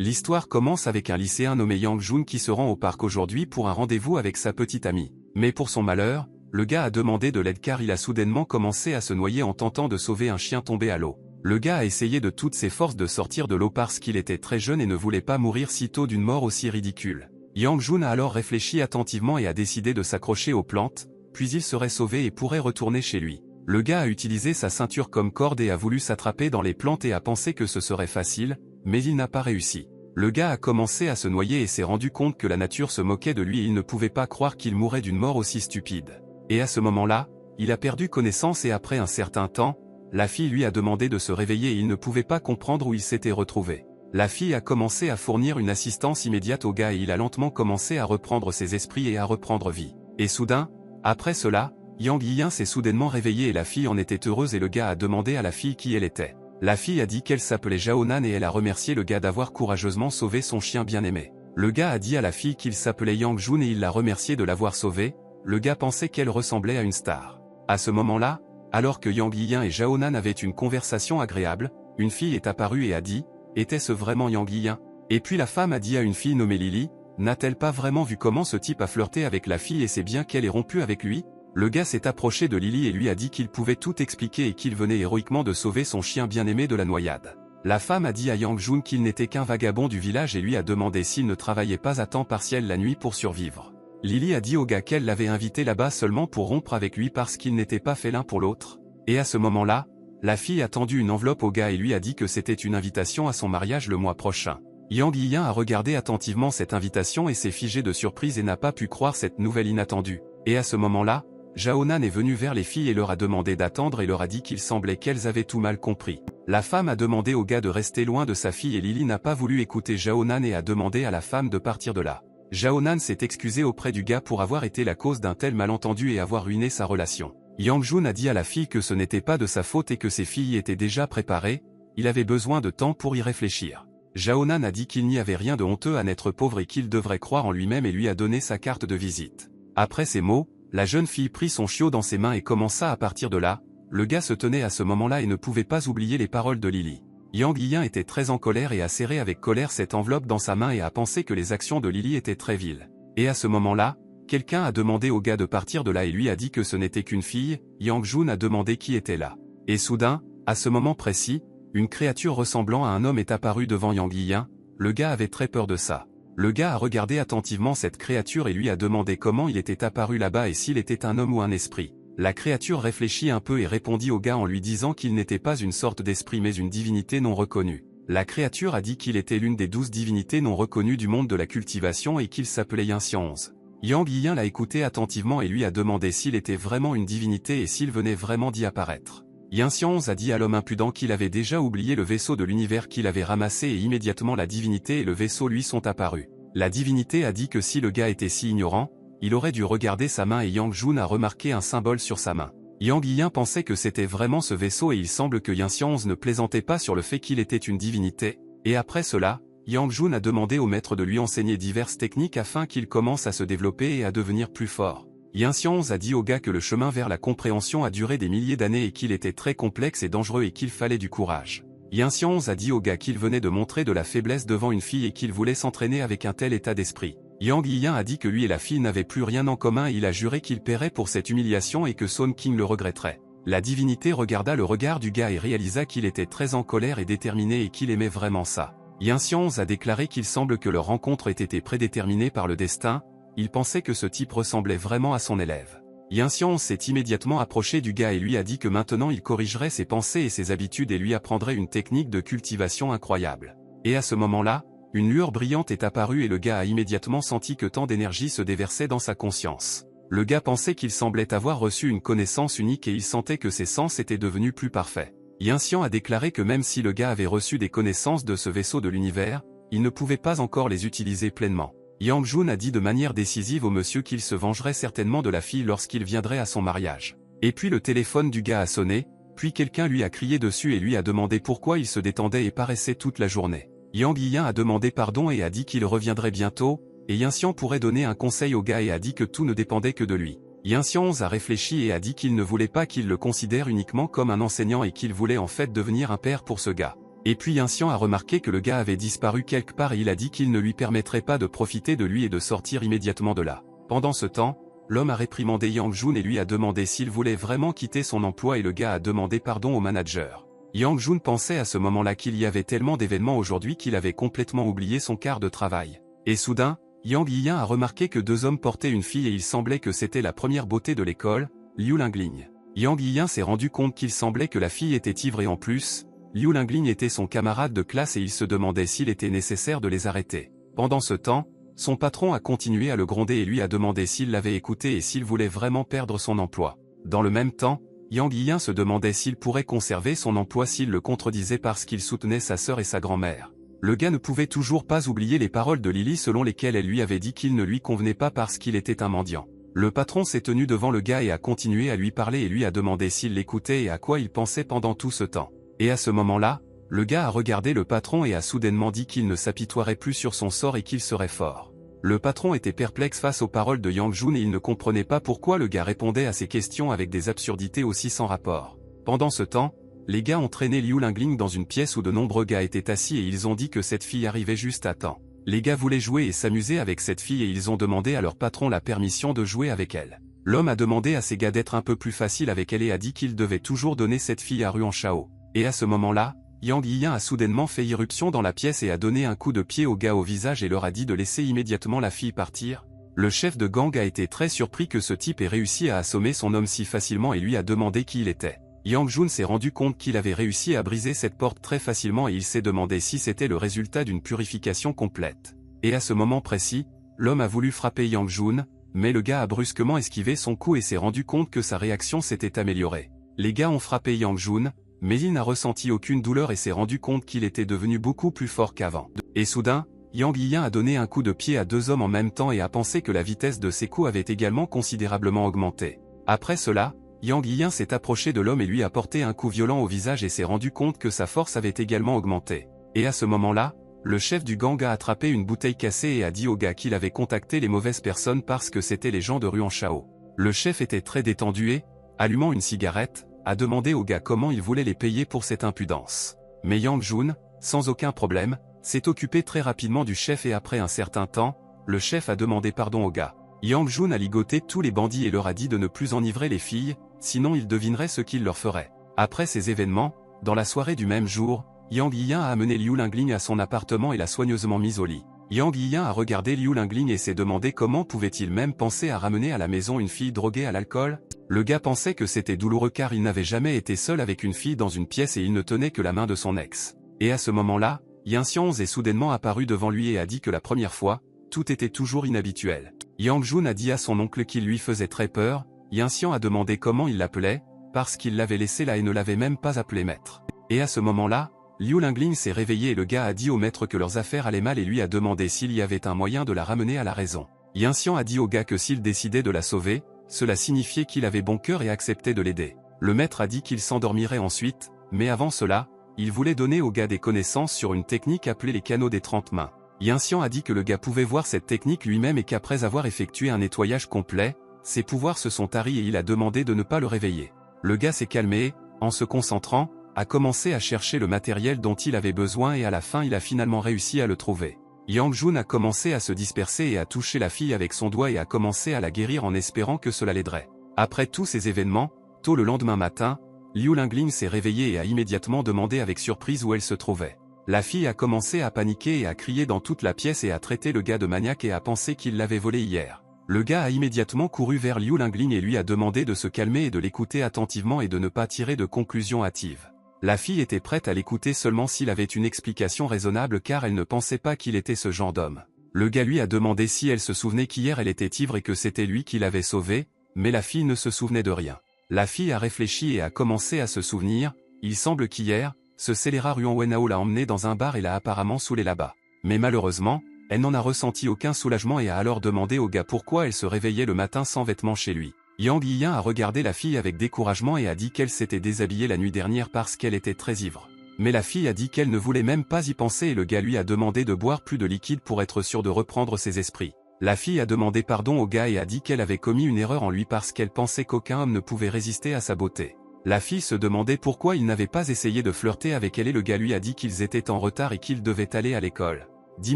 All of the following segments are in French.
L'histoire commence avec un lycéen nommé Yang Jun qui se rend au parc aujourd'hui pour un rendez-vous avec sa petite amie. Mais pour son malheur, le gars a demandé de l'aide car il a soudainement commencé à se noyer en tentant de sauver un chien tombé à l'eau. Le gars a essayé de toutes ses forces de sortir de l'eau parce qu'il était très jeune et ne voulait pas mourir si tôt d'une mort aussi ridicule. Yang Jun a alors réfléchi attentivement et a décidé de s'accrocher aux plantes, puis il serait sauvé et pourrait retourner chez lui. Le gars a utilisé sa ceinture comme corde et a voulu s'attraper dans les plantes et a pensé que ce serait facile, mais il n'a pas réussi. Le gars a commencé à se noyer et s'est rendu compte que la nature se moquait de lui et il ne pouvait pas croire qu'il mourrait d'une mort aussi stupide. Et à ce moment-là, il a perdu connaissance et après un certain temps, la fille lui a demandé de se réveiller et il ne pouvait pas comprendre où il s'était retrouvé. La fille a commencé à fournir une assistance immédiate au gars et il a lentement commencé à reprendre ses esprits et à reprendre vie. Et soudain, après cela, Yang Yiyin s'est soudainement réveillé et la fille en était heureuse et le gars a demandé à la fille qui elle était. La fille a dit qu'elle s'appelait Jaonan et elle a remercié le gars d'avoir courageusement sauvé son chien bien-aimé. Le gars a dit à la fille qu'il s'appelait Yang Jun et il l'a remercié de l'avoir sauvée. Le gars pensait qu'elle ressemblait à une star. À ce moment-là, alors que Yang Yiyin et Jaonan avaient une conversation agréable, une fille est apparue et a dit « Était-ce vraiment Yang Yiyin ?» Et puis la femme a dit à une fille nommée Lily « N'a-t-elle pas vraiment vu comment ce type a flirté avec la fille et c'est bien qu'elle ait rompu avec lui ?» Le gars s'est approché de Lily et lui a dit qu'il pouvait tout expliquer et qu'il venait héroïquement de sauver son chien bien-aimé de la noyade. La femme a dit à Yang Jun qu'il n'était qu'un vagabond du village et lui a demandé s'il ne travaillait pas à temps partiel la nuit pour survivre. Lily a dit au gars qu'elle l'avait invité là-bas seulement pour rompre avec lui parce qu'ils n'étaient pas faits l'un pour l'autre. Et à ce moment-là, la fille a tendu une enveloppe au gars et lui a dit que c'était une invitation à son mariage le mois prochain. Yang Yiyin a regardé attentivement cette invitation et s'est figé de surprise et n'a pas pu croire cette nouvelle inattendue. Et à ce moment-là, Jaonan est venu vers les filles et leur a demandé d'attendre et leur a dit qu'il semblait qu'elles avaient tout mal compris. La femme a demandé au gars de rester loin de sa fille et Lily n'a pas voulu écouter Jaonan et a demandé à la femme de partir de là. Jaonan s'est excusé auprès du gars pour avoir été la cause d'un tel malentendu et avoir ruiné sa relation. Yang Jun a dit à la fille que ce n'était pas de sa faute et que ses filles étaient déjà préparées, il avait besoin de temps pour y réfléchir. Jaonan a dit qu'il n'y avait rien de honteux à n'être pauvre et qu'il devrait croire en lui-même et lui a donné sa carte de visite. Après ces mots, la jeune fille prit son chiot dans ses mains et commença à partir de là. Le gars se tenait à ce moment-là et ne pouvait pas oublier les paroles de Lily. Yang Yiyin était très en colère et a serré avec colère cette enveloppe dans sa main et a pensé que les actions de Lily étaient très viles. Et à ce moment-là, quelqu'un a demandé au gars de partir de là et lui a dit que ce n'était qu'une fille. Yang Jun a demandé qui était là. Et soudain, à ce moment précis, une créature ressemblant à un homme est apparue devant Yang Yiyin. Le gars avait très peur de ça. Le gars a regardé attentivement cette créature et lui a demandé comment il était apparu là-bas et s'il était un homme ou un esprit. La créature réfléchit un peu et répondit au gars en lui disant qu'il n'était pas une sorte d'esprit mais une divinité non reconnue. La créature a dit qu'il était l'une des 12 divinités non reconnues du monde de la cultivation et qu'il s'appelait Yanxianze. Yang Yiyin l'a écouté attentivement et lui a demandé s'il était vraiment une divinité et s'il venait vraiment d'y apparaître. Yanxianze a dit à l'homme impudent qu'il avait déjà oublié le vaisseau de l'univers qu'il avait ramassé et immédiatement la divinité et le vaisseau lui sont apparus. La divinité a dit que si le gars était si ignorant, il aurait dû regarder sa main et Yang Jun a remarqué un symbole sur sa main. Yang Yiyin pensait que c'était vraiment ce vaisseau et il semble que Yanxianze ne plaisantait pas sur le fait qu'il était une divinité, et après cela, Yang Jun a demandé au maître de lui enseigner diverses techniques afin qu'il commence à se développer et à devenir plus fort. Yanxianze a dit au gars que le chemin vers la compréhension a duré des milliers d'années et qu'il était très complexe et dangereux et qu'il fallait du courage. Yanxianze a dit au gars qu'il venait de montrer de la faiblesse devant une fille et qu'il voulait s'entraîner avec un tel état d'esprit. Yang Yiyin a dit que lui et la fille n'avaient plus rien en commun et il a juré qu'il paierait pour cette humiliation et que Sun King le regretterait. La divinité regarda le regard du gars et réalisa qu'il était très en colère et déterminé et qu'il aimait vraiment ça. Yanxianze a déclaré qu'il semble que leur rencontre ait été prédéterminée par le destin. Il pensait que ce type ressemblait vraiment à son élève. Yanxianze s'est immédiatement approché du gars et lui a dit que maintenant il corrigerait ses pensées et ses habitudes et lui apprendrait une technique de cultivation incroyable. Et à ce moment-là, une lueur brillante est apparue et le gars a immédiatement senti que tant d'énergie se déversait dans sa conscience. Le gars pensait qu'il semblait avoir reçu une connaissance unique et il sentait que ses sens étaient devenus plus parfaits. Yanxian a déclaré que même si le gars avait reçu des connaissances de ce vaisseau de l'univers, il ne pouvait pas encore les utiliser pleinement. Yang Jun a dit de manière décisive au monsieur qu'il se vengerait certainement de la fille lorsqu'il viendrait à son mariage. Et puis le téléphone du gars a sonné, puis quelqu'un lui a crié dessus et lui a demandé pourquoi il se détendait et paraissait toute la journée. Yang Yiyin a demandé pardon et a dit qu'il reviendrait bientôt, et Yanxian pourrait donner un conseil au gars et a dit que tout ne dépendait que de lui. Yanxianze a réfléchi et a dit qu'il ne voulait pas qu'il le considère uniquement comme un enseignant et qu'il voulait en fait devenir un père pour ce gars. Et puis Yinxian a remarqué que le gars avait disparu quelque part et il a dit qu'il ne lui permettrait pas de profiter de lui et de sortir immédiatement de là. Pendant ce temps, l'homme a réprimandé Yang Jun et lui a demandé s'il voulait vraiment quitter son emploi et le gars a demandé pardon au manager. Yang Jun pensait à ce moment-là qu'il y avait tellement d'événements aujourd'hui qu'il avait complètement oublié son quart de travail. Et soudain, Yang Yiyan a remarqué que deux hommes portaient une fille et il semblait que c'était la première beauté de l'école, Liu Lingling. Yang Yiyan s'est rendu compte qu'il semblait que la fille était ivre et en plus, Liu Lingling était son camarade de classe et il se demandait s'il était nécessaire de les arrêter. Pendant ce temps, son patron a continué à le gronder et lui a demandé s'il l'avait écouté et s'il voulait vraiment perdre son emploi. Dans le même temps, Yang Yiyan se demandait s'il pourrait conserver son emploi s'il le contredisait parce qu'il soutenait sa sœur et sa grand-mère. Le gars ne pouvait toujours pas oublier les paroles de Lily selon lesquelles elle lui avait dit qu'il ne lui convenait pas parce qu'il était un mendiant. Le patron s'est tenu devant le gars et a continué à lui parler et lui a demandé s'il l'écoutait et à quoi il pensait pendant tout ce temps. Et à ce moment-là, le gars a regardé le patron et a soudainement dit qu'il ne s'apitoierait plus sur son sort et qu'il serait fort. Le patron était perplexe face aux paroles de Yang Jun et il ne comprenait pas pourquoi le gars répondait à ces questions avec des absurdités aussi sans rapport. Pendant ce temps, les gars ont traîné Liu Lingling dans une pièce où de nombreux gars étaient assis et ils ont dit que cette fille arrivait juste à temps. Les gars voulaient jouer et s'amuser avec cette fille et ils ont demandé à leur patron la permission de jouer avec elle. L'homme a demandé à ses gars d'être un peu plus facile avec elle et a dit qu'il devait toujours donner cette fille à Ruan Shao. Et à ce moment-là, Yang Yiyan a soudainement fait irruption dans la pièce et a donné un coup de pied au gars au visage et leur a dit de laisser immédiatement la fille partir. Le chef de gang a été très surpris que ce type ait réussi à assommer son homme si facilement et lui a demandé qui il était. Yang Jun s'est rendu compte qu'il avait réussi à briser cette porte très facilement et il s'est demandé si c'était le résultat d'une purification complète. Et à ce moment précis, l'homme a voulu frapper Yang Jun, mais le gars a brusquement esquivé son coup et s'est rendu compte que sa réaction s'était améliorée. Les gars ont frappé Yang Jun, mais il n'a ressenti aucune douleur et s'est rendu compte qu'il était devenu beaucoup plus fort qu'avant. Et soudain, Yang Yiyan a donné un coup de pied à deux hommes en même temps et a pensé que la vitesse de ses coups avait également considérablement augmenté. Après cela, Yang Yiyan s'est approché de l'homme et lui a porté un coup violent au visage et s'est rendu compte que sa force avait également augmenté. Et à ce moment-là, le chef du gang a attrapé une bouteille cassée et a dit au gars qu'il avait contacté les mauvaises personnes parce que c'était les gens de Ruan Shao. Le chef était très détendu et, allumant une cigarette, a demandé au gars comment il voulait les payer pour cette impudence. Mais Yang Jun, sans aucun problème, s'est occupé très rapidement du chef et après un certain temps, le chef a demandé pardon au gars. Yang Jun a ligoté tous les bandits et leur a dit de ne plus enivrer les filles, sinon ils devineraient ce qu'il leur ferait. Après ces événements, dans la soirée du même jour, Yang Yiyan a amené Liu Lingling à son appartement et l'a soigneusement mise au lit. Yang Yiyan a regardé Liu Lingling et s'est demandé comment pouvait-il même penser à ramener à la maison une fille droguée à l'alcool. Le gars pensait que c'était douloureux car il n'avait jamais été seul avec une fille dans une pièce et il ne tenait que la main de son ex. Et à ce moment-là, Yinxian est soudainement apparu devant lui et a dit que la première fois, tout était toujours inhabituel. Yang Jun a dit à son oncle qu'il lui faisait très peur. Yinxian a demandé comment il l'appelait, parce qu'il l'avait laissé là et ne l'avait même pas appelé maître. Et à ce moment-là, Liu Lingling s'est réveillé et le gars a dit au maître que leurs affaires allaient mal et lui a demandé s'il y avait un moyen de la ramener à la raison. Yinxian a dit au gars que s'il décidait de la sauver, cela signifiait qu'il avait bon cœur et acceptait de l'aider. Le maître a dit qu'il s'endormirait ensuite, mais avant cela, il voulait donner au gars des connaissances sur une technique appelée les canaux des 30 mains. Yinxian a dit que le gars pouvait voir cette technique lui-même et qu'après avoir effectué un nettoyage complet, ses pouvoirs se sont taris et il a demandé de ne pas le réveiller. Le gars s'est calmé et, en se concentrant, a commencé à chercher le matériel dont il avait besoin et à la fin il a finalement réussi à le trouver. Yang Jun a commencé à se disperser et à toucher la fille avec son doigt et a commencé à la guérir en espérant que cela l'aiderait. Après tous ces événements, tôt le lendemain matin, Liu Lingling s'est réveillée et a immédiatement demandé avec surprise où elle se trouvait. La fille a commencé à paniquer et à crier dans toute la pièce et a traité le gars de maniaque et a pensé qu'il l'avait volé hier. Le gars a immédiatement couru vers Liu Lingling et lui a demandé de se calmer et de l'écouter attentivement et de ne pas tirer de conclusions hâtives. La fille était prête à l'écouter seulement s'il avait une explication raisonnable car elle ne pensait pas qu'il était ce genre d'homme. Le gars lui a demandé si elle se souvenait qu'hier elle était ivre et que c'était lui qui l'avait sauvée, mais la fille ne se souvenait de rien. La fille a réfléchi et a commencé à se souvenir. Il semble qu'hier, ce scélérat Ruan Wenao l'a emmenée dans un bar et l'a apparemment saoulée là-bas. Mais malheureusement, elle n'en a ressenti aucun soulagement et a alors demandé au gars pourquoi elle se réveillait le matin sans vêtements chez lui. Yang Yiyan a regardé la fille avec découragement et a dit qu'elle s'était déshabillée la nuit dernière parce qu'elle était très ivre. Mais la fille a dit qu'elle ne voulait même pas y penser et le gars lui a demandé de boire plus de liquide pour être sûr de reprendre ses esprits. La fille a demandé pardon au gars et a dit qu'elle avait commis une erreur en lui parce qu'elle pensait qu'aucun homme ne pouvait résister à sa beauté. La fille se demandait pourquoi il n'avait pas essayé de flirter avec elle et le gars lui a dit qu'ils étaient en retard et qu'ils devaient aller à l'école. 10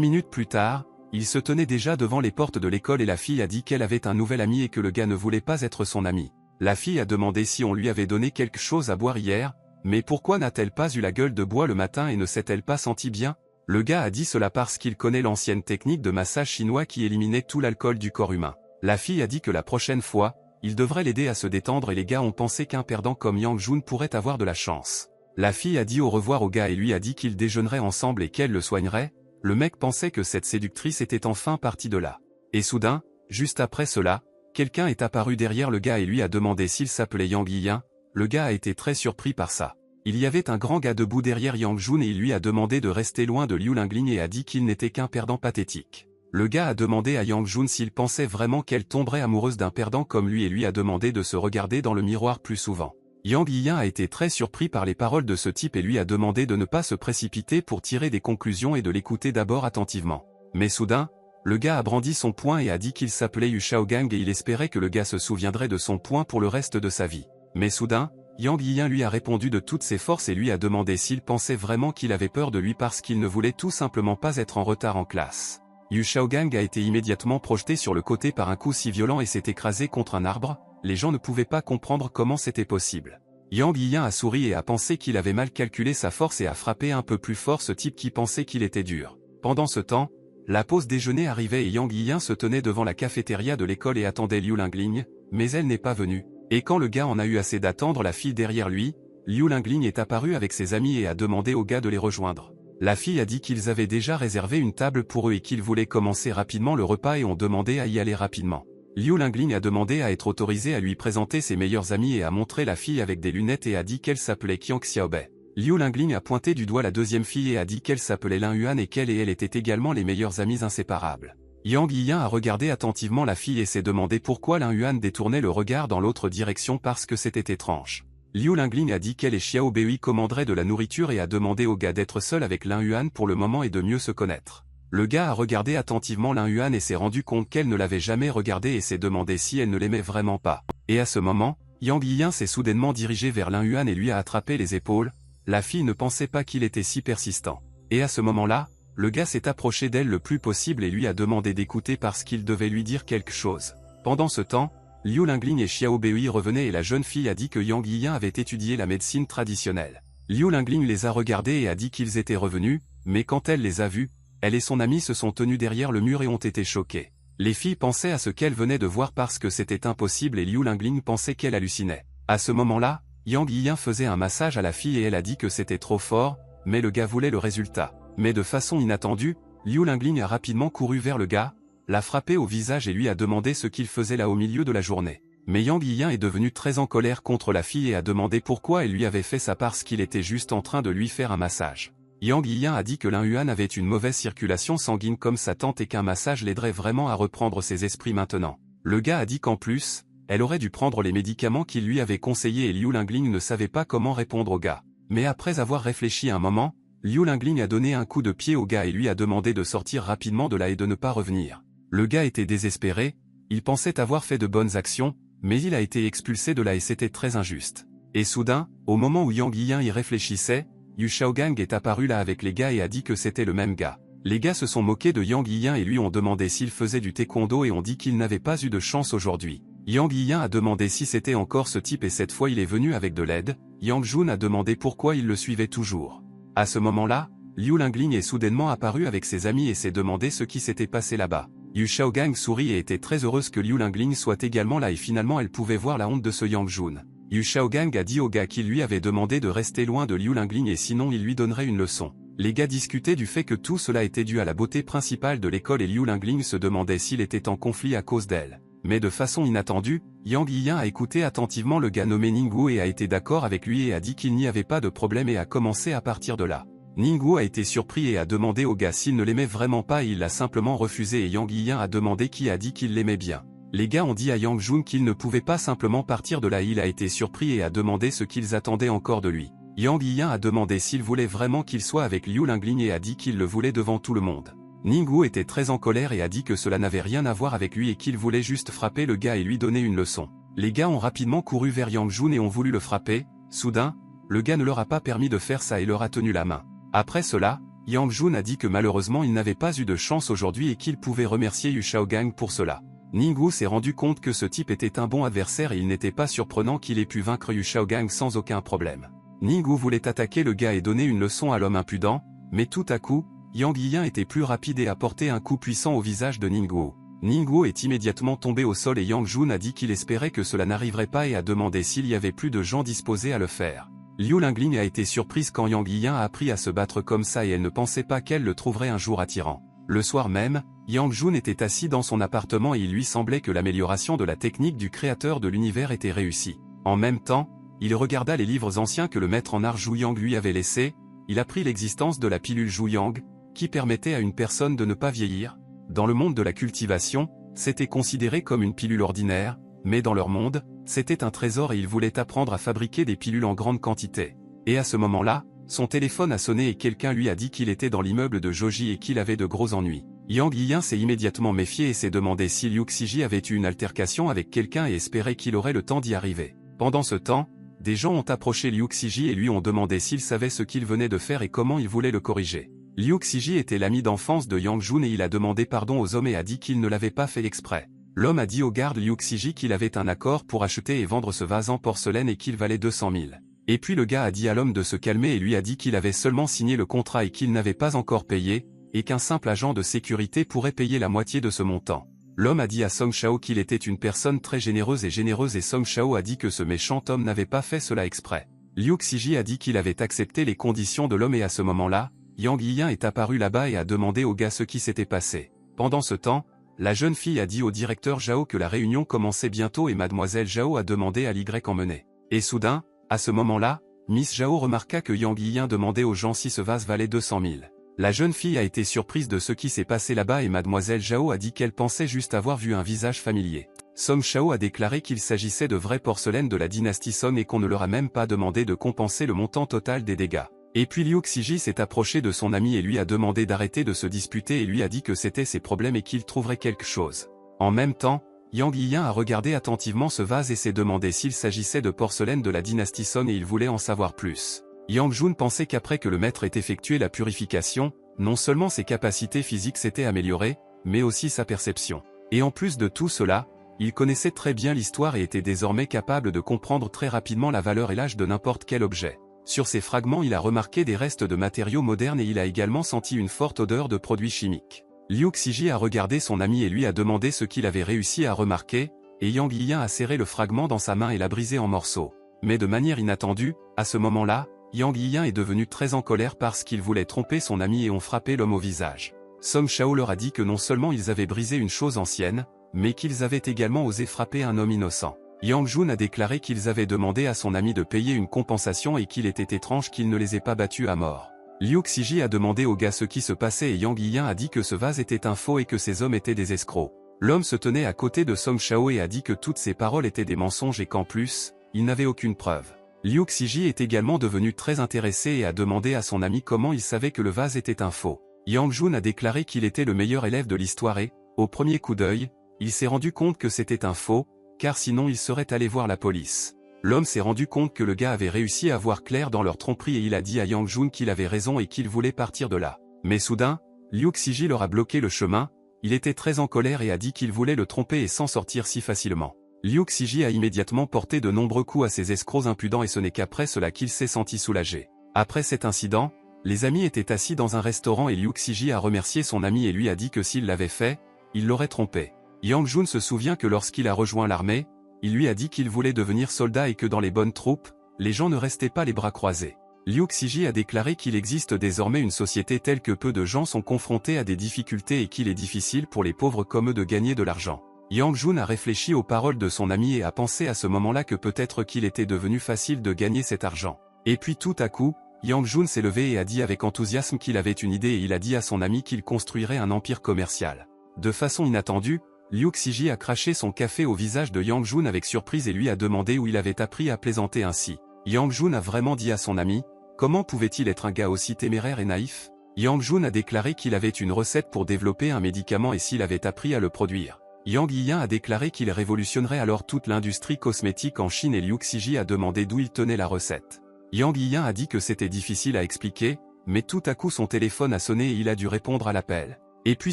minutes plus tard, il se tenait déjà devant les portes de l'école et la fille a dit qu'elle avait un nouvel ami et que le gars ne voulait pas être son ami. La fille a demandé si on lui avait donné quelque chose à boire hier, mais pourquoi n'a-t-elle pas eu la gueule de bois le matin et ne s'est-elle pas sentie bien? Le gars a dit cela parce qu'il connaît l'ancienne technique de massage chinois qui éliminait tout l'alcool du corps humain. La fille a dit que la prochaine fois, il devrait l'aider à se détendre et les gars ont pensé qu'un perdant comme Yang Jun pourrait avoir de la chance. La fille a dit au revoir au gars et lui a dit qu'ils déjeuneraient ensemble et qu'elle le soignerait. Le mec pensait que cette séductrice était enfin partie de là. Et soudain, juste après cela, quelqu'un est apparu derrière le gars et lui a demandé s'il s'appelait Yang Yiyan. Le gars a été très surpris par ça. Il y avait un grand gars debout derrière Yang Jun et il lui a demandé de rester loin de Liu Lingling et a dit qu'il n'était qu'un perdant pathétique. Le gars a demandé à Yang Jun s'il pensait vraiment qu'elle tomberait amoureuse d'un perdant comme lui et lui a demandé de se regarder dans le miroir plus souvent. Yang Yiyan a été très surpris par les paroles de ce type et lui a demandé de ne pas se précipiter pour tirer des conclusions et de l'écouter d'abord attentivement. Mais soudain, le gars a brandi son poing et a dit qu'il s'appelait Yu Shaogang et il espérait que le gars se souviendrait de son poing pour le reste de sa vie. Mais soudain, Yang Yiyan lui a répondu de toutes ses forces et lui a demandé s'il pensait vraiment qu'il avait peur de lui parce qu'il ne voulait tout simplement pas être en retard en classe. Yu Shaogang a été immédiatement projeté sur le côté par un coup si violent et s'est écrasé contre un arbre. Les gens ne pouvaient pas comprendre comment c'était possible. Yang Yiyan a souri et a pensé qu'il avait mal calculé sa force et a frappé un peu plus fort ce type qui pensait qu'il était dur. Pendant ce temps, la pause déjeuner arrivait et Yang Yiyan se tenait devant la cafétéria de l'école et attendait Liu Lingling, mais elle n'est pas venue. Et quand le gars en a eu assez d'attendre la fille derrière lui, Liu Lingling est apparu avec ses amis et a demandé au gars de les rejoindre. La fille a dit qu'ils avaient déjà réservé une table pour eux et qu'ils voulaient commencer rapidement le repas et ont demandé à y aller rapidement. Liu Lingling a demandé à être autorisé à lui présenter ses meilleurs amis et a montré la fille avec des lunettes et a dit qu'elle s'appelait Qiang Xiaobei. Liu Lingling a pointé du doigt la deuxième fille et a dit qu'elle s'appelait Lin Yuan et qu'elle et elle étaient également les meilleures amies inséparables. Yang Yiyan a regardé attentivement la fille et s'est demandé pourquoi Lin Yuan détournait le regard dans l'autre direction parce que c'était étrange. Liu Lingling a dit qu'elle et Xiao Bei commanderaient de la nourriture et a demandé au gars d'être seul avec Lin Yuan pour le moment et de mieux se connaître. Le gars a regardé attentivement Lin Yuan et s'est rendu compte qu'elle ne l'avait jamais regardé et s'est demandé si elle ne l'aimait vraiment pas. Et à ce moment, Yang Yiyan s'est soudainement dirigé vers Lin Yuan et lui a attrapé les épaules. La fille ne pensait pas qu'il était si persistant. Et à ce moment-là, le gars s'est approché d'elle le plus possible et lui a demandé d'écouter parce qu'il devait lui dire quelque chose. Pendant ce temps, Liu Lingling et Xiao Bei revenaient et la jeune fille a dit que Yang Yiyan avait étudié la médecine traditionnelle. Liu Lingling les a regardés et a dit qu'ils étaient revenus, mais quand elle les a vus, elle et son amie se sont tenus derrière le mur et ont été choquées. Les filles pensaient à ce qu'elles venaient de voir parce que c'était impossible et Liu Lingling pensait qu'elle hallucinait. À ce moment-là, Yang Yiyan faisait un massage à la fille et elle a dit que c'était trop fort, mais le gars voulait le résultat. Mais de façon inattendue, Liu Lingling a rapidement couru vers le gars, l'a frappé au visage et lui a demandé ce qu'il faisait là au milieu de la journée. Mais Yang Yiyan est devenu très en colère contre la fille et a demandé pourquoi elle lui avait fait ça parce qu'il était juste en train de lui faire un massage. Yang Yiyan a dit que Lin Yuan avait une mauvaise circulation sanguine comme sa tante et qu'un massage l'aiderait vraiment à reprendre ses esprits maintenant. Le gars a dit qu'en plus, elle aurait dû prendre les médicaments qu'il lui avait conseillés et Liu Lingling ne savait pas comment répondre au gars. Mais après avoir réfléchi un moment, Liu Lingling a donné un coup de pied au gars et lui a demandé de sortir rapidement de là et de ne pas revenir. Le gars était désespéré, il pensait avoir fait de bonnes actions, mais il a été expulsé de là et c'était très injuste. Et soudain, au moment où Yang Yiyan y réfléchissait, Yu Shaogang est apparu là avec les gars et a dit que c'était le même gars. Les gars se sont moqués de Yang Yiyan et lui ont demandé s'il faisait du taekwondo et ont dit qu'il n'avait pas eu de chance aujourd'hui. Yang Yiyan a demandé si c'était encore ce type et cette fois il est venu avec de l'aide. Yang Jun a demandé pourquoi il le suivait toujours. À ce moment-là, Liu Lingling est soudainement apparu avec ses amis et s'est demandé ce qui s'était passé là-bas. Yu Shaogang sourit et était très heureuse que Liu Lingling soit également là et finalement elle pouvait voir la honte de ce Yang Jun. Yu Shaogang a dit au gars qu'il lui avait demandé de rester loin de Liu Lingling et sinon il lui donnerait une leçon. Les gars discutaient du fait que tout cela était dû à la beauté principale de l'école et Liu Lingling se demandait s'il était en conflit à cause d'elle. Mais de façon inattendue, Yang Yiyan a écouté attentivement le gars nommé Ningwu et a été d'accord avec lui et a dit qu'il n'y avait pas de problème et a commencé à partir de là. Ningwu a été surpris et a demandé au gars s'il ne l'aimait vraiment pas et il l'a simplement refusé et Yang Yiyan a demandé qui a dit qu'il l'aimait bien. Les gars ont dit à Yang Jun qu'il ne pouvait pas simplement partir de là et il a été surpris et a demandé ce qu'ils attendaient encore de lui. Yang Yiyan a demandé s'il voulait vraiment qu'il soit avec Liu Lingling et a dit qu'il le voulait devant tout le monde. Ningwu était très en colère et a dit que cela n'avait rien à voir avec lui et qu'il voulait juste frapper le gars et lui donner une leçon. Les gars ont rapidement couru vers Yang Jun et ont voulu le frapper, Soudain, le gars ne leur a pas permis de faire ça et leur a tenu la main. Après cela, Yang Jun a dit que malheureusement il n'avait pas eu de chance aujourd'hui et qu'il pouvait remercier Yu Shaogang pour cela. Ningwu s'est rendu compte que ce type était un bon adversaire et il n'était pas surprenant qu'il ait pu vaincre Yu Shaogang sans aucun problème. Ningwu voulait attaquer le gars et donner une leçon à l'homme impudent, mais tout à coup, Yang Yiyan était plus rapide et a porté un coup puissant au visage de Ningwu. Ningwu est immédiatement tombé au sol et Yang Jun a dit qu'il espérait que cela n'arriverait pas et a demandé s'il y avait plus de gens disposés à le faire. Liu Lingling a été surprise quand Yang Yiyan a appris à se battre comme ça et elle ne pensait pas qu'elle le trouverait un jour attirant. Le soir même, Yang Jun était assis dans son appartement et il lui semblait que l'amélioration de la technique du créateur de l'univers était réussie. En même temps, il regarda les livres anciens que le maître en art Zhu Yang lui avait laissés, il apprit l'existence de la pilule Zhu Yang, qui permettait à une personne de ne pas vieillir. Dans le monde de la cultivation, c'était considéré comme une pilule ordinaire, mais dans leur monde, c'était un trésor et ils voulaient apprendre à fabriquer des pilules en grande quantité. Et à ce moment-là, son téléphone a sonné et quelqu'un lui a dit qu'il était dans l'immeuble de Joji et qu'il avait de gros ennuis. Yang Yiyan s'est immédiatement méfié et s'est demandé si Liu Xiji avait eu une altercation avec quelqu'un et espérait qu'il aurait le temps d'y arriver. Pendant ce temps, des gens ont approché Liu Xiji et lui ont demandé s'il savait ce qu'il venait de faire et comment il voulait le corriger. Liu Xiji était l'ami d'enfance de Yang Jun et il a demandé pardon aux hommes et a dit qu'il ne l'avait pas fait exprès. L'homme a dit au garde Liu Xiji qu'il avait un accord pour acheter et vendre ce vase en porcelaine et qu'il valait 200 000. Et puis le gars a dit à l'homme de se calmer et lui a dit qu'il avait seulement signé le contrat et qu'il n'avait pas encore payé, et qu'un simple agent de sécurité pourrait payer la moitié de ce montant. L'homme a dit à Song Shao qu'il était une personne très généreuse et Song Shao a dit que ce méchant homme n'avait pas fait cela exprès. Liu Xiji a dit qu'il avait accepté les conditions de l'homme et à ce moment-là, Yang Yiyan est apparu là-bas et a demandé au gars ce qui s'était passé. Pendant ce temps, la jeune fille a dit au directeur Zhao que la réunion commençait bientôt et mademoiselle Zhao a demandé à l'Y emmener. Et soudain, à ce moment-là, Miss Zhao remarqua que Yang Yiyan demandait aux gens si ce vase valait 200 000. La jeune fille a été surprise de ce qui s'est passé là-bas et mademoiselle Zhao a dit qu'elle pensait juste avoir vu un visage familier. Song Shao a déclaré qu'il s'agissait de vraie porcelaine de la dynastie Song et qu'on ne leur a même pas demandé de compenser le montant total des dégâts. Et puis Liu Xiji s'est approché de son ami et lui a demandé d'arrêter de se disputer et lui a dit que c'était ses problèmes et qu'il trouverait quelque chose. En même temps, Yang Yiyan a regardé attentivement ce vase et s'est demandé s'il s'agissait de porcelaine de la dynastie Song et il voulait en savoir plus. Yang Jun pensait qu'après que le maître ait effectué la purification, non seulement ses capacités physiques s'étaient améliorées, mais aussi sa perception. Et en plus de tout cela, il connaissait très bien l'histoire et était désormais capable de comprendre très rapidement la valeur et l'âge de n'importe quel objet. Sur ces fragments il a remarqué des restes de matériaux modernes et il a également senti une forte odeur de produits chimiques. Liu Xiji a regardé son ami et lui a demandé ce qu'il avait réussi à remarquer, et Yang Yiyan a serré le fragment dans sa main et l'a brisé en morceaux. Mais de manière inattendue, à ce moment-là, Yang Yiyan est devenu très en colère parce qu'il voulait tromper son ami et ont frappé l'homme au visage. Song Shao leur a dit que non seulement ils avaient brisé une chose ancienne, mais qu'ils avaient également osé frapper un homme innocent. Yang Jun a déclaré qu'ils avaient demandé à son ami de payer une compensation et qu'il était étrange qu'il ne les ait pas battus à mort. Liu Xiji a demandé au gars ce qui se passait et Yang Yiyan a dit que ce vase était un faux et que ces hommes étaient des escrocs. L'homme se tenait à côté de Song Shao et a dit que toutes ces paroles étaient des mensonges et qu'en plus, il n'avait aucune preuve. Liu Xiji est également devenu très intéressé et a demandé à son ami comment il savait que le vase était un faux. Yang Jun a déclaré qu'il était le meilleur élève de l'histoire et, au premier coup d'œil, il s'est rendu compte que c'était un faux, car sinon il serait allé voir la police. L'homme s'est rendu compte que le gars avait réussi à voir clair dans leur tromperie et il a dit à Yang Jun qu'il avait raison et qu'il voulait partir de là. Mais soudain, Liu Xiji leur a bloqué le chemin, il était très en colère et a dit qu'il voulait le tromper et s'en sortir si facilement. Liu Xiji a immédiatement porté de nombreux coups à ces escrocs impudents et ce n'est qu'après cela qu'il s'est senti soulagé. Après cet incident, les amis étaient assis dans un restaurant et Liu Xiji a remercié son ami et lui a dit que s'il l'avait fait, il l'aurait trompé. Yang Jun se souvient que lorsqu'il a rejoint l'armée, il lui a dit qu'il voulait devenir soldat et que dans les bonnes troupes, les gens ne restaient pas les bras croisés. Liu Xiji a déclaré qu'il existe désormais une société telle que peu de gens sont confrontés à des difficultés et qu'il est difficile pour les pauvres comme eux de gagner de l'argent. Yang Jun a réfléchi aux paroles de son ami et a pensé à ce moment-là que peut-être qu'il était devenu facile de gagner cet argent. Et puis tout à coup, Yang Jun s'est levé et a dit avec enthousiasme qu'il avait une idée et il a dit à son ami qu'il construirait un empire commercial. De façon inattendue, Liu Xiji a craché son café au visage de Yang Jun avec surprise et lui a demandé où il avait appris à plaisanter ainsi. Yang Jun a vraiment dit à son ami, comment pouvait-il être un gars aussi téméraire et naïf? Yang Jun a déclaré qu'il avait une recette pour développer un médicament et s'il avait appris à le produire. Yang Yiyan a déclaré qu'il révolutionnerait alors toute l'industrie cosmétique en Chine et Liu Xiji a demandé d'où il tenait la recette. Yang Yiyan a dit que c'était difficile à expliquer, mais tout à coup son téléphone a sonné et il a dû répondre à l'appel. Et puis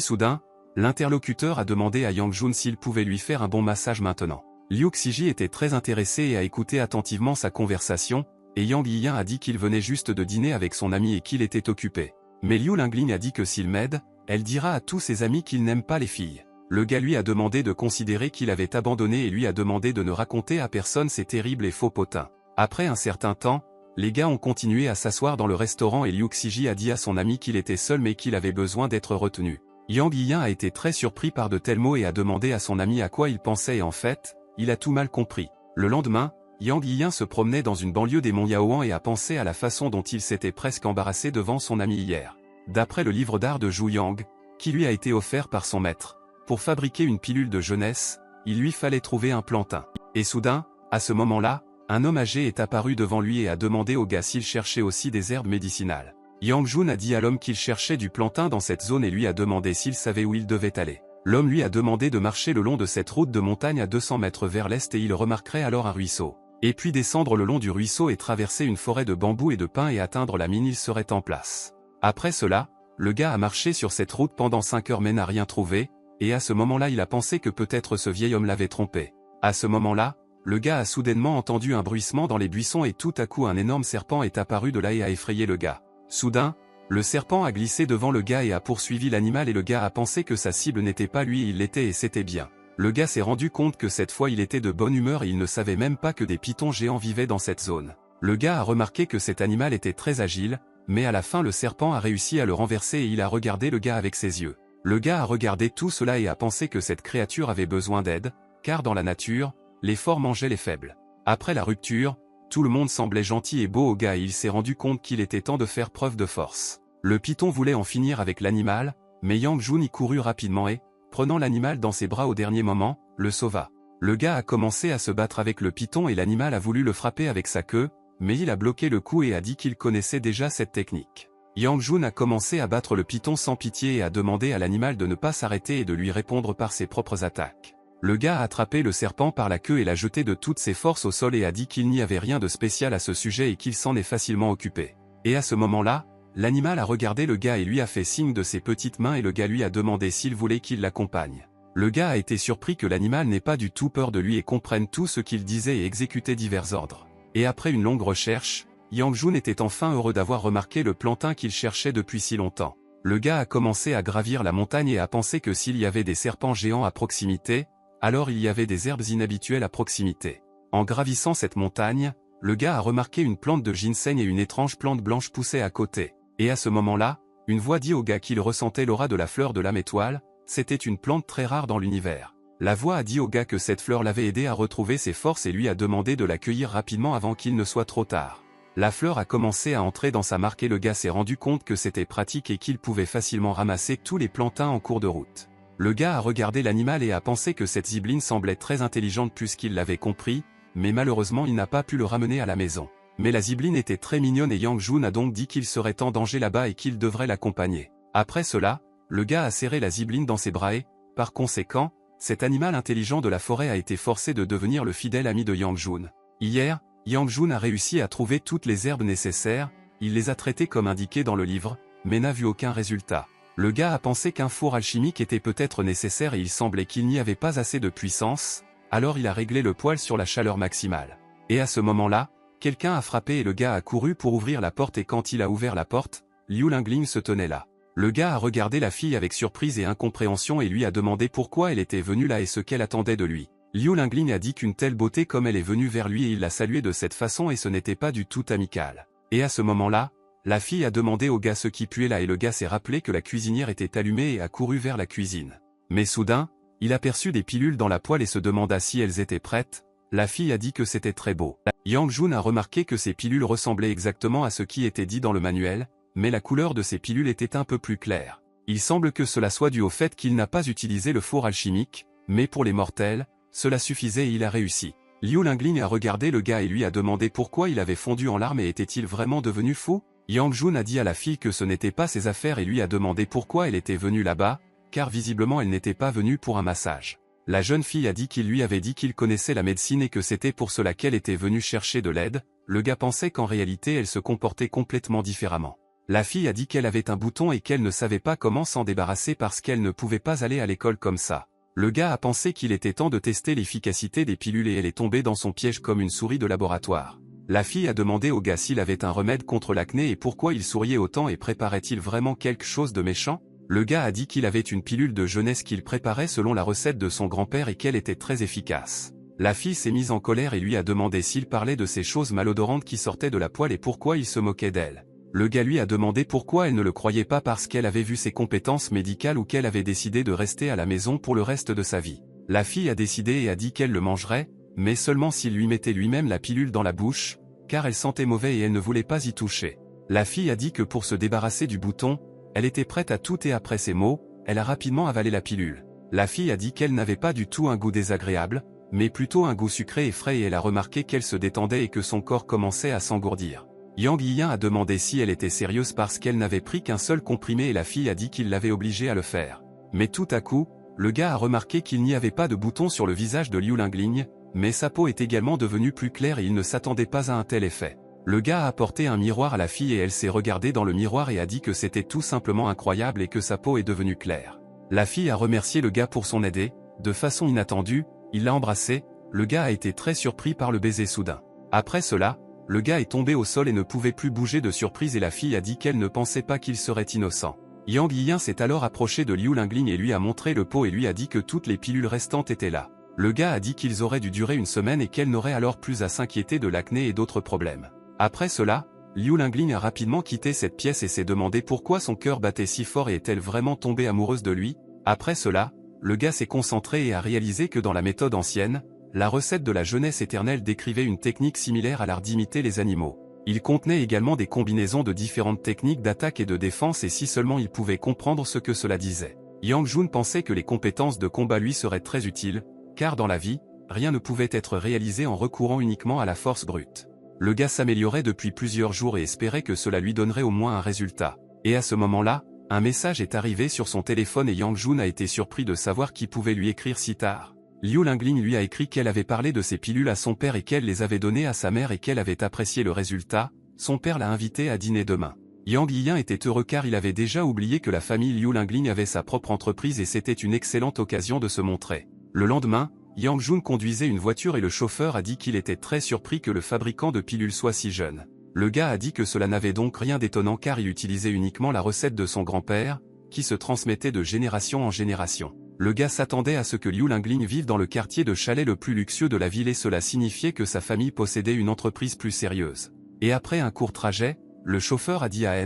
soudain, l'interlocuteur a demandé à Yang Jun s'il pouvait lui faire un bon massage maintenant. Liu Xiji était très intéressé et a écouté attentivement sa conversation, et Yang Yiyan a dit qu'il venait juste de dîner avec son ami et qu'il était occupé. Mais Liu Lingling a dit que s'il m'aide, elle dira à tous ses amis qu'il n'aime pas les filles. Le gars lui a demandé de considérer qu'il avait abandonné et lui a demandé de ne raconter à personne ses terribles et faux potins. Après un certain temps, les gars ont continué à s'asseoir dans le restaurant et Liu Xiji a dit à son ami qu'il était seul mais qu'il avait besoin d'être retenu. Yang Yiyan a été très surpris par de tels mots et a demandé à son ami à quoi il pensait et en fait, il a tout mal compris. Le lendemain, Yang Yiyan se promenait dans une banlieue des monts Yaoan et a pensé à la façon dont il s'était presque embarrassé devant son ami hier. D'après le livre d'art de Zhu Yang, qui lui a été offert par son maître, pour fabriquer une pilule de jeunesse, il lui fallait trouver un plantain. Et soudain, à ce moment-là, un homme âgé est apparu devant lui et a demandé au gars s'il cherchait aussi des herbes médicinales. Yang Jun a dit à l'homme qu'il cherchait du plantain dans cette zone et lui a demandé s'il savait où il devait aller. L'homme lui a demandé de marcher le long de cette route de montagne à 200 mètres vers l'est et il remarquerait alors un ruisseau. Et puis descendre le long du ruisseau et traverser une forêt de bambous et de pins et atteindre la mine, il serait en place. Après cela, le gars a marché sur cette route pendant 5 heures mais n'a rien trouvé, et à ce moment-là il a pensé que peut-être ce vieil homme l'avait trompé. À ce moment-là, le gars a soudainement entendu un bruissement dans les buissons et tout à coup un énorme serpent est apparu de là et a effrayé le gars. Soudain, le serpent a glissé devant le gars et a poursuivi l'animal et le gars a pensé que sa cible n'était pas lui et il l'était et c'était bien. Le gars s'est rendu compte que cette fois il était de bonne humeur et il ne savait même pas que des pythons géants vivaient dans cette zone. Le gars a remarqué que cet animal était très agile, mais à la fin le serpent a réussi à le renverser et il a regardé le gars avec ses yeux. Le gars a regardé tout cela et a pensé que cette créature avait besoin d'aide, car dans la nature, les forts mangeaient les faibles. Après la rupture, tout le monde semblait gentil et beau au gars et il s'est rendu compte qu'il était temps de faire preuve de force. Le python voulait en finir avec l'animal, mais Yang Jun y courut rapidement et, prenant l'animal dans ses bras au dernier moment, le sauva. Le gars a commencé à se battre avec le python et l'animal a voulu le frapper avec sa queue, mais il a bloqué le coup et a dit qu'il connaissait déjà cette technique. Yang Jun a commencé à battre le python sans pitié et a demandé à l'animal de ne pas s'arrêter et de lui répondre par ses propres attaques. Le gars a attrapé le serpent par la queue et l'a jeté de toutes ses forces au sol et a dit qu'il n'y avait rien de spécial à ce sujet et qu'il s'en est facilement occupé. Et à ce moment-là, l'animal a regardé le gars et lui a fait signe de ses petites mains et le gars lui a demandé s'il voulait qu'il l'accompagne. Le gars a été surpris que l'animal n'ait pas du tout peur de lui et comprenne tout ce qu'il disait et exécutait divers ordres. Et après une longue recherche, Yang Jun était enfin heureux d'avoir remarqué le plantain qu'il cherchait depuis si longtemps. Le gars a commencé à gravir la montagne et a pensé que s'il y avait des serpents géants à proximité, alors il y avait des herbes inhabituelles à proximité. En gravissant cette montagne, le gars a remarqué une plante de ginseng et une étrange plante blanche poussait à côté. Et à ce moment-là, une voix dit au gars qu'il ressentait l'aura de la fleur de l'âme étoile, c'était une plante très rare dans l'univers. La voix a dit au gars que cette fleur l'avait aidé à retrouver ses forces et lui a demandé de la cueillir rapidement avant qu'il ne soit trop tard. La fleur a commencé à entrer dans sa marque et le gars s'est rendu compte que c'était pratique et qu'il pouvait facilement ramasser tous les plantains en cours de route. Le gars a regardé l'animal et a pensé que cette zibeline semblait très intelligente puisqu'il l'avait compris, mais malheureusement il n'a pas pu le ramener à la maison. Mais la zibeline était très mignonne et Yang Jun a donc dit qu'il serait en danger là-bas et qu'il devrait l'accompagner. Après cela, le gars a serré la zibeline dans ses bras et, par conséquent, cet animal intelligent de la forêt a été forcé de devenir le fidèle ami de Yang Jun. Hier, Yang Jun a réussi à trouver toutes les herbes nécessaires, il les a traitées comme indiqué dans le livre, mais n'a vu aucun résultat. Le gars a pensé qu'un four alchimique était peut-être nécessaire et il semblait qu'il n'y avait pas assez de puissance, alors il a réglé le poêle sur la chaleur maximale. Et à ce moment-là, quelqu'un a frappé et le gars a couru pour ouvrir la porte et quand il a ouvert la porte, Liu Lingling se tenait là. Le gars a regardé la fille avec surprise et incompréhension et lui a demandé pourquoi elle était venue là et ce qu'elle attendait de lui. Liu Lingling a dit qu'une telle beauté comme elle est venue vers lui et il l'a saluée de cette façon et ce n'était pas du tout amical. Et à ce moment-là, la fille a demandé au gars ce qui puait là et le gars s'est rappelé que la cuisinière était allumée et a couru vers la cuisine. Mais soudain, il aperçut des pilules dans la poêle et se demanda si elles étaient prêtes. La fille a dit que c'était très beau. Yang Jun a remarqué que ces pilules ressemblaient exactement à ce qui était dit dans le manuel, mais la couleur de ces pilules était un peu plus claire. Il semble que cela soit dû au fait qu'il n'a pas utilisé le four alchimique, mais pour les mortels, cela suffisait et il a réussi. Liu Lingling a regardé le gars et lui a demandé pourquoi il avait fondu en larmes et était-il vraiment devenu fou. Yang Jun a dit à la fille que ce n'était pas ses affaires et lui a demandé pourquoi elle était venue là-bas, car visiblement elle n'était pas venue pour un massage. La jeune fille a dit qu'il lui avait dit qu'il connaissait la médecine et que c'était pour cela qu'elle était venue chercher de l'aide. Le gars pensait qu'en réalité elle se comportait complètement différemment. La fille a dit qu'elle avait un bouton et qu'elle ne savait pas comment s'en débarrasser parce qu'elle ne pouvait pas aller à l'école comme ça. Le gars a pensé qu'il était temps de tester l'efficacité des pilules et elle est tombée dans son piège comme une souris de laboratoire. La fille a demandé au gars s'il avait un remède contre l'acné et pourquoi il souriait autant et préparait-il vraiment quelque chose de méchant. Le gars a dit qu'il avait une pilule de jeunesse qu'il préparait selon la recette de son grand-père et qu'elle était très efficace. La fille s'est mise en colère et lui a demandé s'il parlait de ces choses malodorantes qui sortaient de la poêle et pourquoi il se moquait d'elle. Le gars lui a demandé pourquoi elle ne le croyait pas parce qu'elle avait vu ses compétences médicales ou qu'elle avait décidé de rester à la maison pour le reste de sa vie. La fille a décidé et a dit qu'elle le mangerait, mais seulement s'il lui mettait lui-même la pilule dans la bouche, car elle sentait mauvais et elle ne voulait pas y toucher. La fille a dit que pour se débarrasser du bouton, elle était prête à tout et après ces mots, elle a rapidement avalé la pilule. La fille a dit qu'elle n'avait pas du tout un goût désagréable, mais plutôt un goût sucré et frais et elle a remarqué qu'elle se détendait et que son corps commençait à s'engourdir. Yang Yiyan a demandé si elle était sérieuse parce qu'elle n'avait pris qu'un seul comprimé et la fille a dit qu'il l'avait obligée à le faire. Mais tout à coup, le gars a remarqué qu'il n'y avait pas de bouton sur le visage de Liu Lingling, mais sa peau est également devenue plus claire et il ne s'attendait pas à un tel effet. Le gars a apporté un miroir à la fille et elle s'est regardée dans le miroir et a dit que c'était tout simplement incroyable et que sa peau est devenue claire. La fille a remercié le gars pour son aide, de façon inattendue, il l'a embrassé, le gars a été très surpris par le baiser soudain. Après cela, le gars est tombé au sol et ne pouvait plus bouger de surprise et la fille a dit qu'elle ne pensait pas qu'il serait innocent. Yang Yiyan s'est alors approché de Liu Lingling et lui a montré le pot et lui a dit que toutes les pilules restantes étaient là. Le gars a dit qu'ils auraient dû durer une semaine et qu'elle n'aurait alors plus à s'inquiéter de l'acné et d'autres problèmes. Après cela, Liu Lingling a rapidement quitté cette pièce et s'est demandé pourquoi son cœur battait si fort et est-elle vraiment tombée amoureuse de lui. Après cela, le gars s'est concentré et a réalisé que dans la méthode ancienne, la recette de la jeunesse éternelle décrivait une technique similaire à l'art d'imiter les animaux. Il contenait également des combinaisons de différentes techniques d'attaque et de défense et si seulement il pouvait comprendre ce que cela disait. Yang Jun pensait que les compétences de combat lui seraient très utiles, car dans la vie, rien ne pouvait être réalisé en recourant uniquement à la force brute. Le gars s'améliorait depuis plusieurs jours et espérait que cela lui donnerait au moins un résultat. Et à ce moment-là, un message est arrivé sur son téléphone et Yang Jun a été surpris de savoir qui pouvait lui écrire si tard. Liu Lingling lui a écrit qu'elle avait parlé de ses pilules à son père et qu'elle les avait données à sa mère et qu'elle avait apprécié le résultat. Son père l'a invité à dîner demain. Yang Yiyan était heureux car il avait déjà oublié que la famille Liu Lingling avait sa propre entreprise et c'était une excellente occasion de se montrer. Le lendemain, Yang Jun conduisait une voiture et le chauffeur a dit qu'il était très surpris que le fabricant de pilules soit si jeune. Le gars a dit que cela n'avait donc rien d'étonnant car il utilisait uniquement la recette de son grand-père, qui se transmettait de génération en génération. Le gars s'attendait à ce que Liu Lingling vive dans le quartier de chalet le plus luxueux de la ville et cela signifiait que sa famille possédait une entreprise plus sérieuse. Et après un court trajet, le chauffeur a dit à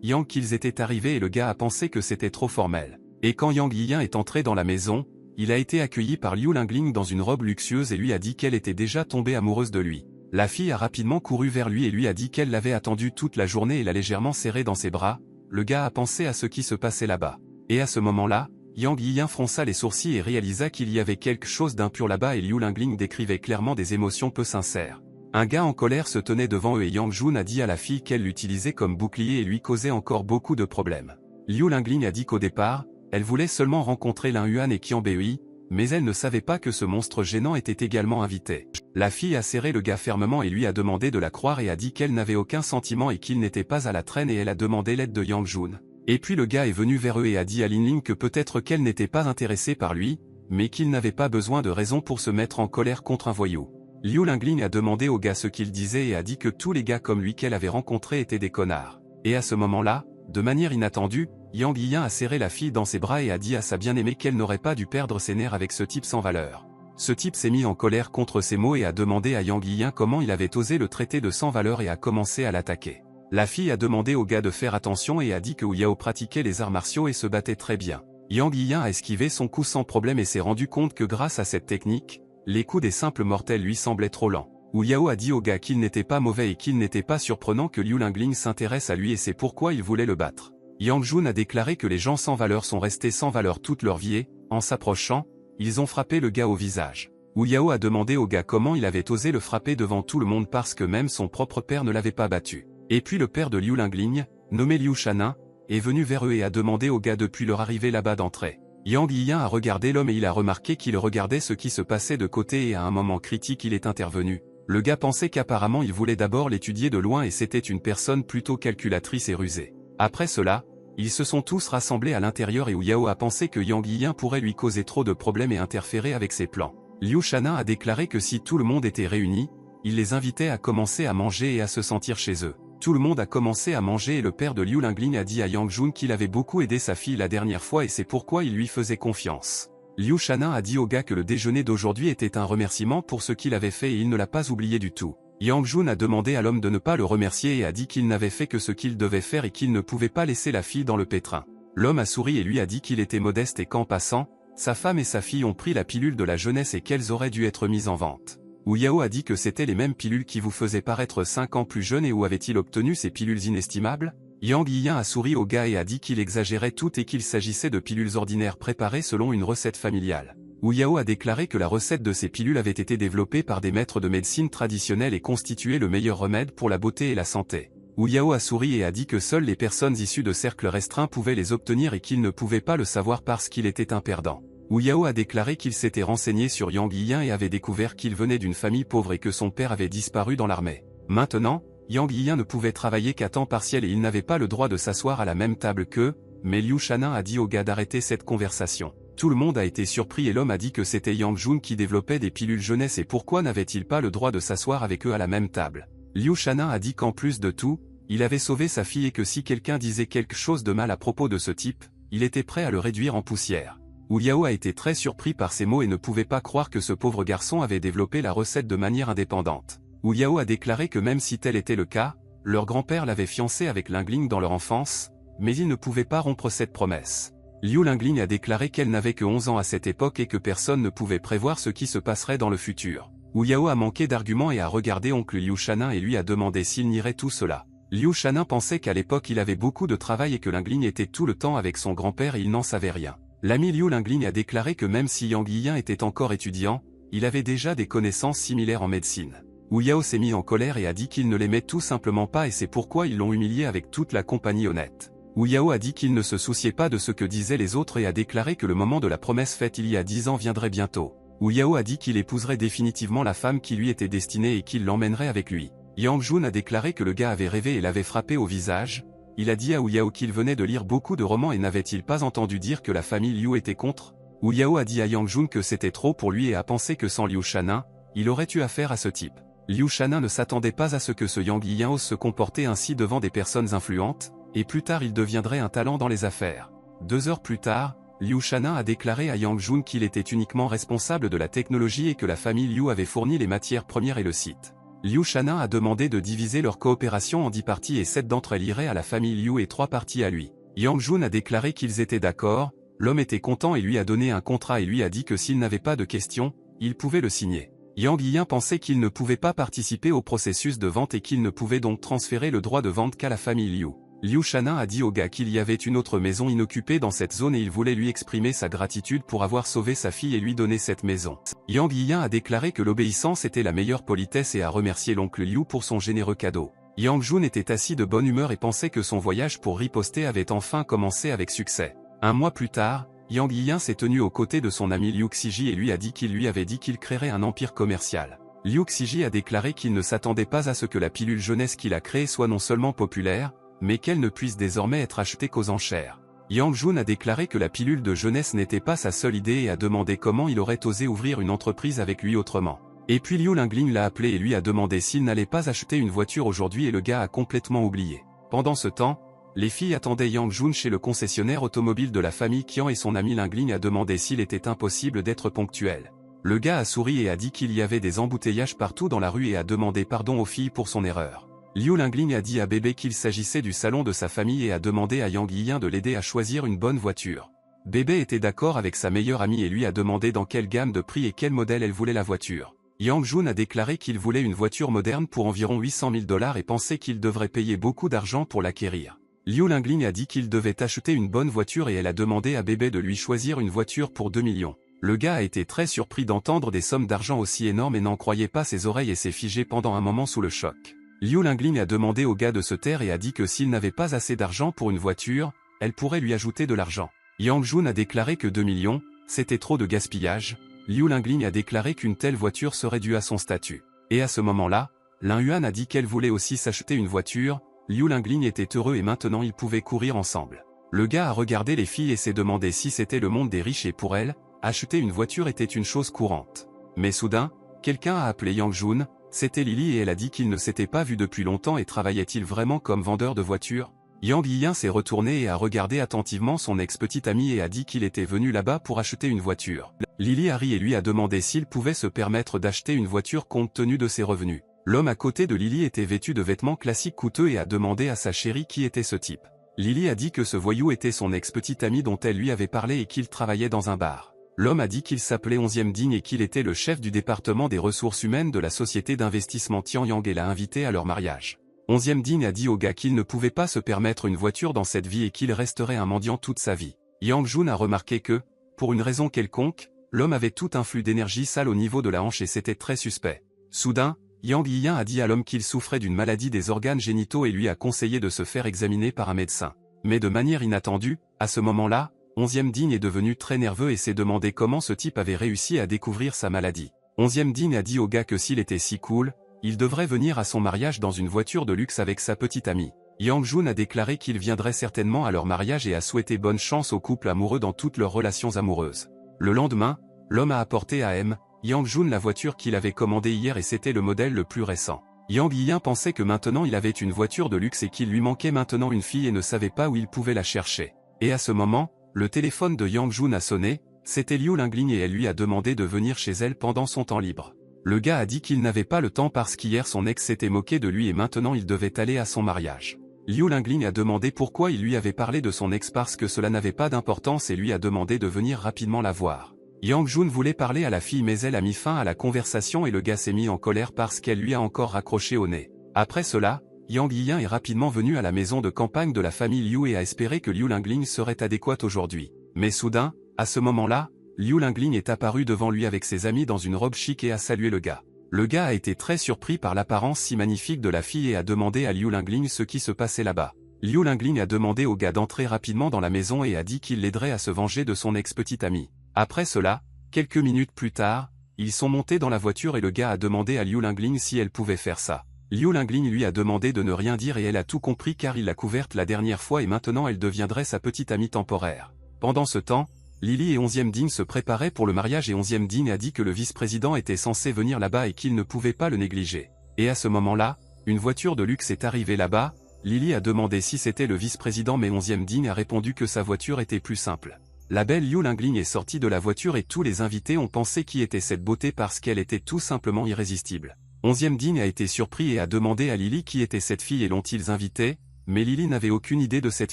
Yang qu'ils étaient arrivés et le gars a pensé que c'était trop formel. Et quand Yang Yiyan est entré dans la maison, il a été accueilli par Liu Lingling dans une robe luxueuse et lui a dit qu'elle était déjà tombée amoureuse de lui. La fille a rapidement couru vers lui et lui a dit qu'elle l'avait attendu toute la journée et l'a légèrement serré dans ses bras. Le gars a pensé à ce qui se passait là-bas. Et à ce moment-là, Yang Yiyan fronça les sourcils et réalisa qu'il y avait quelque chose d'impur là-bas et Liu Lingling décrivait clairement des émotions peu sincères. Un gars en colère se tenait devant eux et Yang Jun a dit à la fille qu'elle l'utilisait comme bouclier et lui causait encore beaucoup de problèmes. Liu Lingling a dit qu'au départ, elle voulait seulement rencontrer Lin Yuan et Qian Bei, mais elle ne savait pas que ce monstre gênant était également invité. La fille a serré le gars fermement et lui a demandé de la croire et a dit qu'elle n'avait aucun sentiment et qu'il n'était pas à la traîne et elle a demandé l'aide de Yang Jun. Et puis le gars est venu vers eux et a dit à Lin Ling que peut-être qu'elle n'était pas intéressée par lui, mais qu'il n'avait pas besoin de raison pour se mettre en colère contre un voyou. Liu Lingling a demandé au gars ce qu'il disait et a dit que tous les gars comme lui qu'elle avait rencontrés étaient des connards. Et à ce moment-là, de manière inattendue, Yang Yiyan a serré la fille dans ses bras et a dit à sa bien-aimée qu'elle n'aurait pas dû perdre ses nerfs avec ce type sans valeur. Ce type s'est mis en colère contre ces mots et a demandé à Yang Yiyan comment il avait osé le traiter de sans valeur et a commencé à l'attaquer. La fille a demandé au gars de faire attention et a dit que Wu Yao pratiquait les arts martiaux et se battait très bien. Yang Yiyan a esquivé son coup sans problème et s'est rendu compte que grâce à cette technique, les coups des simples mortels lui semblaient trop lents. Wu Yao a dit au gars qu'il n'était pas mauvais et qu'il n'était pas surprenant que Liu Lingling s'intéresse à lui et c'est pourquoi il voulait le battre. Yang Jun a déclaré que les gens sans valeur sont restés sans valeur toute leur vie et, en s'approchant, ils ont frappé le gars au visage. Wu Yao a demandé au gars comment il avait osé le frapper devant tout le monde parce que même son propre père ne l'avait pas battu. Et puis le père de Liu Lingling, nommé Liu Shanin, est venu vers eux et a demandé aux gars depuis leur arrivée là-bas d'entrer. Yang Yiyan a regardé l'homme et il a remarqué qu'il regardait ce qui se passait de côté et à un moment critique il est intervenu. Le gars pensait qu'apparemment il voulait d'abord l'étudier de loin et c'était une personne plutôt calculatrice et rusée. Après cela, ils se sont tous rassemblés à l'intérieur et Wu Yao a pensé que Yang Yiyan pourrait lui causer trop de problèmes et interférer avec ses plans. Liu Shanin a déclaré que si tout le monde était réuni, il les invitait à commencer à manger et à se sentir chez eux. Tout le monde a commencé à manger et le père de Liu Lingling a dit à Yang Jun qu'il avait beaucoup aidé sa fille la dernière fois et c'est pourquoi il lui faisait confiance. Liu Shanin a dit au gars que le déjeuner d'aujourd'hui était un remerciement pour ce qu'il avait fait et il ne l'a pas oublié du tout. Yang Jun a demandé à l'homme de ne pas le remercier et a dit qu'il n'avait fait que ce qu'il devait faire et qu'il ne pouvait pas laisser la fille dans le pétrin. L'homme a souri et lui a dit qu'il était modeste et qu'en passant, sa femme et sa fille ont pris la pilule de la jeunesse et qu'elles auraient dû être mises en vente. Wu Yao a dit que c'était les mêmes pilules qui vous faisaient paraître 5 ans plus jeune et où avait-il obtenu ces pilules inestimables? Yang Yiyan a souri au gars et a dit qu'il exagérait tout et qu'il s'agissait de pilules ordinaires préparées selon une recette familiale. Wu Yao a déclaré que la recette de ces pilules avait été développée par des maîtres de médecine traditionnelle et constituait le meilleur remède pour la beauté et la santé. Wu Yao a souri et a dit que seules les personnes issues de cercles restreints pouvaient les obtenir et qu'il ne pouvait pas le savoir parce qu'il était un perdant. Wu Yao a déclaré qu'il s'était renseigné sur Yang Yiyan et avait découvert qu'il venait d'une famille pauvre et que son père avait disparu dans l'armée. Maintenant, Yang Yiyan ne pouvait travailler qu'à temps partiel et il n'avait pas le droit de s'asseoir à la même table qu'eux, mais Liu Shanin a dit au gars d'arrêter cette conversation. Tout le monde a été surpris et l'homme a dit que c'était Yang Jun qui développait des pilules jeunesse et pourquoi n'avait-il pas le droit de s'asseoir avec eux à la même table. Liu Shanin a dit qu'en plus de tout, il avait sauvé sa fille et que si quelqu'un disait quelque chose de mal à propos de ce type, il était prêt à le réduire en poussière. Wu Yao a été très surpris par ces mots et ne pouvait pas croire que ce pauvre garçon avait développé la recette de manière indépendante. Wu Yao a déclaré que même si tel était le cas, leur grand-père l'avait fiancé avec Lingling dans leur enfance, mais il ne pouvait pas rompre cette promesse. Liu Lingling a déclaré qu'elle n'avait que 11 ans à cette époque et que personne ne pouvait prévoir ce qui se passerait dans le futur. Wu Yao a manqué d'arguments et a regardé oncle Liu Shanin et lui a demandé s'il nierait tout cela. Liu Shanin pensait qu'à l'époque il avait beaucoup de travail et que Lingling était tout le temps avec son grand-père et il n'en savait rien. L'ami Liu Lingling a déclaré que même si Yang Yiyan était encore étudiant, il avait déjà des connaissances similaires en médecine. Wu Yao s'est mis en colère et a dit qu'il ne l'aimait tout simplement pas et c'est pourquoi ils l'ont humilié avec toute la compagnie honnête. Wu Yao a dit qu'il ne se souciait pas de ce que disaient les autres et a déclaré que le moment de la promesse faite il y a 10 ans viendrait bientôt. Wu Yao a dit qu'il épouserait définitivement la femme qui lui était destinée et qu'il l'emmènerait avec lui. Yang Jun a déclaré que le gars avait rêvé et l'avait frappé au visage. Il a dit à Wu Yao qu'il venait de lire beaucoup de romans et n'avait-il pas entendu dire que la famille Liu était contre? Wu Yao a dit à Yang Jun que c'était trop pour lui et a pensé que sans Liu Shanin, il aurait eu affaire à ce type. Liu Shanin ne s'attendait pas à ce que ce Yang Yiyan ose se comporter ainsi devant des personnes influentes, et plus tard il deviendrait un talent dans les affaires. 2 heures plus tard, Liu Shanin a déclaré à Yang Jun qu'il était uniquement responsable de la technologie et que la famille Liu avait fourni les matières premières et le site. Liu Shanin a demandé de diviser leur coopération en 10 parties et 7 d'entre elles iraient à la famille Liu et 3 parties à lui. Yang Jun a déclaré qu'ils étaient d'accord, l'homme était content et lui a donné un contrat et lui a dit que s'il n'avait pas de questions, il pouvait le signer. Yang Yiyan pensait qu'il ne pouvait pas participer au processus de vente et qu'il ne pouvait donc transférer le droit de vente qu'à la famille Liu. Liu Shanin a dit au gars qu'il y avait une autre maison inoccupée dans cette zone et il voulait lui exprimer sa gratitude pour avoir sauvé sa fille et lui donner cette maison. Yang Yiyan a déclaré que l'obéissance était la meilleure politesse et a remercié l'oncle Liu pour son généreux cadeau. Yang Jun était assis de bonne humeur et pensait que son voyage pour riposter avait enfin commencé avec succès. Un mois plus tard, Yang Yiyan s'est tenu aux côtés de son ami Liu Xiji et lui a dit qu'il lui avait dit qu'il créerait un empire commercial. Liu Xiji a déclaré qu'il ne s'attendait pas à ce que la pilule jeunesse qu'il a créée soit non seulement populaire, mais qu'elle ne puisse désormais être achetée qu'aux enchères. Yang Jun a déclaré que la pilule de jeunesse n'était pas sa seule idée et a demandé comment il aurait osé ouvrir une entreprise avec lui autrement. Et puis Liu Lingling l'a appelé et lui a demandé s'il n'allait pas acheter une voiture aujourd'hui et le gars a complètement oublié. Pendant ce temps, les filles attendaient Yang Jun chez le concessionnaire automobile de la famille Qian et son ami Lingling a demandé s'il était impossible d'être ponctuel. Le gars a souri et a dit qu'il y avait des embouteillages partout dans la rue et a demandé pardon aux filles pour son erreur. Liu Lingling a dit à Bébé qu'il s'agissait du salon de sa famille et a demandé à Yang Yiyan de l'aider à choisir une bonne voiture. Bébé était d'accord avec sa meilleure amie et lui a demandé dans quelle gamme de prix et quel modèle elle voulait la voiture. Yang Jun a déclaré qu'il voulait une voiture moderne pour environ 800 000 $ et pensait qu'il devrait payer beaucoup d'argent pour l'acquérir. Liu Lingling a dit qu'il devait acheter une bonne voiture et elle a demandé à Bébé de lui choisir une voiture pour 2 millions. Le gars a été très surpris d'entendre des sommes d'argent aussi énormes et n'en croyait pas ses oreilles et s'est figé pendant un moment sous le choc. Liu Lingling a demandé au gars de se taire et a dit que s'il n'avait pas assez d'argent pour une voiture, elle pourrait lui ajouter de l'argent. Yang Jun a déclaré que 2 millions, c'était trop de gaspillage. Liu Lingling a déclaré qu'une telle voiture serait due à son statut. Et à ce moment-là, Lin Yuan a dit qu'elle voulait aussi s'acheter une voiture. Liu Lingling était heureux et maintenant ils pouvaient courir ensemble. Le gars a regardé les filles et s'est demandé si c'était le monde des riches et pour elle, acheter une voiture était une chose courante. Mais soudain, quelqu'un a appelé Yang Jun, c'était Lily et elle a dit qu'ils ne s'étaient pas vus depuis longtemps et travaillait-il vraiment comme vendeur de voitures? Yang Yiyan s'est retourné et a regardé attentivement son ex-petite amie et a dit qu'il était venu là-bas pour acheter une voiture. Lily a ri et lui a demandé s'il pouvait se permettre d'acheter une voiture compte tenu de ses revenus. L'homme à côté de Lily était vêtu de vêtements classiques coûteux et a demandé à sa chérie qui était ce type. Lily a dit que ce voyou était son ex-petite amie dont elle lui avait parlé et qu'il travaillait dans un bar. L'homme a dit qu'il s'appelait 11e Ding et qu'il était le chef du département des ressources humaines de la société d'investissement Tianyang et l'a invité à leur mariage. 11e Ding a dit au gars qu'il ne pouvait pas se permettre une voiture dans cette vie et qu'il resterait un mendiant toute sa vie. Yang Jun a remarqué que, pour une raison quelconque, l'homme avait tout un flux d'énergie sale au niveau de la hanche et c'était très suspect. Soudain, Yang Yiyan a dit à l'homme qu'il souffrait d'une maladie des organes génitaux et lui a conseillé de se faire examiner par un médecin. Mais de manière inattendue, à ce moment-là, 11e Ding est devenu très nerveux et s'est demandé comment ce type avait réussi à découvrir sa maladie. 11e Ding a dit au gars que s'il était si cool, il devrait venir à son mariage dans une voiture de luxe avec sa petite amie. Yang Jun a déclaré qu'il viendrait certainement à leur mariage et a souhaité bonne chance au couple amoureux dans toutes leurs relations amoureuses. Le lendemain, l'homme a apporté à Yang Jun la voiture qu'il avait commandée hier et c'était le modèle le plus récent. Yang Yiyan pensait que maintenant il avait une voiture de luxe et qu'il lui manquait maintenant une fille et ne savait pas où il pouvait la chercher. Et à ce moment, le téléphone de Yang Jun a sonné, c'était Liu Lingling et elle lui a demandé de venir chez elle pendant son temps libre. Le gars a dit qu'il n'avait pas le temps parce qu'hier son ex s'était moqué de lui et maintenant il devait aller à son mariage. Liu Lingling a demandé pourquoi il lui avait parlé de son ex parce que cela n'avait pas d'importance et lui a demandé de venir rapidement la voir. Yang Jun voulait parler à la fille mais elle a mis fin à la conversation et le gars s'est mis en colère parce qu'elle lui a encore raccroché au nez. Après cela, Yang Yiyan est rapidement venu à la maison de campagne de la famille Liu et a espéré que Liu Lingling serait adéquate aujourd'hui. Mais soudain, à ce moment-là, Liu Lingling est apparu devant lui avec ses amis dans une robe chic et a salué le gars. Le gars a été très surpris par l'apparence si magnifique de la fille et a demandé à Liu Lingling ce qui se passait là-bas. Liu Lingling a demandé au gars d'entrer rapidement dans la maison et a dit qu'il l'aiderait à se venger de son ex-petite amie. Après cela, quelques minutes plus tard, ils sont montés dans la voiture et le gars a demandé à Liu Lingling si elle pouvait faire ça. Liu Lingling lui a demandé de ne rien dire et elle a tout compris car il l'a couverte la dernière fois et maintenant elle deviendrait sa petite amie temporaire. Pendant ce temps, Lily et 11e Ding se préparaient pour le mariage et 11e Ding a dit que le vice-président était censé venir là-bas et qu'il ne pouvait pas le négliger. Et à ce moment-là, une voiture de luxe est arrivée là-bas, Lily a demandé si c'était le vice-président mais 11e Ding a répondu que sa voiture était plus simple. La belle Liu Lingling est sortie de la voiture et tous les invités ont pensé qui était cette beauté parce qu'elle était tout simplement irrésistible. 11e Ding a été surpris et a demandé à Lily qui était cette fille et l'ont-ils invitée, mais Lily n'avait aucune idée de cette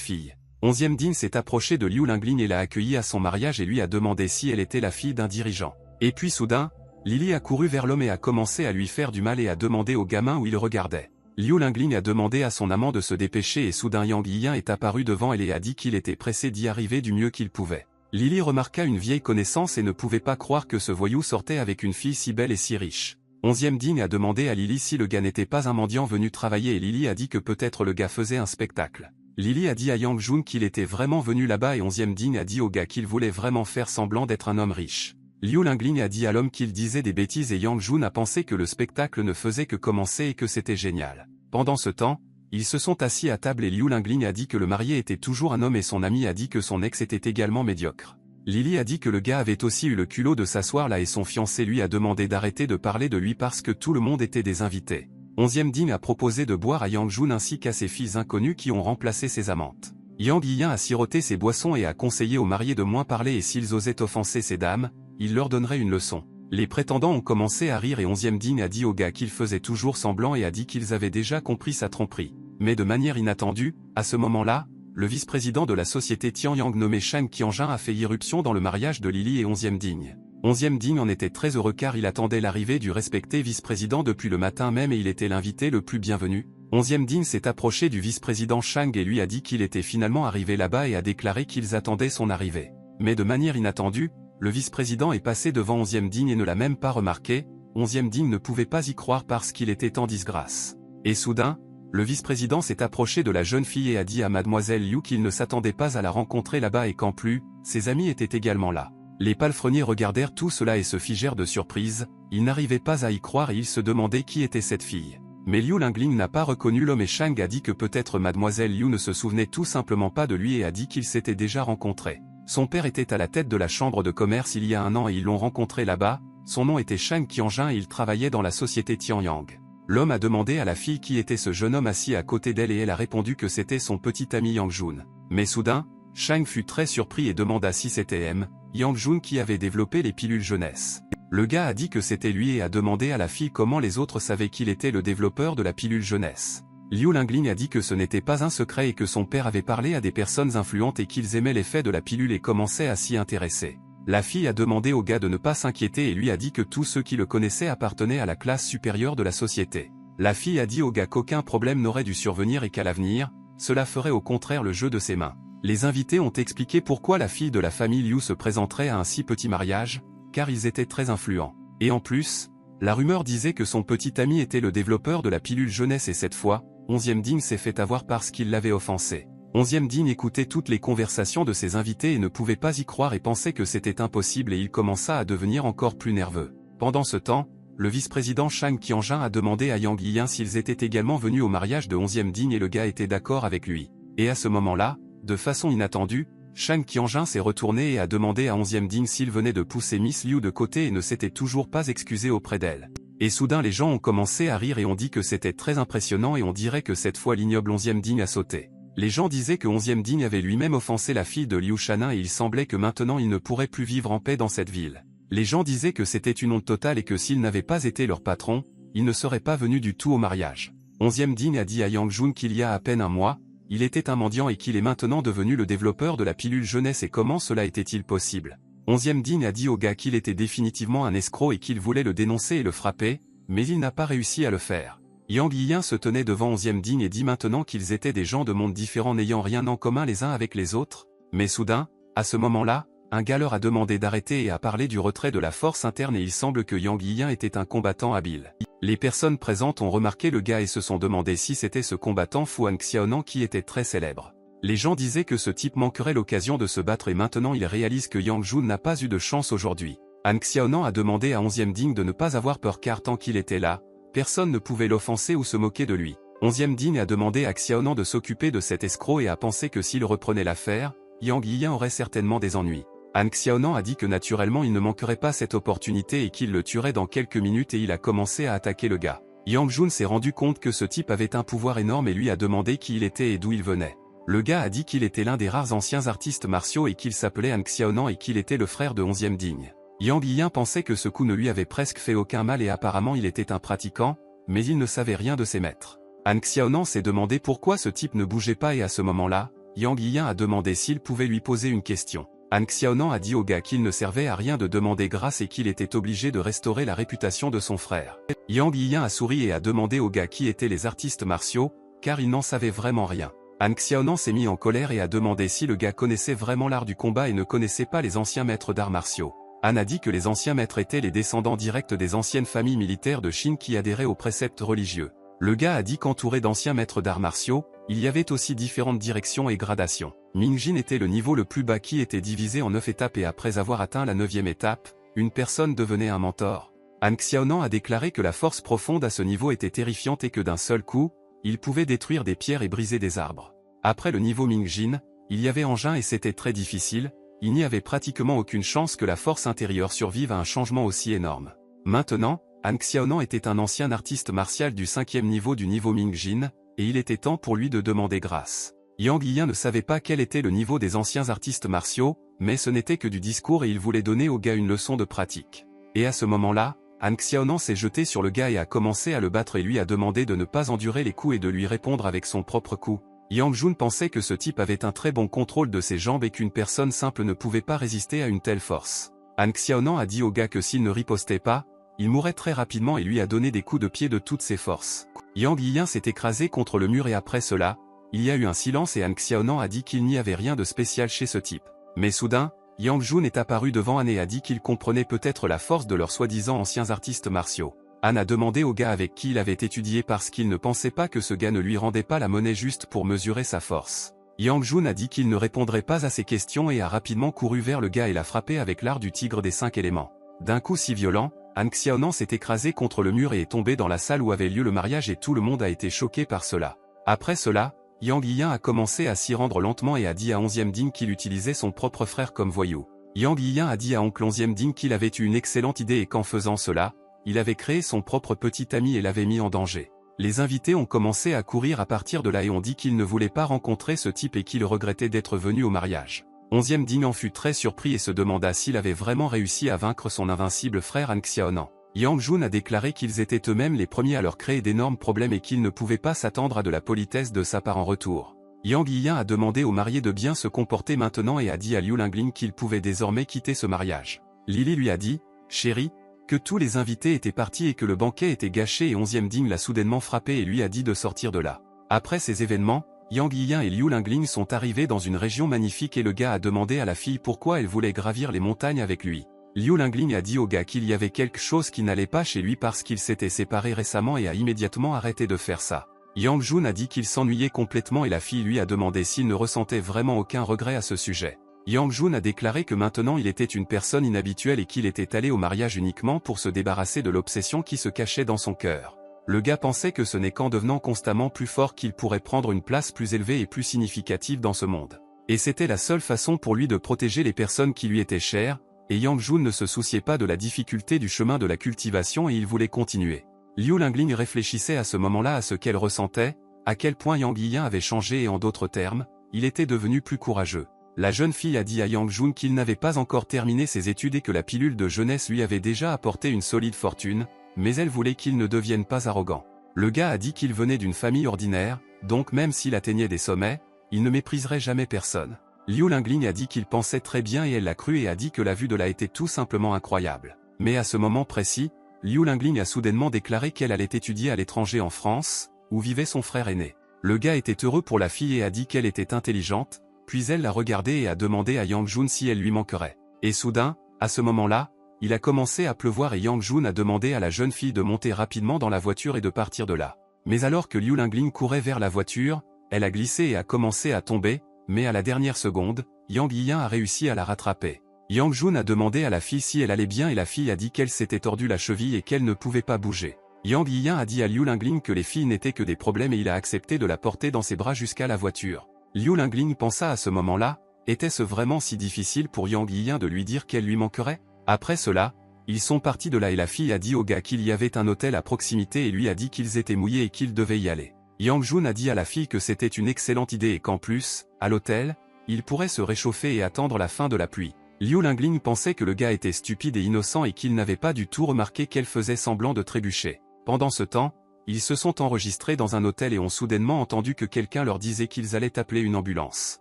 fille. 11e Ding s'est approché de Liu Lingling et l'a accueillie à son mariage et lui a demandé si elle était la fille d'un dirigeant. Et puis soudain, Lily a couru vers l'homme et a commencé à lui faire du mal et a demandé au gamin où il regardait. Liu Lingling a demandé à son amant de se dépêcher et soudain Yang Yiyan est apparu devant elle et a dit qu'il était pressé d'y arriver du mieux qu'il pouvait. Lily remarqua une vieille connaissance et ne pouvait pas croire que ce voyou sortait avec une fille si belle et si riche. 11e Ding a demandé à Lily si le gars n'était pas un mendiant venu travailler et Lily a dit que peut-être le gars faisait un spectacle. Lily a dit à Yang Jun qu'il était vraiment venu là-bas et 11e Ding a dit au gars qu'il voulait vraiment faire semblant d'être un homme riche. Liu Lingling a dit à l'homme qu'il disait des bêtises et Yang Jun a pensé que le spectacle ne faisait que commencer et que c'était génial. Pendant ce temps, ils se sont assis à table et Liu Lingling a dit que le marié était toujours un homme et son ami a dit que son ex était également médiocre. Lily a dit que le gars avait aussi eu le culot de s'asseoir là et son fiancé lui a demandé d'arrêter de parler de lui parce que tout le monde était des invités. 11e Ding a proposé de boire à Yang Jun ainsi qu'à ses filles inconnues qui ont remplacé ses amantes. Yang Yiyan a siroté ses boissons et a conseillé aux mariés de moins parler et s'ils osaient offenser ces dames, il leur donnerait une leçon. Les prétendants ont commencé à rire et 11e Ding a dit au gars qu'il faisait toujours semblant et a dit qu'ils avaient déjà compris sa tromperie. Mais de manière inattendue, à ce moment-là, le vice-président de la société Tianyang nommé Shang Qianjun a fait irruption dans le mariage de Lily et 11e Ding. 11e Ding en était très heureux car il attendait l'arrivée du respecté vice-président depuis le matin même et il était l'invité le plus bienvenu. 11e Ding s'est approché du vice-président Shang et lui a dit qu'il était finalement arrivé là-bas et a déclaré qu'ils attendaient son arrivée. Mais de manière inattendue, le vice-président est passé devant 11e Ding et ne l'a même pas remarqué. 11e Ding ne pouvait pas y croire parce qu'il était en disgrâce. Et soudain, le vice-président s'est approché de la jeune fille et a dit à mademoiselle Liu qu'il ne s'attendait pas à la rencontrer là-bas et qu'en plus, ses amis étaient également là. Les palefreniers regardèrent tout cela et se figèrent de surprise, ils n'arrivaient pas à y croire et ils se demandaient qui était cette fille. Mais Liu Lingling n'a pas reconnu l'homme et Shang a dit que peut-être mademoiselle Liu ne se souvenait tout simplement pas de lui et a dit qu'ils s'étaient déjà rencontrés. Son père était à la tête de la chambre de commerce il y a 1 an et ils l'ont rencontré là-bas, son nom était Shang Qianjun et il travaillait dans la société Tianyang. L'homme a demandé à la fille qui était ce jeune homme assis à côté d'elle et elle a répondu que c'était son petit ami Yang Jun. Mais soudain, Shang fut très surpris et demanda si c'était Yang Jun qui avait développé les pilules jeunesse. Le gars a dit que c'était lui et a demandé à la fille comment les autres savaient qu'il était le développeur de la pilule jeunesse. Liu Lingling a dit que ce n'était pas un secret et que son père avait parlé à des personnes influentes et qu'ils aimaient l'effet de la pilule et commençaient à s'y intéresser. La fille a demandé au gars de ne pas s'inquiéter et lui a dit que tous ceux qui le connaissaient appartenaient à la classe supérieure de la société. La fille a dit au gars qu'aucun problème n'aurait dû survenir et qu'à l'avenir, cela ferait au contraire le jeu de ses mains. Les invités ont expliqué pourquoi la fille de la famille Liu se présenterait à un si petit mariage, car ils étaient très influents. Et en plus, la rumeur disait que son petit ami était le développeur de la pilule jeunesse et cette fois, 11e Ding s'est fait avoir parce qu'il l'avait offensé. 11e Ding écoutait toutes les conversations de ses invités et ne pouvait pas y croire et pensait que c'était impossible et il commença à devenir encore plus nerveux. Pendant ce temps, le vice-président Shang Qianjun a demandé à Yang Yiyan s'ils étaient également venus au mariage de 11e Ding et le gars était d'accord avec lui. Et à ce moment-là, de façon inattendue, Shang Qianjun s'est retourné et a demandé à 11e Ding s'il venait de pousser Miss Liu de côté et ne s'était toujours pas excusé auprès d'elle. Et soudain les gens ont commencé à rire et ont dit que c'était très impressionnant et on dirait que cette fois l'ignoble 11e Ding a sauté. Les gens disaient que 11e Ding avait lui-même offensé la fille de Liu Shanin et il semblait que maintenant il ne pourrait plus vivre en paix dans cette ville. Les gens disaient que c'était une honte totale et que s'il n'avait pas été leur patron, il ne serait pas venu du tout au mariage. 11e Ding a dit à Yang Jun qu'il y a à peine 1 mois, il était un mendiant et qu'il est maintenant devenu le développeur de la pilule jeunesse et comment cela était-il possible. 11e Ding a dit au gars qu'il était définitivement un escroc et qu'il voulait le dénoncer et le frapper, mais il n'a pas réussi à le faire. Yang Yiyan se tenait devant 11e Ding et dit maintenant qu'ils étaient des gens de mondes différents n'ayant rien en commun les uns avec les autres, mais soudain, à ce moment-là, un gars leur a demandé d'arrêter et a parlé du retrait de la force interne et il semble que Yang Yiyan était un combattant habile. Les personnes présentes ont remarqué le gars et se sont demandé si c'était ce combattant Fu Xiaonan qui était très célèbre. Les gens disaient que ce type manquerait l'occasion de se battre et maintenant ils réalisent que Yang Jun n'a pas eu de chance aujourd'hui. Xiaonan a demandé à 11e Ding de ne pas avoir peur car tant qu'il était là, personne ne pouvait l'offenser ou se moquer de lui. 11e Ding a demandé à Xiaonan de s'occuper de cet escroc et a pensé que s'il reprenait l'affaire, Yang Yiyan aurait certainement des ennuis. Xiaonan a dit que naturellement il ne manquerait pas cette opportunité et qu'il le tuerait dans quelques minutes et il a commencé à attaquer le gars. Yang Jun s'est rendu compte que ce type avait un pouvoir énorme et lui a demandé qui il était et d'où il venait. Le gars a dit qu'il était l'un des rares anciens artistes martiaux et qu'il s'appelait Xiaonan et qu'il était le frère de 11e Ding. Yang Yiyan pensait que ce coup ne lui avait presque fait aucun mal et apparemment il était un pratiquant, mais il ne savait rien de ses maîtres. Xiaonan s'est demandé pourquoi ce type ne bougeait pas et à ce moment-là, Yang Yiyan a demandé s'il pouvait lui poser une question. Xiaonan a dit au gars qu'il ne servait à rien de demander grâce et qu'il était obligé de restaurer la réputation de son frère. Yang Yiyan a souri et a demandé au gars qui étaient les artistes martiaux, car il n'en savait vraiment rien. Xiaonan s'est mis en colère et a demandé si le gars connaissait vraiment l'art du combat et ne connaissait pas les anciens maîtres d'arts martiaux. Han a dit que les anciens maîtres étaient les descendants directs des anciennes familles militaires de Chine qui adhéraient aux préceptes religieux. Le gars a dit qu'entouré d'anciens maîtres d'arts martiaux, il y avait aussi différentes directions et gradations. Mingjin était le niveau le plus bas qui était divisé en 9 étapes et après avoir atteint la 9e étape, une personne devenait un mentor. Xiaonan a déclaré que la force profonde à ce niveau était terrifiante et que d'un seul coup, il pouvait détruire des pierres et briser des arbres. Après le niveau Mingjin, il y avait Engin et c'était très difficile, il n'y avait pratiquement aucune chance que la force intérieure survive à un changement aussi énorme. Maintenant, Xiaonan était un ancien artiste martial du 5e niveau du niveau Mingjin, et il était temps pour lui de demander grâce. Yang Yiyan ne savait pas quel était le niveau des anciens artistes martiaux, mais ce n'était que du discours et il voulait donner au gars une leçon de pratique. Et à ce moment-là, Xiaonan s'est jeté sur le gars et a commencé à le battre et lui a demandé de ne pas endurer les coups et de lui répondre avec son propre coup. Yang Jun pensait que ce type avait un très bon contrôle de ses jambes et qu'une personne simple ne pouvait pas résister à une telle force. Xiaonan a dit au gars que s'il ne ripostait pas, il mourrait très rapidement et lui a donné des coups de pied de toutes ses forces. Yang Yiyan s'est écrasé contre le mur et après cela, il y a eu un silence et Xiaonan a dit qu'il n'y avait rien de spécial chez ce type. Mais soudain, Yang Jun est apparu devant Han et a dit qu'il comprenait peut-être la force de leurs soi-disant anciens artistes martiaux. Han a demandé au gars avec qui il avait étudié parce qu'il ne pensait pas que ce gars ne lui rendait pas la monnaie juste pour mesurer sa force. Yang Jun a dit qu'il ne répondrait pas à ses questions et a rapidement couru vers le gars et l'a frappé avec l'art du tigre des 5 éléments. D'un coup si violent, Han Xiaonan s'est écrasé contre le mur et est tombé dans la salle où avait lieu le mariage et tout le monde a été choqué par cela. Après cela, Yang Yiyan a commencé à s'y rendre lentement et a dit à 11e Ding qu'il utilisait son propre frère comme voyou. Yang Yiyan a dit à oncle 11e Ding qu'il avait eu une excellente idée et qu'en faisant cela, il avait créé son propre petit ami et l'avait mis en danger. Les invités ont commencé à courir à partir de là et ont dit qu'ils ne voulaient pas rencontrer ce type et qu'ils regrettaient d'être venus au mariage. 11e Ding en fut très surpris et se demanda s'il avait vraiment réussi à vaincre son invincible frère Han Xiaonan. Yang Jun a déclaré qu'ils étaient eux-mêmes les premiers à leur créer d'énormes problèmes et qu'ils ne pouvaient pas s'attendre à de la politesse de sa part en retour. Yang Yiyan a demandé aux mariés de bien se comporter maintenant et a dit à Liu Lingling qu'il pouvait désormais quitter ce mariage. Lily lui a dit, « Chérie, que tous les invités étaient partis et que le banquet était gâché et 11e Ding l'a soudainement frappé et lui a dit de sortir de là. » Après ces événements, Yang Yiyan et Liu Lingling sont arrivés dans une région magnifique et le gars a demandé à la fille pourquoi elle voulait gravir les montagnes avec lui. Liu Lingling a dit au gars qu'il y avait quelque chose qui n'allait pas chez lui parce qu'ils s'étaient séparés récemment et a immédiatement arrêté de faire ça. Yang Jun a dit qu'il s'ennuyait complètement et la fille lui a demandé s'il ne ressentait vraiment aucun regret à ce sujet. Yang Jun a déclaré que maintenant il était une personne inhabituelle et qu'il était allé au mariage uniquement pour se débarrasser de l'obsession qui se cachait dans son cœur. Le gars pensait que ce n'est qu'en devenant constamment plus fort qu'il pourrait prendre une place plus élevée et plus significative dans ce monde. Et c'était la seule façon pour lui de protéger les personnes qui lui étaient chères, et Yang Jun ne se souciait pas de la difficulté du chemin de la cultivation et il voulait continuer. Liu Lingling réfléchissait à ce moment-là à ce qu'elle ressentait, à quel point Yang Yiyan avait changé et en d'autres termes, il était devenu plus courageux. La jeune fille a dit à Yang Jun qu'il n'avait pas encore terminé ses études et que la pilule de jeunesse lui avait déjà apporté une solide fortune, mais elle voulait qu'il ne devienne pas arrogant. Le gars a dit qu'il venait d'une famille ordinaire, donc même s'il atteignait des sommets, il ne mépriserait jamais personne. Liu Lingling a dit qu'il pensait très bien et elle l'a cru et a dit que la vue de là était tout simplement incroyable. Mais à ce moment précis, Liu Lingling a soudainement déclaré qu'elle allait étudier à l'étranger en France, où vivait son frère aîné. Le gars était heureux pour la fille et a dit qu'elle était intelligente, puis elle l'a regardée et a demandé à Yang Jun si elle lui manquerait. Et soudain, à ce moment-là, il a commencé à pleuvoir et Yang Jun a demandé à la jeune fille de monter rapidement dans la voiture et de partir de là. Mais alors que Liu Lingling courait vers la voiture, elle a glissé et a commencé à tomber, mais à la dernière seconde, Yang Yiyan a réussi à la rattraper. Yang Jun a demandé à la fille si elle allait bien et la fille a dit qu'elle s'était tordu la cheville et qu'elle ne pouvait pas bouger. Yang Yiyan a dit à Liu Lingling que les filles n'étaient que des problèmes et il a accepté de la porter dans ses bras jusqu'à la voiture. Liu Lingling pensa à ce moment-là, était-ce vraiment si difficile pour Yang Yiyan de lui dire qu'elle lui manquerait? Après cela, ils sont partis de là et la fille a dit au gars qu'il y avait un hôtel à proximité et lui a dit qu'ils étaient mouillés et qu'ils devaient y aller. Yang Jun a dit à la fille que c'était une excellente idée et qu'en plus, à l'hôtel, il pourrait se réchauffer et attendre la fin de la pluie. Liu Lingling pensait que le gars était stupide et innocent et qu'il n'avait pas du tout remarqué qu'elle faisait semblant de trébucher. Pendant ce temps, ils se sont enregistrés dans un hôtel et ont soudainement entendu que quelqu'un leur disait qu'ils allaient appeler une ambulance.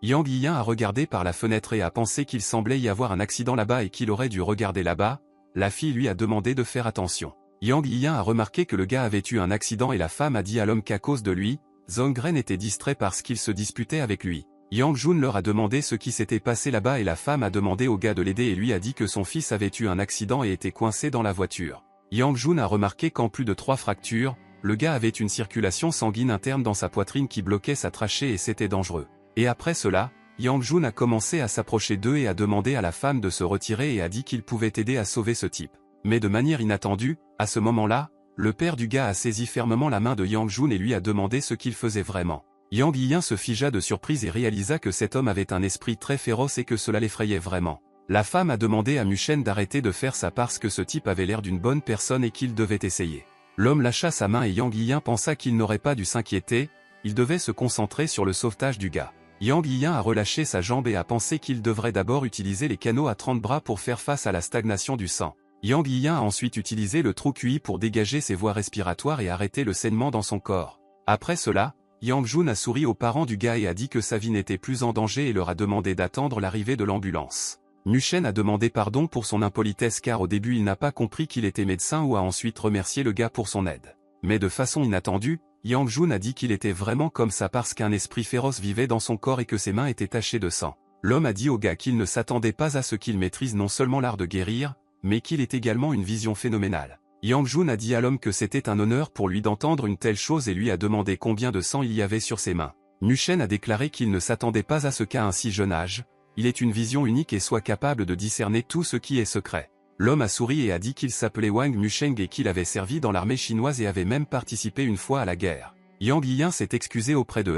Yang Yiyan a regardé par la fenêtre et a pensé qu'il semblait y avoir un accident là-bas et qu'il aurait dû regarder là-bas. La fille lui a demandé de faire attention. Yang Yiyan a remarqué que le gars avait eu un accident et la femme a dit à l'homme qu'à cause de lui, Zongren était distrait parce qu'il se disputait avec lui. Yang Jun leur a demandé ce qui s'était passé là-bas et la femme a demandé au gars de l'aider et lui a dit que son fils avait eu un accident et était coincé dans la voiture. Yang Jun a remarqué qu'en plus de 3 fractures, le gars avait une circulation sanguine interne dans sa poitrine qui bloquait sa trachée et c'était dangereux. Et après cela, Yang Jun a commencé à s'approcher d'eux et a demandé à la femme de se retirer et a dit qu'il pouvait aider à sauver ce type. Mais de manière inattendue, à ce moment-là, le père du gars a saisi fermement la main de Yang Jun et lui a demandé ce qu'il faisait vraiment. Yang Yiyan se figea de surprise et réalisa que cet homme avait un esprit très féroce et que cela l'effrayait vraiment. La femme a demandé à Mushen d'arrêter de faire ça parce que ce type avait l'air d'une bonne personne et qu'il devait essayer. L'homme lâcha sa main et Yang Yiyan pensa qu'il n'aurait pas dû s'inquiéter, il devait se concentrer sur le sauvetage du gars. Yang Yiyan a relâché sa jambe et a pensé qu'il devrait d'abord utiliser les canaux à 30 bras pour faire face à la stagnation du sang. Yang Yiyan a ensuite utilisé le trou QI pour dégager ses voies respiratoires et arrêter le saignement dans son corps. Après cela, Yang Jun a souri aux parents du gars et a dit que sa vie n'était plus en danger et leur a demandé d'attendre l'arrivée de l'ambulance. Mushen a demandé pardon pour son impolitesse car au début il n'a pas compris qu'il était médecin ou a ensuite remercié le gars pour son aide. Mais de façon inattendue, Yang Jun a dit qu'il était vraiment comme ça parce qu'un esprit féroce vivait dans son corps et que ses mains étaient tachées de sang. L'homme a dit au gars qu'il ne s'attendait pas à ce qu'il maîtrise non seulement l'art de guérir, mais qu'il ait également une vision phénoménale. Yang Jun a dit à l'homme que c'était un honneur pour lui d'entendre une telle chose et lui a demandé combien de sang il y avait sur ses mains. Mushen a déclaré qu'il ne s'attendait pas à ce qu'à un si jeune âge, il ait une vision unique et soit capable de discerner tout ce qui est secret. L'homme a souri et a dit qu'il s'appelait Wang Musheng et qu'il avait servi dans l'armée chinoise et avait même participé une fois à la guerre. Yang Yiyan s'est excusé auprès de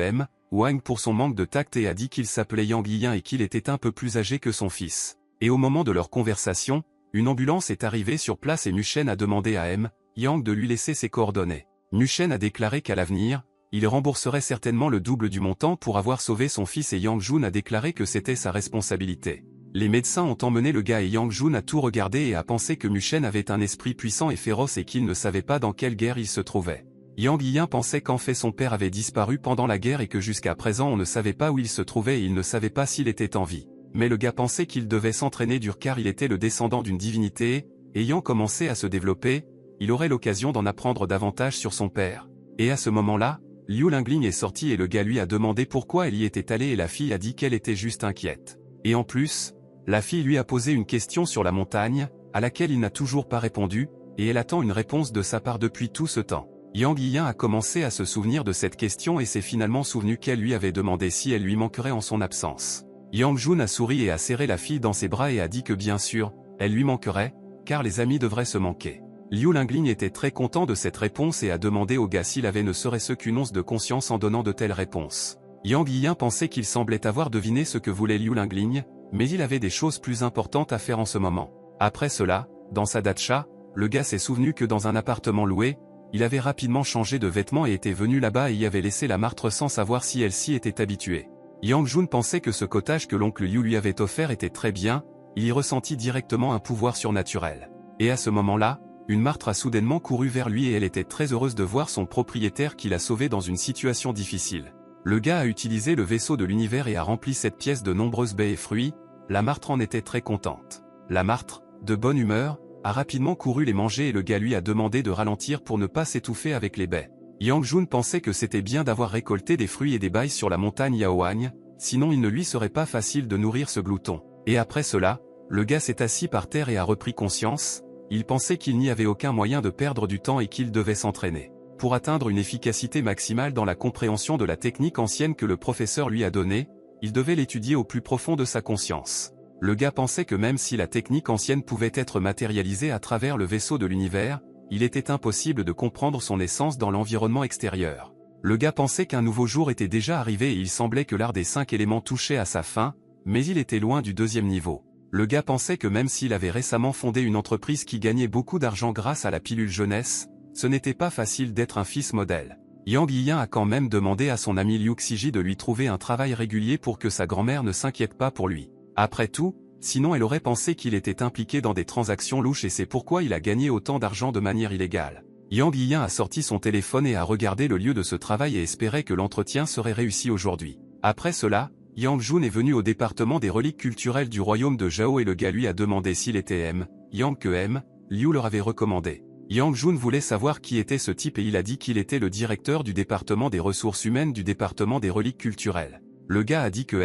Wang pour son manque de tact et a dit qu'il s'appelait Yang Yiyan et qu'il était un peu plus âgé que son fils. Et au moment de leur conversation, une ambulance est arrivée sur place et Mushen a demandé à Yang de lui laisser ses coordonnées. Mushen a déclaré qu'à l'avenir, il rembourserait certainement le double du montant pour avoir sauvé son fils et Yang Jun a déclaré que c'était sa responsabilité. Les médecins ont emmené le gars et Yang Jun a tout regardé et a pensé que Mushen avait un esprit puissant et féroce et qu'il ne savait pas dans quelle guerre il se trouvait. Yang Yiyan pensait qu'en fait son père avait disparu pendant la guerre et que jusqu'à présent on ne savait pas où il se trouvait et il ne savait pas s'il était en vie. Mais le gars pensait qu'il devait s'entraîner dur car il était le descendant d'une divinité, et ayant commencé à se développer, il aurait l'occasion d'en apprendre davantage sur son père. Et à ce moment-là, Liu Lingling est sorti et le gars lui a demandé pourquoi elle y était allée et la fille a dit qu'elle était juste inquiète. Et en plus, la fille lui a posé une question sur la montagne, à laquelle il n'a toujours pas répondu, et elle attend une réponse de sa part depuis tout ce temps. Yang Yiyan a commencé à se souvenir de cette question et s'est finalement souvenu qu'elle lui avait demandé si elle lui manquerait en son absence. Yang Jun a souri et a serré la fille dans ses bras et a dit que bien sûr, elle lui manquerait, car les amis devraient se manquer. Liu Lingling était très content de cette réponse et a demandé au gars s'il avait ne serait-ce qu'une once de conscience en donnant de telles réponses. Yang Yiyan pensait qu'il semblait avoir deviné ce que voulait Liu Lingling, mais il avait des choses plus importantes à faire en ce moment. Après cela, dans sa datcha, le gars s'est souvenu que dans un appartement loué, il avait rapidement changé de vêtements et était venu là-bas et y avait laissé la martre sans savoir si elle s'y était habituée. Yang Jun pensait que ce cottage que l'oncle Liu lui avait offert était très bien, il y ressentit directement un pouvoir surnaturel. Et à ce moment-là, une martre a soudainement couru vers lui et elle était très heureuse de voir son propriétaire qui l'a sauvé dans une situation difficile. Le gars a utilisé le vaisseau de l'univers et a rempli cette pièce de nombreuses baies et fruits, la martre en était très contente. La martre, de bonne humeur, a rapidement couru les manger et le gars lui a demandé de ralentir pour ne pas s'étouffer avec les baies. Yang Jun pensait que c'était bien d'avoir récolté des fruits et des bailles sur la montagne Yaohang, sinon il ne lui serait pas facile de nourrir ce glouton. Et après cela, le gars s'est assis par terre et a repris conscience, il pensait qu'il n'y avait aucun moyen de perdre du temps et qu'il devait s'entraîner. Pour atteindre une efficacité maximale dans la compréhension de la technique ancienne que le professeur lui a donnée, il devait l'étudier au plus profond de sa conscience. Le gars pensait que même si la technique ancienne pouvait être matérialisée à travers le vaisseau de l'univers, il était impossible de comprendre son essence dans l'environnement extérieur. Le gars pensait qu'un nouveau jour était déjà arrivé et il semblait que l'art des 5 éléments touchait à sa fin, mais il était loin du deuxième niveau. Le gars pensait que même s'il avait récemment fondé une entreprise qui gagnait beaucoup d'argent grâce à la pilule jeunesse, ce n'était pas facile d'être un fils modèle. Yang Yiyan a quand même demandé à son ami Liu Xiji de lui trouver un travail régulier pour que sa grand-mère ne s'inquiète pas pour lui. Après tout, sinon elle aurait pensé qu'il était impliqué dans des transactions louches et c'est pourquoi il a gagné autant d'argent de manière illégale. Yang Yiyan a sorti son téléphone et a regardé le lieu de ce travail et espérait que l'entretien serait réussi aujourd'hui. Après cela, Yang Jun est venu au département des reliques culturelles du royaume de Zhao et le gars lui a demandé s'il était Yang que Liu leur avait recommandé. Yang Jun voulait savoir qui était ce type et il a dit qu'il était le directeur du département des ressources humaines du département des reliques culturelles. Le gars a dit que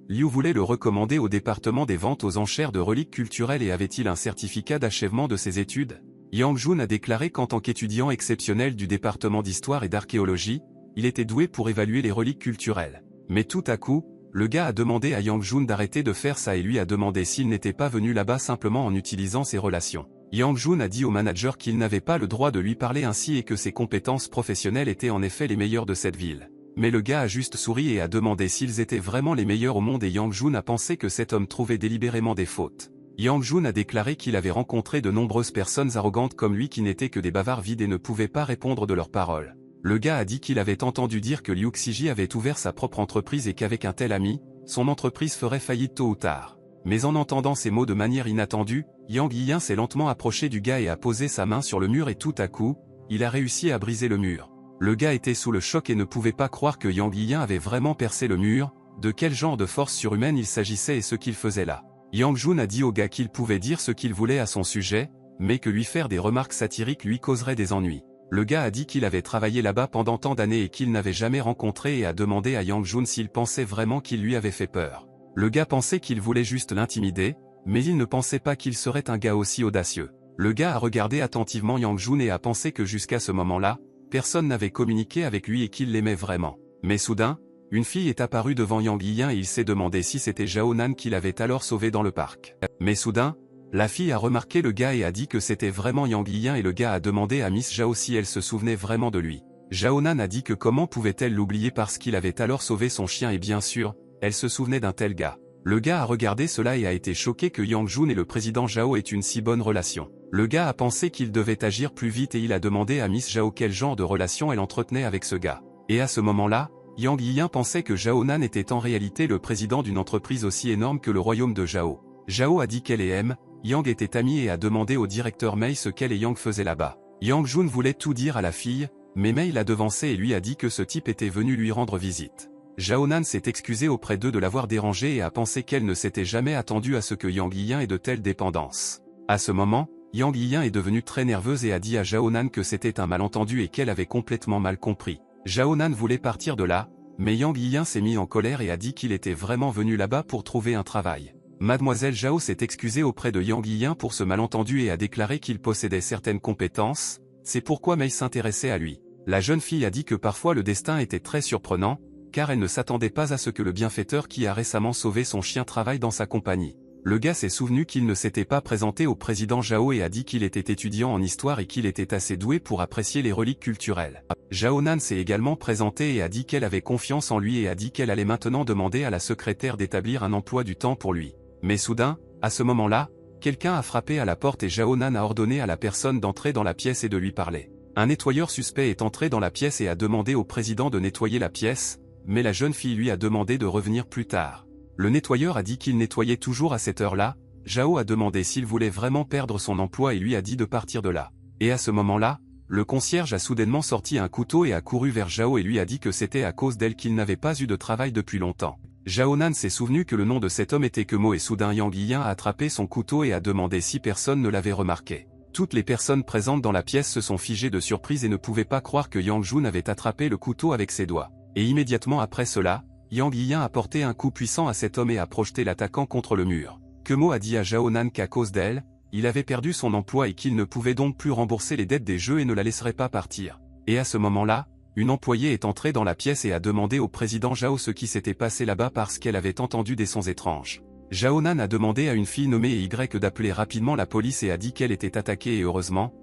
Liu voulait le recommander au département des ventes aux enchères de reliques culturelles et avait-il un certificat d'achèvement de ses études? Yang Jun a déclaré qu'en tant qu'étudiant exceptionnel du département d'histoire et d'archéologie, il était doué pour évaluer les reliques culturelles. Mais tout à coup, le gars a demandé à Yang Jun d'arrêter de faire ça et lui a demandé s'il n'était pas venu là-bas simplement en utilisant ses relations. Yang Jun a dit au manager qu'il n'avait pas le droit de lui parler ainsi et que ses compétences professionnelles étaient en effet les meilleures de cette ville. Mais le gars a juste souri et a demandé s'ils étaient vraiment les meilleurs au monde et Yang Jun a pensé que cet homme trouvait délibérément des fautes. Yang Jun a déclaré qu'il avait rencontré de nombreuses personnes arrogantes comme lui qui n'étaient que des bavards vides et ne pouvaient pas répondre de leurs paroles. Le gars a dit qu'il avait entendu dire que Liu Xiji avait ouvert sa propre entreprise et qu'avec un tel ami, son entreprise ferait faillite tôt ou tard. Mais en entendant ces mots de manière inattendue, Yang Yiyan s'est lentement approché du gars et a posé sa main sur le mur et tout à coup, il a réussi à briser le mur. Le gars était sous le choc et ne pouvait pas croire que Yang Yiyan avait vraiment percé le mur, de quel genre de force surhumaine il s'agissait et ce qu'il faisait là. Yang Jun a dit au gars qu'il pouvait dire ce qu'il voulait à son sujet, mais que lui faire des remarques satiriques lui causerait des ennuis. Le gars a dit qu'il avait travaillé là-bas pendant tant d'années et qu'il n'avait jamais rencontré et a demandé à Yang Jun s'il pensait vraiment qu'il lui avait fait peur. Le gars pensait qu'il voulait juste l'intimider, mais il ne pensait pas qu'il serait un gars aussi audacieux. Le gars a regardé attentivement Yang Jun et a pensé que jusqu'à ce moment-là, personne n'avait communiqué avec lui et qu'il l'aimait vraiment. Mais soudain, une fille est apparue devant Yang Yiyan et il s'est demandé si c'était Zhao Nan qui l'avait alors sauvé dans le parc. Mais soudain, la fille a remarqué le gars et a dit que c'était vraiment Yang Yiyan et le gars a demandé à Miss Zhao si elle se souvenait vraiment de lui. Zhao Nan a dit que comment pouvait-elle l'oublier parce qu'il avait alors sauvé son chien et bien sûr, elle se souvenait d'un tel gars. Le gars a regardé cela et a été choqué que Yang Jun et le président Zhao aient une si bonne relation. Le gars a pensé qu'il devait agir plus vite et il a demandé à Miss Zhao quel genre de relation elle entretenait avec ce gars. Et à ce moment-là, Yang Yiyan pensait que Zhao Nan était en réalité le président d'une entreprise aussi énorme que le royaume de Zhao. Zhao a dit qu'elle et Yang étaient amis et a demandé au directeur Mei ce qu'elle et Yang faisaient là-bas. Yang Jun voulait tout dire à la fille, mais Mei l'a devancé et lui a dit que ce type était venu lui rendre visite. Zhao Nan s'est excusé auprès d'eux de l'avoir dérangé et a pensé qu'elle ne s'était jamais attendue à ce que Yang Yiyan ait de telles dépendances. À ce moment, Yang Yiyan est devenue très nerveuse et a dit à Zhao Nan que c'était un malentendu et qu'elle avait complètement mal compris. Zhao Nan voulait partir de là, mais Yang Yiyan s'est mis en colère et a dit qu'il était vraiment venu là-bas pour trouver un travail. Mademoiselle Zhao s'est excusée auprès de Yang Yiyan pour ce malentendu et a déclaré qu'il possédait certaines compétences, c'est pourquoi Mei s'intéressait à lui. La jeune fille a dit que parfois le destin était très surprenant, car elle ne s'attendait pas à ce que le bienfaiteur qui a récemment sauvé son chien travaille dans sa compagnie. Le gars s'est souvenu qu'il ne s'était pas présenté au président Zhao et a dit qu'il était étudiant en histoire et qu'il était assez doué pour apprécier les reliques culturelles. Zhao Nan s'est également présentée et a dit qu'elle avait confiance en lui et a dit qu'elle allait maintenant demander à la secrétaire d'établir un emploi du temps pour lui. Mais soudain, à ce moment-là, quelqu'un a frappé à la porte et Zhao Nan a ordonné à la personne d'entrer dans la pièce et de lui parler. Un nettoyeur suspect est entré dans la pièce et a demandé au président de nettoyer la pièce, mais la jeune fille lui a demandé de revenir plus tard. Le nettoyeur a dit qu'il nettoyait toujours à cette heure-là, Zhao a demandé s'il voulait vraiment perdre son emploi et lui a dit de partir de là. Et à ce moment-là, le concierge a soudainement sorti un couteau et a couru vers Zhao et lui a dit que c'était à cause d'elle qu'il n'avait pas eu de travail depuis longtemps. Zhao Nan s'est souvenu que le nom de cet homme était Kemo et soudain Yang Yiyan a attrapé son couteau et a demandé si personne ne l'avait remarqué. Toutes les personnes présentes dans la pièce se sont figées de surprise et ne pouvaient pas croire que Yang Jun avait attrapé le couteau avec ses doigts. Et immédiatement après cela, Yang Yiyan a porté un coup puissant à cet homme et a projeté l'attaquant contre le mur. Kemo a dit à Zhao Nan qu'à cause d'elle, il avait perdu son emploi et qu'il ne pouvait donc plus rembourser les dettes des jeux et ne la laisserait pas partir. Et à ce moment-là, une employée est entrée dans la pièce et a demandé au président Zhao ce qui s'était passé là-bas parce qu'elle avait entendu des sons étranges. Zhao Nan a demandé à une fille nommée Y d'appeler rapidement la police et a dit qu'elle était attaquée et heureusement,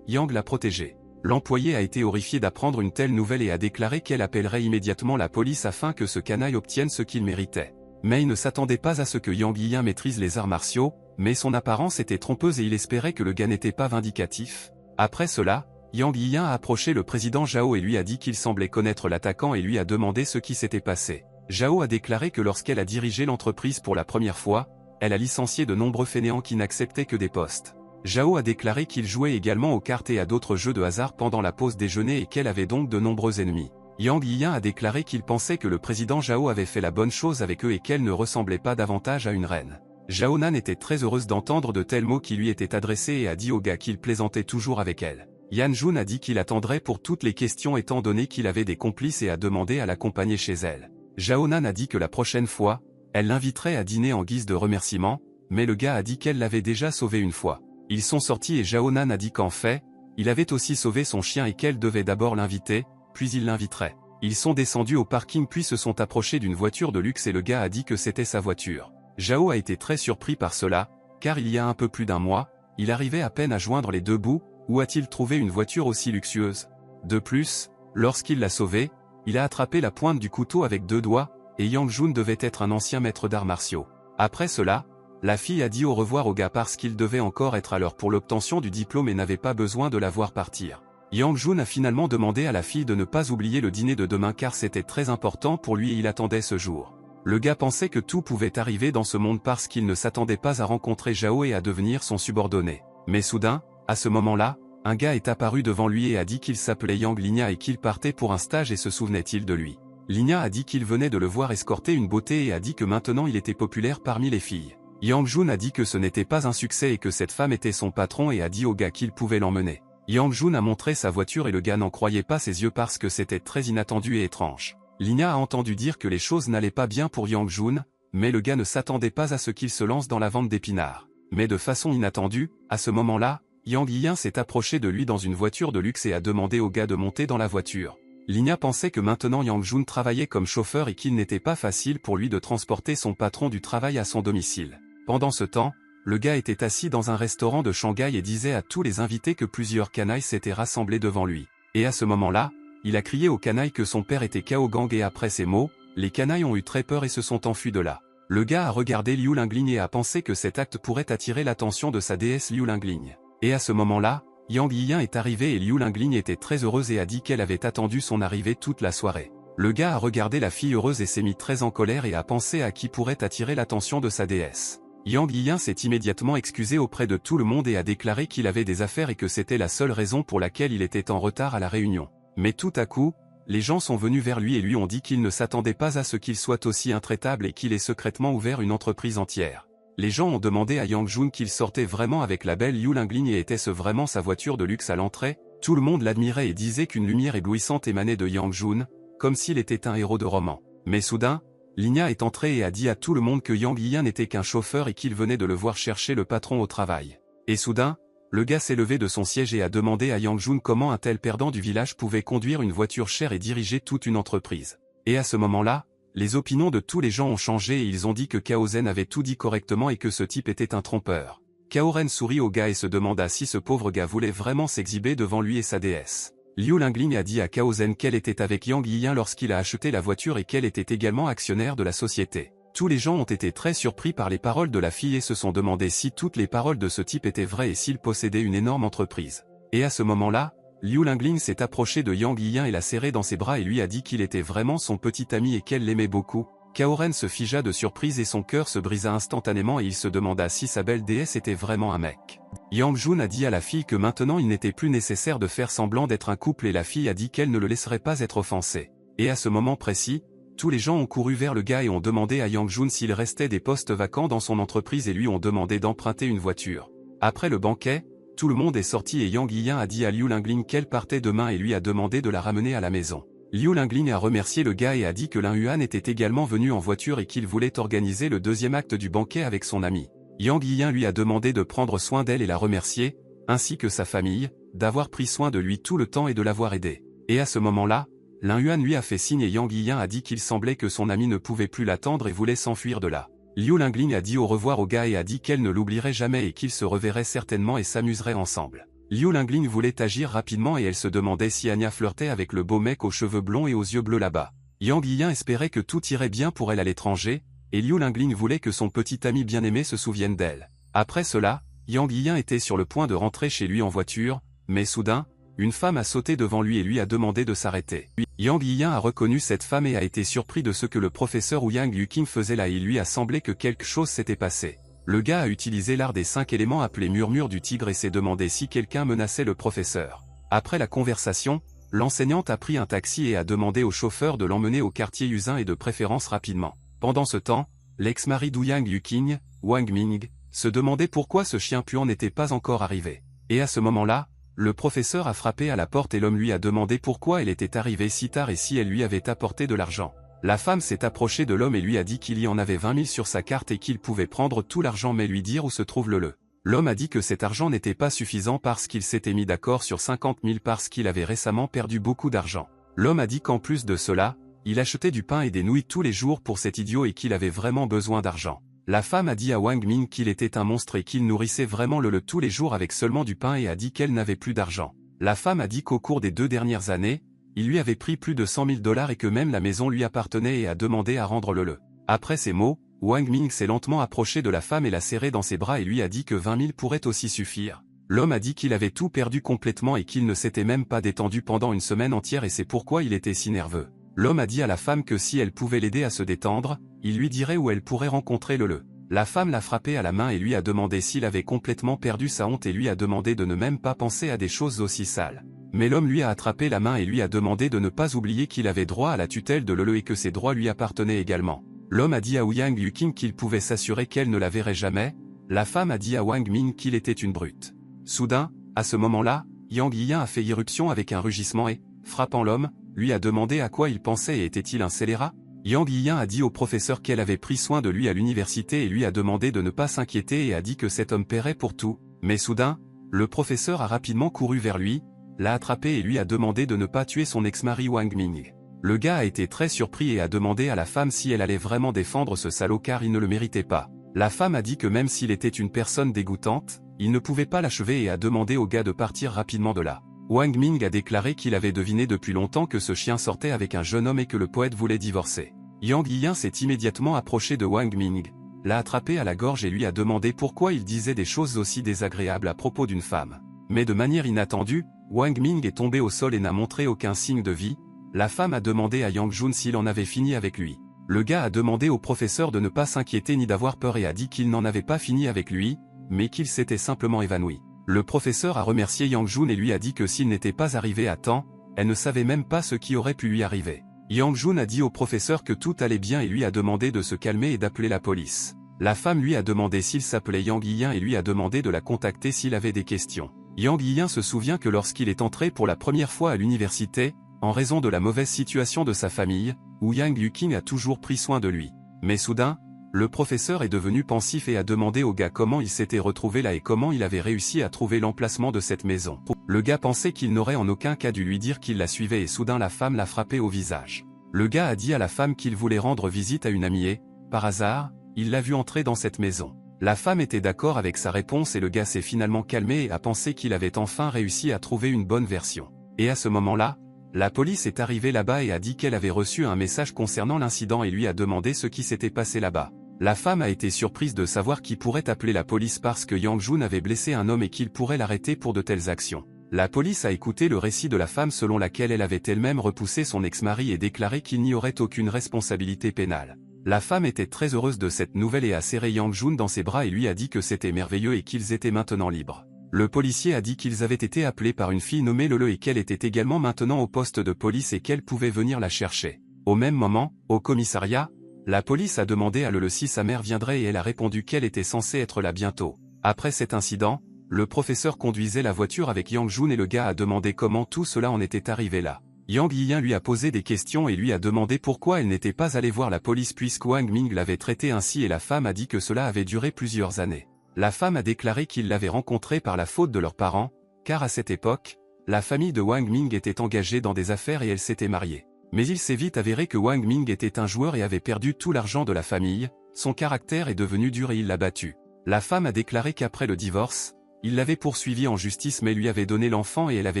Yang l'a protégée. L'employé a été horrifié d'apprendre une telle nouvelle et a déclaré qu'elle appellerait immédiatement la police afin que ce canaille obtienne ce qu'il méritait. Mais il ne s'attendait pas à ce que Yang Yiyan maîtrise les arts martiaux, mais son apparence était trompeuse et il espérait que le gars n'était pas vindicatif. Après cela, Yang Yiyan a approché le président Zhao et lui a dit qu'il semblait connaître l'attaquant et lui a demandé ce qui s'était passé. Zhao a déclaré que lorsqu'elle a dirigé l'entreprise pour la première fois, elle a licencié de nombreux fainéants qui n'acceptaient que des postes. Zhao a déclaré qu'il jouait également aux cartes et à d'autres jeux de hasard pendant la pause déjeuner et qu'elle avait donc de nombreux ennemis. Yang Yiyan a déclaré qu'il pensait que le président Zhao avait fait la bonne chose avec eux et qu'elle ne ressemblait pas davantage à une reine. Zhao Nan était très heureuse d'entendre de tels mots qui lui étaient adressés et a dit au gars qu'il plaisantait toujours avec elle. Yan Jun a dit qu'il attendrait pour toutes les questions étant donné qu'il avait des complices et a demandé à l'accompagner chez elle. Zhao Nan a dit que la prochaine fois, elle l'inviterait à dîner en guise de remerciement, mais le gars a dit qu'elle l'avait déjà sauvé une fois. Ils sont sortis et Zhao Nan a dit qu'en fait, il avait aussi sauvé son chien et qu'elle devait d'abord l'inviter, puis il l'inviterait. Ils sont descendus au parking puis se sont approchés d'une voiture de luxe et le gars a dit que c'était sa voiture. Zhao a été très surpris par cela, car il y a un peu plus d'un mois, il arrivait à peine à joindre les deux bouts, où a-t-il trouvé une voiture aussi luxueuse? De plus, lorsqu'il l'a sauvée, il a attrapé la pointe du couteau avec deux doigts, et Yang Jun devait être un ancien maître d'arts martiaux. Après cela, la fille a dit au revoir au gars parce qu'il devait encore être à l'heure pour l'obtention du diplôme et n'avait pas besoin de la voir partir. Yang Jun a finalement demandé à la fille de ne pas oublier le dîner de demain car c'était très important pour lui et il attendait ce jour. Le gars pensait que tout pouvait arriver dans ce monde parce qu'il ne s'attendait pas à rencontrer Zhao et à devenir son subordonné. Mais soudain, à ce moment-là, un gars est apparu devant lui et a dit qu'il s'appelait Yang Ligna et qu'il partait pour un stage et se souvenait-il de lui. Ligna a dit qu'il venait de le voir escorter une beauté et a dit que maintenant il était populaire parmi les filles. Yang Jun a dit que ce n'était pas un succès et que cette femme était son patron et a dit au gars qu'il pouvait l'emmener. Yang Jun a montré sa voiture et le gars n'en croyait pas ses yeux parce que c'était très inattendu et étrange. Ligna a entendu dire que les choses n'allaient pas bien pour Yang Jun, mais le gars ne s'attendait pas à ce qu'il se lance dans la vente d'épinards. Mais de façon inattendue, à ce moment-là, Yang Yiyan s'est approché de lui dans une voiture de luxe et a demandé au gars de monter dans la voiture. Lina pensait que maintenant Yang Jun travaillait comme chauffeur et qu'il n'était pas facile pour lui de transporter son patron du travail à son domicile. Pendant ce temps, le gars était assis dans un restaurant de Shanghai et disait à tous les invités que plusieurs canailles s'étaient rassemblés devant lui. Et à ce moment-là, il a crié aux canailles que son père était Cao Gang et après ces mots, les canailles ont eu très peur et se sont enfuis de là. Le gars a regardé Liu Lingling et a pensé que cet acte pourrait attirer l'attention de sa déesse Liu Lingling. Et à ce moment-là, Yang Yiyan est arrivé et Liu Lingling était très heureuse et a dit qu'elle avait attendu son arrivée toute la soirée. Le gars a regardé la fille heureuse et s'est mis très en colère et a pensé à qui pourrait attirer l'attention de sa déesse. Yang Yiyan s'est immédiatement excusé auprès de tout le monde et a déclaré qu'il avait des affaires et que c'était la seule raison pour laquelle il était en retard à la réunion. Mais tout à coup, les gens sont venus vers lui et lui ont dit qu'ils ne s'attendaient pas à ce qu'il soit aussi intraitable et qu'il ait secrètement ouvert une entreprise entière. Les gens ont demandé à Yang Jun qu'il sortait vraiment avec la belle Liu Lingling et était-ce vraiment sa voiture de luxe à l'entrée? Tout le monde l'admirait et disait qu'une lumière éblouissante émanait de Yang Jun, comme s'il était un héros de roman. Mais soudain, Lina est entrée et a dit à tout le monde que Yang Yiyan n'était qu'un chauffeur et qu'il venait de le voir chercher le patron au travail. Et soudain, le gars s'est levé de son siège et a demandé à Yang Jun comment un tel perdant du village pouvait conduire une voiture chère et diriger toute une entreprise. Et à ce moment-là, les opinions de tous les gens ont changé et ils ont dit que Cao Ren avait tout dit correctement et que ce type était un trompeur. Cao Ren sourit au gars et se demanda si ce pauvre gars voulait vraiment s'exhiber devant lui et sa déesse. Liu Lingling a dit à Cao Ren qu'elle était avec Yang Yiyan lorsqu'il a acheté la voiture et qu'elle était également actionnaire de la société. Tous les gens ont été très surpris par les paroles de la fille et se sont demandé si toutes les paroles de ce type étaient vraies et s'il possédait une énorme entreprise. Et à ce moment-là, Liu Lingling s'est approché de Yang Yiyan et l'a serré dans ses bras et lui a dit qu'il était vraiment son petit ami et qu'elle l'aimait beaucoup. Cao Ren se figea de surprise et son cœur se brisa instantanément et il se demanda si sa belle déesse était vraiment un mec. Yang Jun a dit à la fille que maintenant il n'était plus nécessaire de faire semblant d'être un couple et la fille a dit qu'elle ne le laisserait pas être offensée. Et à ce moment précis, tous les gens ont couru vers le gars et ont demandé à Yang Jun s'il restait des postes vacants dans son entreprise et lui ont demandé d'emprunter une voiture. Après le banquet, tout le monde est sorti et Yang Yiyan a dit à Liu Lingling qu'elle partait demain et lui a demandé de la ramener à la maison. Liu Lingling a remercié le gars et a dit que Lin Yuan était également venu en voiture et qu'il voulait organiser le deuxième acte du banquet avec son ami. Yang Yiyan lui a demandé de prendre soin d'elle et la remercier, ainsi que sa famille, d'avoir pris soin de lui tout le temps et de l'avoir aidé. Et à ce moment-là, Lin Yuan lui a fait signe et Yang Yiyan a dit qu'il semblait que son ami ne pouvait plus l'attendre et voulait s'enfuir de là. Liu Lingling a dit au revoir au gars et a dit qu'elle ne l'oublierait jamais et qu'ils se reverraient certainement et s'amuseraient ensemble. Liu Lingling voulait agir rapidement et elle se demandait si Anya flirtait avec le beau mec aux cheveux blonds et aux yeux bleus là-bas. Yang Yiyan espérait que tout irait bien pour elle à l'étranger, et Liu Lingling voulait que son petit ami bien-aimé se souvienne d'elle. Après cela, Yang Yiyan était sur le point de rentrer chez lui en voiture, mais soudain, une femme a sauté devant lui et lui a demandé de s'arrêter. Yang Yiyan a reconnu cette femme et a été surpris de ce que le professeur Yang Yuqing faisait là et il lui a semblé que quelque chose s'était passé. Le gars a utilisé l'art des 5 éléments appelé murmure du tigre et s'est demandé si quelqu'un menaçait le professeur. Après la conversation, l'enseignante a pris un taxi et a demandé au chauffeur de l'emmener au quartier Yuzin et de préférence rapidement. Pendant ce temps, l'ex-mari d'Ouyang Yuqing, Wang Ming, se demandait pourquoi ce chien puant n'était pas encore arrivé. Et à ce moment-là, le professeur a frappé à la porte et l'homme lui a demandé pourquoi elle était arrivée si tard et si elle lui avait apporté de l'argent. La femme s'est approchée de l'homme et lui a dit qu'il y en avait 20 000 sur sa carte et qu'il pouvait prendre tout l'argent mais lui dire où se trouve le. L'homme a dit que cet argent n'était pas suffisant parce qu'il s'était mis d'accord sur 50 000 parce qu'il avait récemment perdu beaucoup d'argent. L'homme a dit qu'en plus de cela, il achetait du pain et des nouilles tous les jours pour cet idiot et qu'il avait vraiment besoin d'argent. La femme a dit à Wang Ming qu'il était un monstre et qu'il nourrissait vraiment le tous les jours avec seulement du pain et a dit qu'elle n'avait plus d'argent. La femme a dit qu'au cours des 2 dernières années, il lui avait pris plus de 100 000 $ et que même la maison lui appartenait et a demandé à rendre le. Après ces mots, Wang Ming s'est lentement approché de la femme et l'a serrée dans ses bras et lui a dit que 20 000 pourraient aussi suffire. L'homme a dit qu'il avait tout perdu complètement et qu'il ne s'était même pas détendu pendant une semaine entière et c'est pourquoi il était si nerveux. L'homme a dit à la femme que si elle pouvait l'aider à se détendre, il lui dirait où elle pourrait rencontrer le. La femme l'a frappé à la main et lui a demandé s'il avait complètement perdu sa honte et lui a demandé de ne même pas penser à des choses aussi sales. Mais l'homme lui a attrapé la main et lui a demandé de ne pas oublier qu'il avait droit à la tutelle de le et que ses droits lui appartenaient également. L'homme a dit à Yang Yuqing qu'il pouvait s'assurer qu'elle ne la verrait jamais, la femme a dit à Wang Ming qu'il était une brute. Soudain, à ce moment-là, Yang Yiyan a fait irruption avec un rugissement et, frappant l'homme, lui a demandé à quoi il pensait et était-il un scélérat? Yang Yiyan a dit au professeur qu'elle avait pris soin de lui à l'université et lui a demandé de ne pas s'inquiéter et a dit que cet homme paierait pour tout, mais soudain, Le professeur a rapidement couru vers lui, l'a attrapé et lui a demandé de ne pas tuer son ex-mari Wang Ming. Le gars a été très surpris et a demandé à la femme si elle allait vraiment défendre ce salaud car il ne le méritait pas. La femme a dit que même s'il était une personne dégoûtante, il ne pouvait pas l'achever et a demandé au gars de partir rapidement de là. Wang Ming a déclaré qu'il avait deviné depuis longtemps que ce chien sortait avec un jeune homme et que le poète voulait divorcer. Yang Yiyan s'est immédiatement approché de Wang Ming, l'a attrapé à la gorge et lui a demandé pourquoi il disait des choses aussi désagréables à propos d'une femme. Mais de manière inattendue, Wang Ming est tombé au sol et n'a montré aucun signe de vie. La femme a demandé à Yang Jun s'il en avait fini avec lui. Le gars a demandé au professeur de ne pas s'inquiéter ni d'avoir peur et a dit qu'il n'en avait pas fini avec lui, mais qu'il s'était simplement évanoui. Le professeur a remercié Yang Jun et lui a dit que s'il n'était pas arrivé à temps, elle ne savait même pas ce qui aurait pu lui arriver. Yang Jun a dit au professeur que tout allait bien et lui a demandé de se calmer et d'appeler la police. La femme lui a demandé s'il s'appelait Yang Yiyan et lui a demandé de la contacter s'il avait des questions. Yang Yiyan se souvient que lorsqu'il est entré pour la première fois à l'université, en raison de la mauvaise situation de sa famille, où Yang Yuqing a toujours pris soin de lui. Mais soudain, le professeur est devenu pensif et a demandé au gars comment il s'était retrouvé là et comment il avait réussi à trouver l'emplacement de cette maison. Le gars pensait qu'il n'aurait en aucun cas dû lui dire qu'il la suivait et soudain la femme l'a frappé au visage. Le gars a dit à la femme qu'il voulait rendre visite à une amie et, par hasard, il l'a vue entrer dans cette maison. La femme était d'accord avec sa réponse et le gars s'est finalement calmé et a pensé qu'il avait enfin réussi à trouver une bonne version. Et à ce moment-là, la police est arrivée là-bas et a dit qu'elle avait reçu un message concernant l'incident et lui a demandé ce qui s'était passé là-bas. La femme a été surprise de savoir qui pourrait appeler la police parce que Yang Jun avait blessé un homme et qu'il pourrait l'arrêter pour de telles actions. La police a écouté le récit de la femme selon laquelle elle avait elle-même repoussé son ex-mari et déclaré qu'il n'y aurait aucune responsabilité pénale. La femme était très heureuse de cette nouvelle et a serré Yang Jun dans ses bras et lui a dit que c'était merveilleux et qu'ils étaient maintenant libres. Le policier a dit qu'ils avaient été appelés par une fille nommée Lele et qu'elle était également maintenant au poste de police et qu'elle pouvait venir la chercher. Au même moment, au commissariat, la police a demandé à Lele si sa mère viendrait et elle a répondu qu'elle était censée être là bientôt. Après cet incident, le professeur conduisait la voiture avec Yang Jun et le gars a demandé comment tout cela en était arrivé là. Yang Yiyan lui a posé des questions et lui a demandé pourquoi elle n'était pas allée voir la police puisque Wang Ming l'avait traité ainsi et la femme a dit que cela avait duré plusieurs années. La femme a déclaré qu'ils l'avaient rencontré par la faute de leurs parents, car à cette époque, la famille de Wang Ming était engagée dans des affaires et elle s'était mariée. Mais il s'est vite avéré que Wang Ming était un joueur et avait perdu tout l'argent de la famille, son caractère est devenu dur et il l'a battu. La femme a déclaré qu'après le divorce, il l'avait poursuivi en justice mais lui avait donné l'enfant et elle avait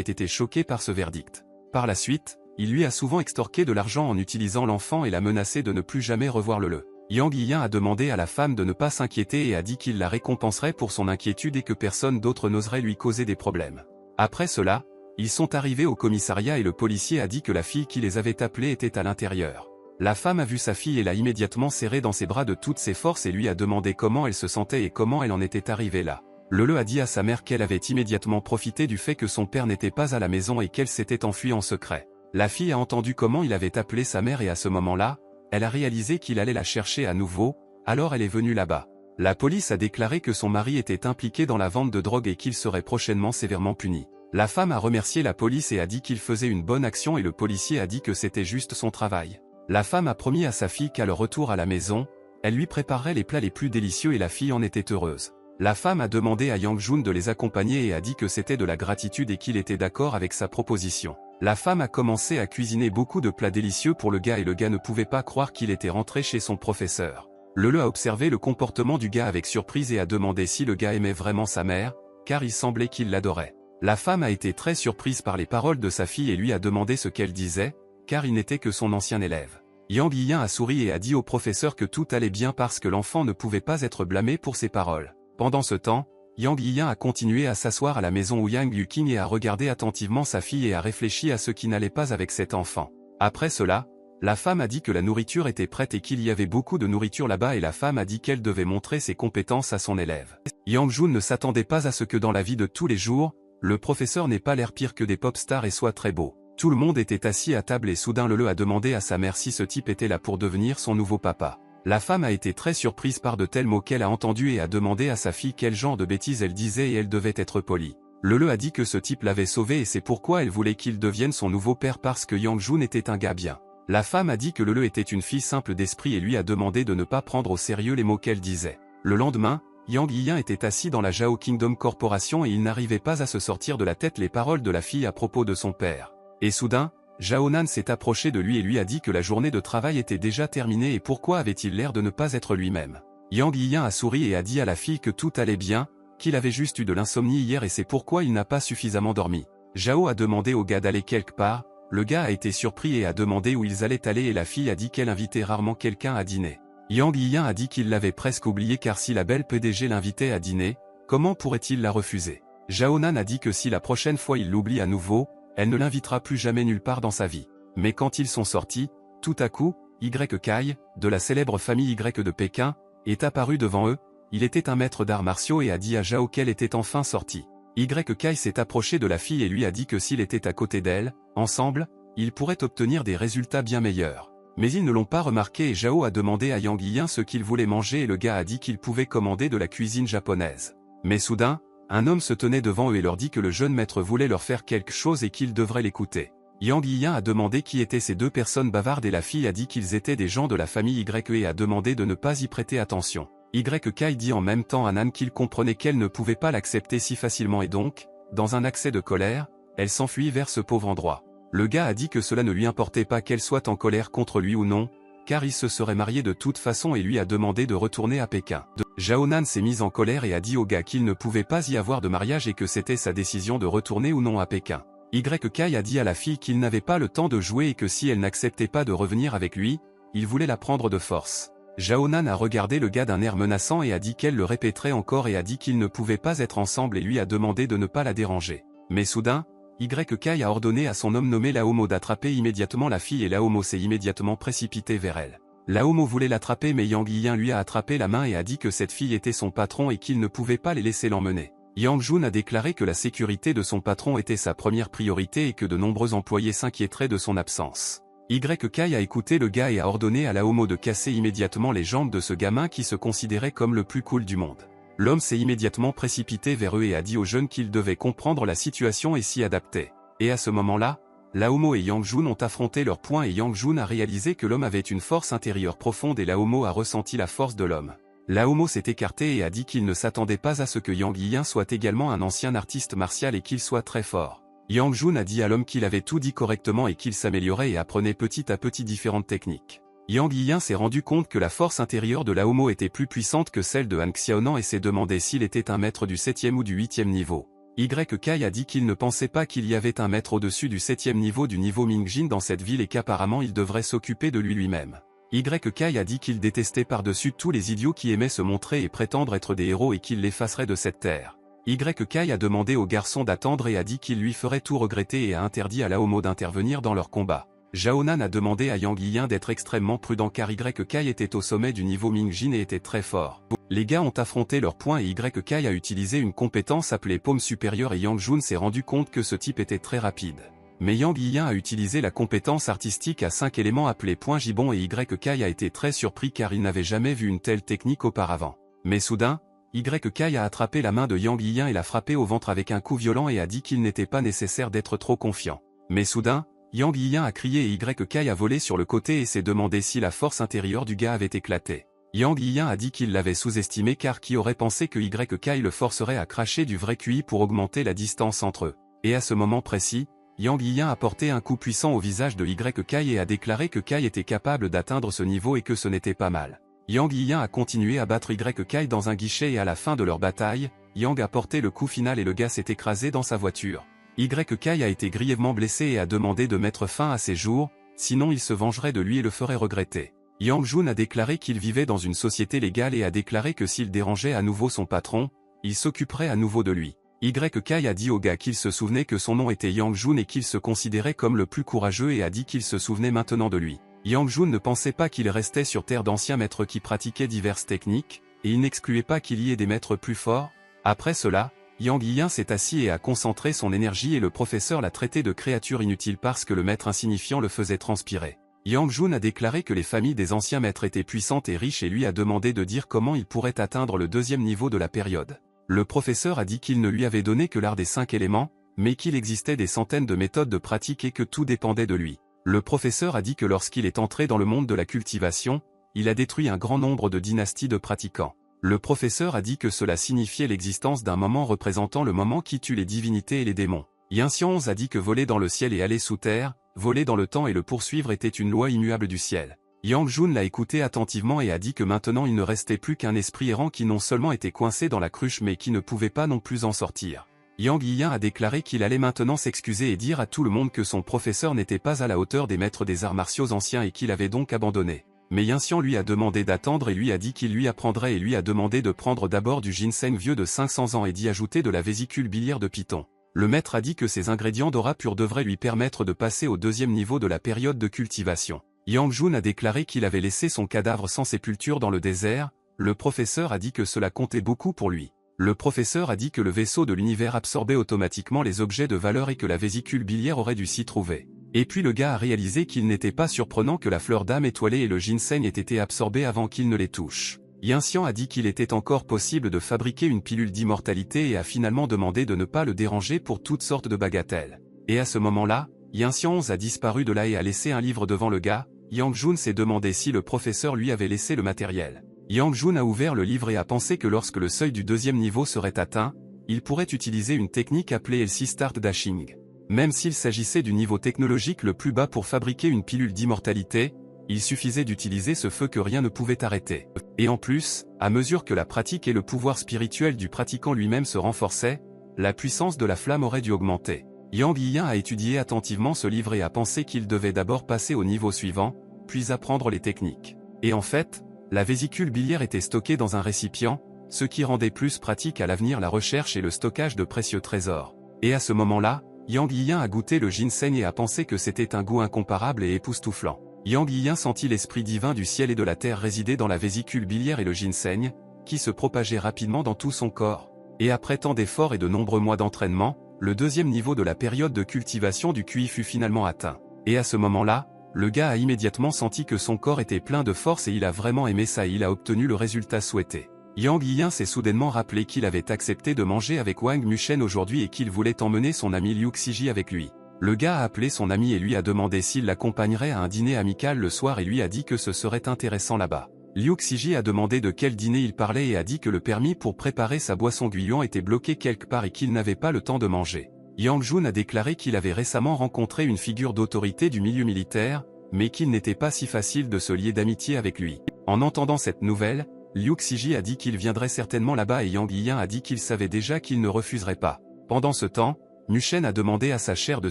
été choquée par ce verdict. Par la suite, il lui a souvent extorqué de l'argent en utilisant l'enfant et l'a menacé de ne plus jamais revoir Lele. Yang Yiyan a demandé à la femme de ne pas s'inquiéter et a dit qu'il la récompenserait pour son inquiétude et que personne d'autre n'oserait lui causer des problèmes. Après cela, ils sont arrivés au commissariat et le policier a dit que la fille qui les avait appelés était à l'intérieur. La femme a vu sa fille et l'a immédiatement serrée dans ses bras de toutes ses forces et lui a demandé comment elle se sentait et comment elle en était arrivée là. Lele a dit à sa mère qu'elle avait immédiatement profité du fait que son père n'était pas à la maison et qu'elle s'était enfuie en secret. La fille a entendu comment il avait appelé sa mère et à ce moment-là, elle a réalisé qu'il allait la chercher à nouveau, alors elle est venue là-bas. La police a déclaré que son mari était impliqué dans la vente de drogue et qu'il serait prochainement sévèrement puni. La femme a remercié la police et a dit qu'il faisait une bonne action et le policier a dit que c'était juste son travail. La femme a promis à sa fille qu'à leur retour à la maison, elle lui préparerait les plats les plus délicieux et la fille en était heureuse. La femme a demandé à Yang Jun de les accompagner et a dit que c'était de la gratitude et qu'il était d'accord avec sa proposition. La femme a commencé à cuisiner beaucoup de plats délicieux pour le gars et le gars ne pouvait pas croire qu'il était rentré chez son professeur. Lele a observé le comportement du gars avec surprise et a demandé si le gars aimait vraiment sa mère, car il semblait qu'il l'adorait. La femme a été très surprise par les paroles de sa fille et lui a demandé ce qu'elle disait, car il n'était que son ancien élève. Yang Yiyan a souri et a dit au professeur que tout allait bien parce que l'enfant ne pouvait pas être blâmé pour ses paroles. Pendant ce temps, Yang Yiyan a continué à s'asseoir à la maison où Yang Yuqing et a regardé attentivement sa fille et a réfléchi à ce qui n'allait pas avec cet enfant. Après cela, la femme a dit que la nourriture était prête et qu'il y avait beaucoup de nourriture là-bas et la femme a dit qu'elle devait montrer ses compétences à son élève. Yang Jun ne s'attendait pas à ce que dans la vie de tous les jours, le professeur n'ait pas l'air pire que des pop stars et soit très beau. Tout le monde était assis à table et soudain Lele a demandé à sa mère si ce type était là pour devenir son nouveau papa. La femme a été très surprise par de tels mots qu'elle a entendus et a demandé à sa fille quel genre de bêtises elle disait et elle devait être polie. Lele a dit que ce type l'avait sauvée et c'est pourquoi elle voulait qu'il devienne son nouveau père parce que Yang Jun était un gars bien. La femme a dit que Lele était une fille simple d'esprit et lui a demandé de ne pas prendre au sérieux les mots qu'elle disait. Le lendemain, Yang Yiyan était assis dans la Zhao Kingdom Corporation et il n'arrivait pas à se sortir de la tête les paroles de la fille à propos de son père. Et soudain, Zhao Nan s'est approché de lui et lui a dit que la journée de travail était déjà terminée et pourquoi avait-il l'air de ne pas être lui-même. Yang Yiyan a souri et a dit à la fille que tout allait bien, qu'il avait juste eu de l'insomnie hier et c'est pourquoi il n'a pas suffisamment dormi. Zhao a demandé au gars d'aller quelque part, le gars a été surpris et a demandé où ils allaient aller et la fille a dit qu'elle invitait rarement quelqu'un à dîner. Yang Yiyan a dit qu'il l'avait presque oublié car si la belle PDG l'invitait à dîner, comment pourrait-il la refuser? Zhao Nan a dit que si la prochaine fois il l'oublie à nouveau, elle ne l'invitera plus jamais nulle part dans sa vie. Mais quand ils sont sortis, tout à coup, Y Kai, de la célèbre famille Y de Pékin, est apparu devant eux, il était un maître d'arts martiaux et a dit à Zhao qu'elle était enfin sortie. Y Kai s'est approché de la fille et lui a dit que s'il était à côté d'elle, ensemble, ils pourraient obtenir des résultats bien meilleurs. Mais ils ne l'ont pas remarqué et Zhao a demandé à Yang Yiyan ce qu'il voulait manger et le gars a dit qu'il pouvait commander de la cuisine japonaise. Mais soudain, un homme se tenait devant eux et leur dit que le jeune maître voulait leur faire quelque chose et qu'ils devraient l'écouter. Yang Yiyan a demandé qui étaient ces deux personnes bavardes et la fille a dit qu'ils étaient des gens de la famille Y et a demandé de ne pas y prêter attention. Y Kai dit en même temps à Nan qu'il comprenait qu'elle ne pouvait pas l'accepter si facilement et donc, dans un accès de colère, elle s'enfuit vers ce pauvre endroit. Le gars a dit que cela ne lui importait pas qu'elle soit en colère contre lui ou non, car il se serait marié de toute façon et lui a demandé de retourner à Pékin. Zhao Nan s'est mise en colère et a dit au gars qu'il ne pouvait pas y avoir de mariage et que c'était sa décision de retourner ou non à Pékin. Y Kai a dit à la fille qu'il n'avait pas le temps de jouer et que si elle n'acceptait pas de revenir avec lui, il voulait la prendre de force. Zhao Nan a regardé le gars d'un air menaçant et a dit qu'elle le répéterait encore et a dit qu'ils ne pouvaient pas être ensemble et lui a demandé de ne pas la déranger. Mais soudain, Y Kai a ordonné à son homme nommé Laomo d'attraper immédiatement la fille et Laomo s'est immédiatement précipité vers elle. Laomo voulait l'attraper mais Yang Yiyan lui a attrapé la main et a dit que cette fille était son patron et qu'il ne pouvait pas les laisser l'emmener. Yang Jun a déclaré que la sécurité de son patron était sa première priorité et que de nombreux employés s'inquiéteraient de son absence. Y Kai a écouté le gars et a ordonné à Laomo de casser immédiatement les jambes de ce gamin qui se considérait comme le plus cool du monde. L'homme s'est immédiatement précipité vers eux et a dit aux jeunes qu'ils devaient comprendre la situation et s'y adapter. Et à ce moment-là, Laomo et Yang Jun ont affronté leurs poings et Yang Jun a réalisé que l'homme avait une force intérieure profonde et Laomo a ressenti la force de l'homme. Laomo s'est écarté et a dit qu'il ne s'attendait pas à ce que Yang Yiyan soit également un ancien artiste martial et qu'il soit très fort. Yang Jun a dit à l'homme qu'il avait tout dit correctement et qu'il s'améliorait et apprenait petit à petit différentes techniques. Yang Yiyan s'est rendu compte que la force intérieure de Laomo était plus puissante que celle de Han Xiaonan et s'est demandé s'il était un maître du 7e ou du 8e niveau. Y Kai a dit qu'il ne pensait pas qu'il y avait un maître au-dessus du 7e niveau du niveau Mingjin dans cette ville et qu'apparemment il devrait s'occuper de lui-même. Y Kai a dit qu'il détestait par-dessus tous les idiots qui aimaient se montrer et prétendre être des héros et qu'il l'effacerait de cette terre. Y Kai a demandé au garçon d'attendre et a dit qu'il lui ferait tout regretter et a interdit à Laomo d'intervenir dans leur combat. Zhao Nan a demandé à Yang Yiyan d'être extrêmement prudent car Y Kai était au sommet du niveau Mingjin et était très fort. Les gars ont affronté leurs poings et Y Kai a utilisé une compétence appelée paume supérieure et Yang Jun s'est rendu compte que ce type était très rapide. Mais Yang Yiyan a utilisé la compétence artistique à 5 éléments appelée point gibon et Y Kai a été très surpris car il n'avait jamais vu une telle technique auparavant. Mais soudain, Y Kai a attrapé la main de Yang Yiyan et l'a frappé au ventre avec un coup violent et a dit qu'il n'était pas nécessaire d'être trop confiant. Mais soudain, Yang Yiyan a crié et Y Kai a volé sur le côté et s'est demandé si la force intérieure du gars avait éclaté. Yang Yiyan a dit qu'il l'avait sous-estimé car qui aurait pensé que Y Kai le forcerait à cracher du vrai QI pour augmenter la distance entre eux. Et à ce moment précis, Yang Yiyan a porté un coup puissant au visage de Y Kai et a déclaré que Kai était capable d'atteindre ce niveau et que ce n'était pas mal. Yang Yiyan a continué à battre Y Kai dans un guichet et à la fin de leur bataille, Yang a porté le coup final et le gars s'est écrasé dans sa voiture. Y Kai a été grièvement blessé et a demandé de mettre fin à ses jours, sinon il se vengerait de lui et le ferait regretter. Yang Jun a déclaré qu'il vivait dans une société légale et a déclaré que s'il dérangeait à nouveau son patron, il s'occuperait à nouveau de lui. Y Kai a dit au gars qu'il se souvenait que son nom était Yang Jun et qu'il se considérait comme le plus courageux et a dit qu'il se souvenait maintenant de lui. Yang Jun ne pensait pas qu'il restait sur terre d'anciens maîtres qui pratiquaient diverses techniques, et il n'excluait pas qu'il y ait des maîtres plus forts. Après cela, Yang Yiyan s'est assis et a concentré son énergie et le professeur l'a traité de créature inutile parce que le maître insignifiant le faisait transpirer. Yang Jun a déclaré que les familles des anciens maîtres étaient puissantes et riches et lui a demandé de dire comment il pourrait atteindre le 2e niveau de la période. Le professeur a dit qu'il ne lui avait donné que l'art des 5 éléments, mais qu'il existait des centaines de méthodes de pratique et que tout dépendait de lui. Le professeur a dit que lorsqu'il est entré dans le monde de la cultivation, il a détruit un grand nombre de dynasties de pratiquants. Le professeur a dit que cela signifiait l'existence d'un moment représentant le moment qui tue les divinités et les démons. Yan Xianze a dit que voler dans le ciel et aller sous terre, voler dans le temps et le poursuivre était une loi immuable du ciel. Yang Jun l'a écouté attentivement et a dit que maintenant il ne restait plus qu'un esprit errant qui non seulement était coincé dans la cruche mais qui ne pouvait pas non plus en sortir. Yang Yiyan a déclaré qu'il allait maintenant s'excuser et dire à tout le monde que son professeur n'était pas à la hauteur des maîtres des arts martiaux anciens et qu'il avait donc abandonné. Mais Yan Xian lui a demandé d'attendre et lui a dit qu'il lui apprendrait et lui a demandé de prendre d'abord du ginseng vieux de 500 ans et d'y ajouter de la vésicule biliaire de Python. Le maître a dit que ces ingrédients d'aura pur devraient lui permettre de passer au deuxième niveau de la période de cultivation. Yang Jun a déclaré qu'il avait laissé son cadavre sans sépulture dans le désert. Le professeur a dit que cela comptait beaucoup pour lui. Le professeur a dit que le vaisseau de l'univers absorbait automatiquement les objets de valeur et que la vésicule biliaire aurait dû s'y trouver. Et puis le gars a réalisé qu'il n'était pas surprenant que la fleur d'âme étoilée et le ginseng aient été absorbés avant qu'il ne les touche. Yan Xian a dit qu'il était encore possible de fabriquer une pilule d'immortalité et a finalement demandé de ne pas le déranger pour toutes sortes de bagatelles. Et à ce moment-là, Yan Xianze a disparu de là et a laissé un livre devant le gars. Yang Jun s'est demandé si le professeur lui avait laissé le matériel. Yang Jun a ouvert le livre et a pensé que lorsque le seuil du deuxième niveau serait atteint, il pourrait utiliser une technique appelée LC Start Dashing. Même s'il s'agissait du niveau technologique le plus bas pour fabriquer une pilule d'immortalité, il suffisait d'utiliser ce feu que rien ne pouvait arrêter. Et en plus, à mesure que la pratique et le pouvoir spirituel du pratiquant lui-même se renforçaient, la puissance de la flamme aurait dû augmenter. Yang Yiyan a étudié attentivement ce livre et a pensé qu'il devait d'abord passer au niveau suivant, puis apprendre les techniques. Et en fait, la vésicule biliaire était stockée dans un récipient, ce qui rendait plus pratique à l'avenir la recherche et le stockage de précieux trésors. Et à ce moment-là, Yang Yiyan a goûté le ginseng et a pensé que c'était un goût incomparable et époustouflant. Yang Yiyan sentit l'esprit divin du ciel et de la terre résider dans la vésicule biliaire et le ginseng, qui se propageait rapidement dans tout son corps. Et après tant d'efforts et de nombreux mois d'entraînement, le deuxième niveau de la période de cultivation du QI fut finalement atteint. Et à ce moment-là, le gars a immédiatement senti que son corps était plein de force et il a vraiment aimé ça et il a obtenu le résultat souhaité. Yang Yiyan s'est soudainement rappelé qu'il avait accepté de manger avec Wang Mushen aujourd'hui et qu'il voulait emmener son ami Liu Xiji avec lui. Le gars a appelé son ami et lui a demandé s'il l'accompagnerait à un dîner amical le soir et lui a dit que ce serait intéressant là-bas. Liu Xiji a demandé de quel dîner il parlait et a dit que le permis pour préparer sa boisson Guyon était bloqué quelque part et qu'il n'avait pas le temps de manger. Yang Jun a déclaré qu'il avait récemment rencontré une figure d'autorité du milieu militaire, mais qu'il n'était pas si facile de se lier d'amitié avec lui. En entendant cette nouvelle, Liu Xiji a dit qu'il viendrait certainement là-bas et Yang Yiyan a dit qu'il savait déjà qu'il ne refuserait pas. Pendant ce temps, Mushen a demandé à sa chère de